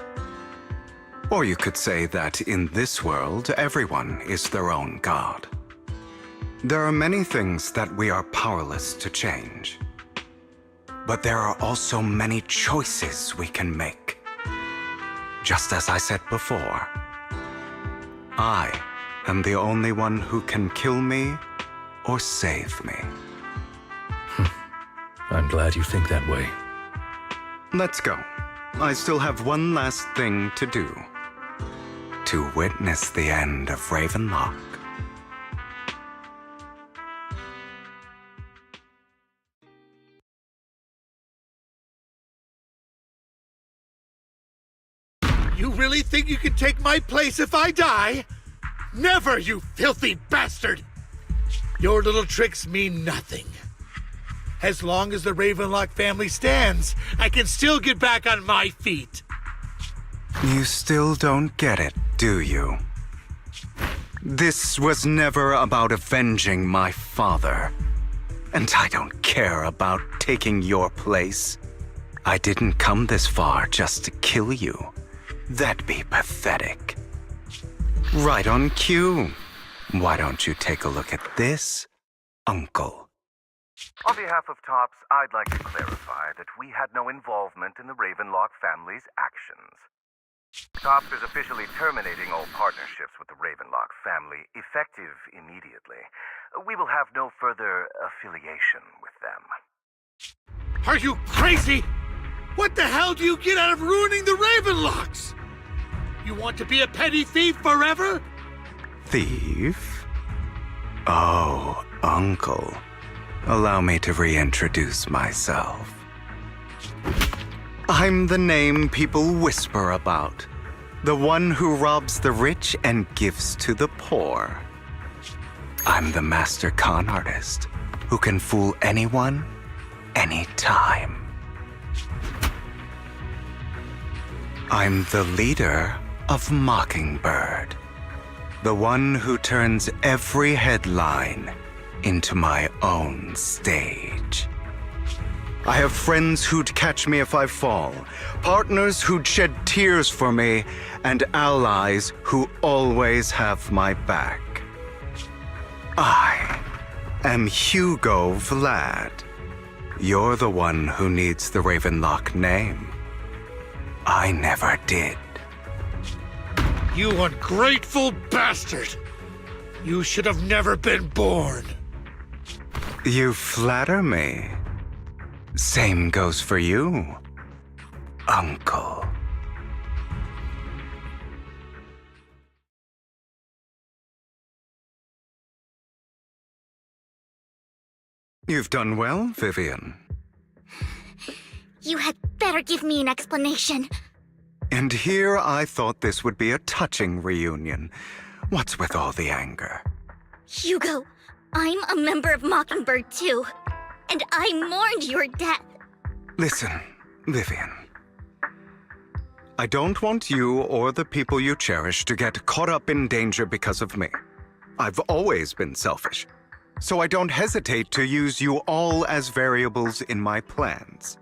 Or you could say that in this world, everyone is their own god. There are many things that we are powerless to change. But there are also many choices we can make. Just as I said before, I am the only one who can kill me or save me. I'm glad you think that way. Let's go. I still have one last thing to do. To witness the end of Ravenlock. You really think you can take my place if I die? Never, you filthy bastard! Your little tricks mean nothing. As long as the Ravenlock family stands, I can still get back on my feet. You still don't get it, do you? This was never about avenging my father. And I don't care about taking your place. I didn't come this far just to kill you. That'd be pathetic. Right on cue. Why don't you take a look at this, Uncle? On behalf of TOPS, I'd like to clarify that we had no involvement in the Ravenlock family's actions. Top is officially terminating all partnerships with the Ravenlock family, effective immediately. We will have no further affiliation with them. Are you crazy? What the hell do you get out of ruining the Ravenlocks? You want to be a petty thief forever? Thief? Oh, Uncle. Allow me to reintroduce myself. I'm the name people whisper about. The one who robs the rich and gives to the poor. I'm the master con artist who can fool anyone, anytime. I'm the leader of Mockingbird. The one who turns every headline into my own stage. I have friends who'd catch me if I fall, partners who'd shed tears for me, and allies who always have my back. I am Hugo Vlad. You're the one who needs the Ravenlock name. I never did. You ungrateful bastard! You should have never been born. You flatter me. Same goes for you, Uncle. You've done well, Vivian. You had better give me an explanation. And here I thought this would be a touching reunion. What's with all the anger? Hugo, I'm a member of Mockingbird too. And I mourned your death. Listen, Vivian. I don't want you or the people you cherish to get caught up in danger because of me. I've always been selfish, so I don't hesitate to use you all as variables in my plans.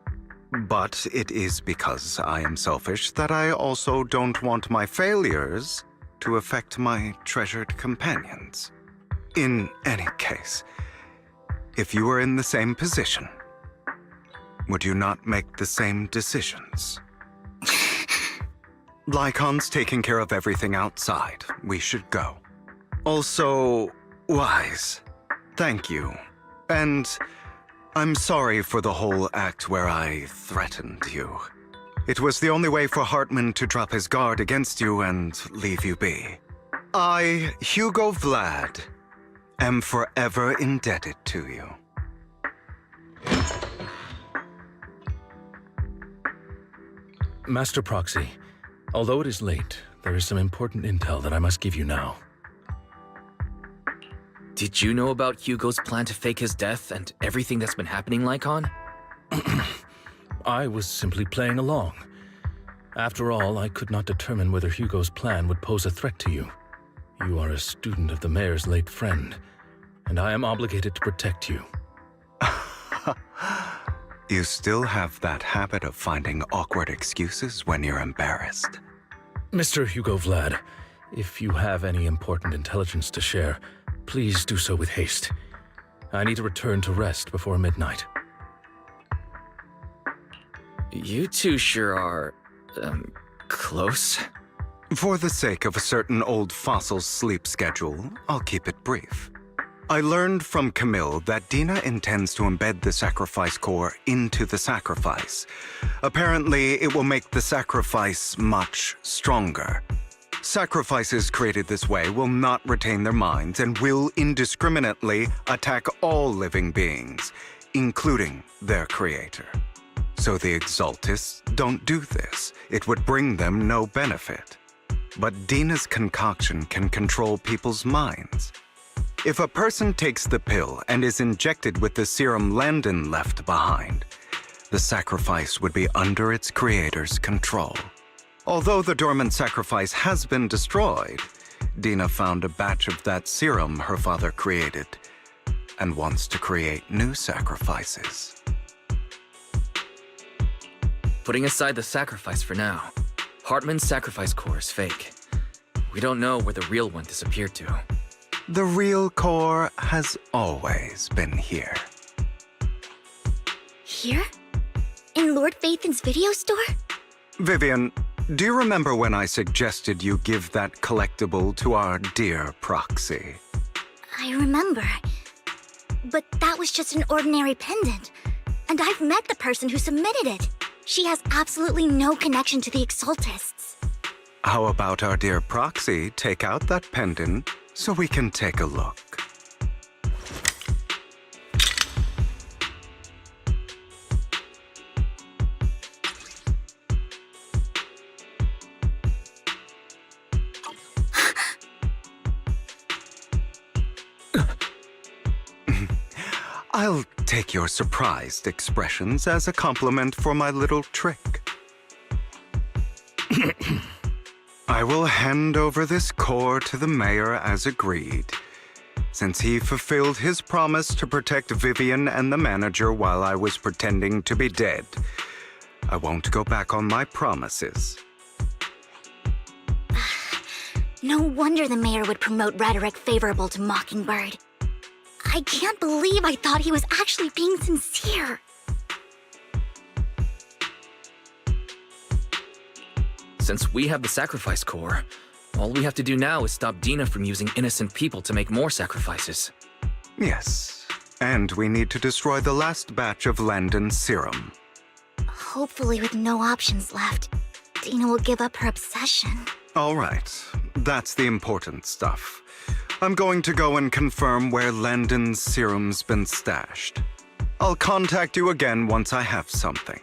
But it is because I am selfish that I also don't want my failures to affect my treasured companions. In any case, if you were in the same position, would you not make the same decisions? Lycon's taking care of everything outside. We should go. Also, Wise, thank you. And I'm sorry for the whole act where I threatened you. It was the only way for Hartman to drop his guard against you and leave you be. I, Hugo Vlad, am forever indebted to you. Master Proxy, although it is late, there is some important intel that I must give you now. Did you know about Hugo's plan to fake his death and everything that's been happening, Lycon? I was simply playing along. After all, I could not determine whether Hugo's plan would pose a threat to you. You are a student of the mayor's late friend, and I am obligated to protect you. You still have that habit of finding awkward excuses when you're embarrassed. Mr. Hugo Vlad, if you have any important intelligence to share, please do so with haste. I need to return to rest before midnight. You two sure are, close. For the sake of a certain old fossil's sleep schedule, I'll keep it brief. I learned from Camille that Dina intends to embed the sacrifice core into the sacrifice. Apparently, it will make the sacrifice much stronger. Sacrifices created this way will not retain their minds and will indiscriminately attack all living beings, including their creator. So the Exaltists don't do this. It would bring them no benefit. But Dina's concoction can control people's minds. If a person takes the pill and is injected with the serum Landon left behind, the sacrifice would be under its creator's control. Although the dormant sacrifice has been destroyed, Dina found a batch of that serum her father created and wants to create new sacrifices. Putting aside the sacrifice for now, Hartman's sacrifice core is fake. We don't know where the real one disappeared to. The real core has always been here. Here? In Lord Phaethan's video store? Vivian, Do you remember when I suggested you give that collectible to our dear proxy? I remember. But that was just an ordinary pendant. And I've met the person who submitted it. She has absolutely no connection to the Exaltists. How about our dear proxy take out that pendant so we can take a look? I'll take your surprised expressions as a compliment for my little trick. I will hand over this core to the mayor as agreed. Since he fulfilled his promise to protect Vivian and the manager while I was pretending to be dead, I won't go back on my promises. No wonder the mayor would promote rhetoric favorable to Mockingbird. I can't believe I thought he was actually being sincere. Since we have the sacrifice core, all we have to do now is stop Dina from using innocent people to make more sacrifices. Yes, and we need to destroy the last batch of Landon's serum. Hopefully with no options left, Dina will give up her obsession. All right, that's the important stuff. I'm going to go and confirm where Landon's serum's been stashed. I'll contact you again once I have something.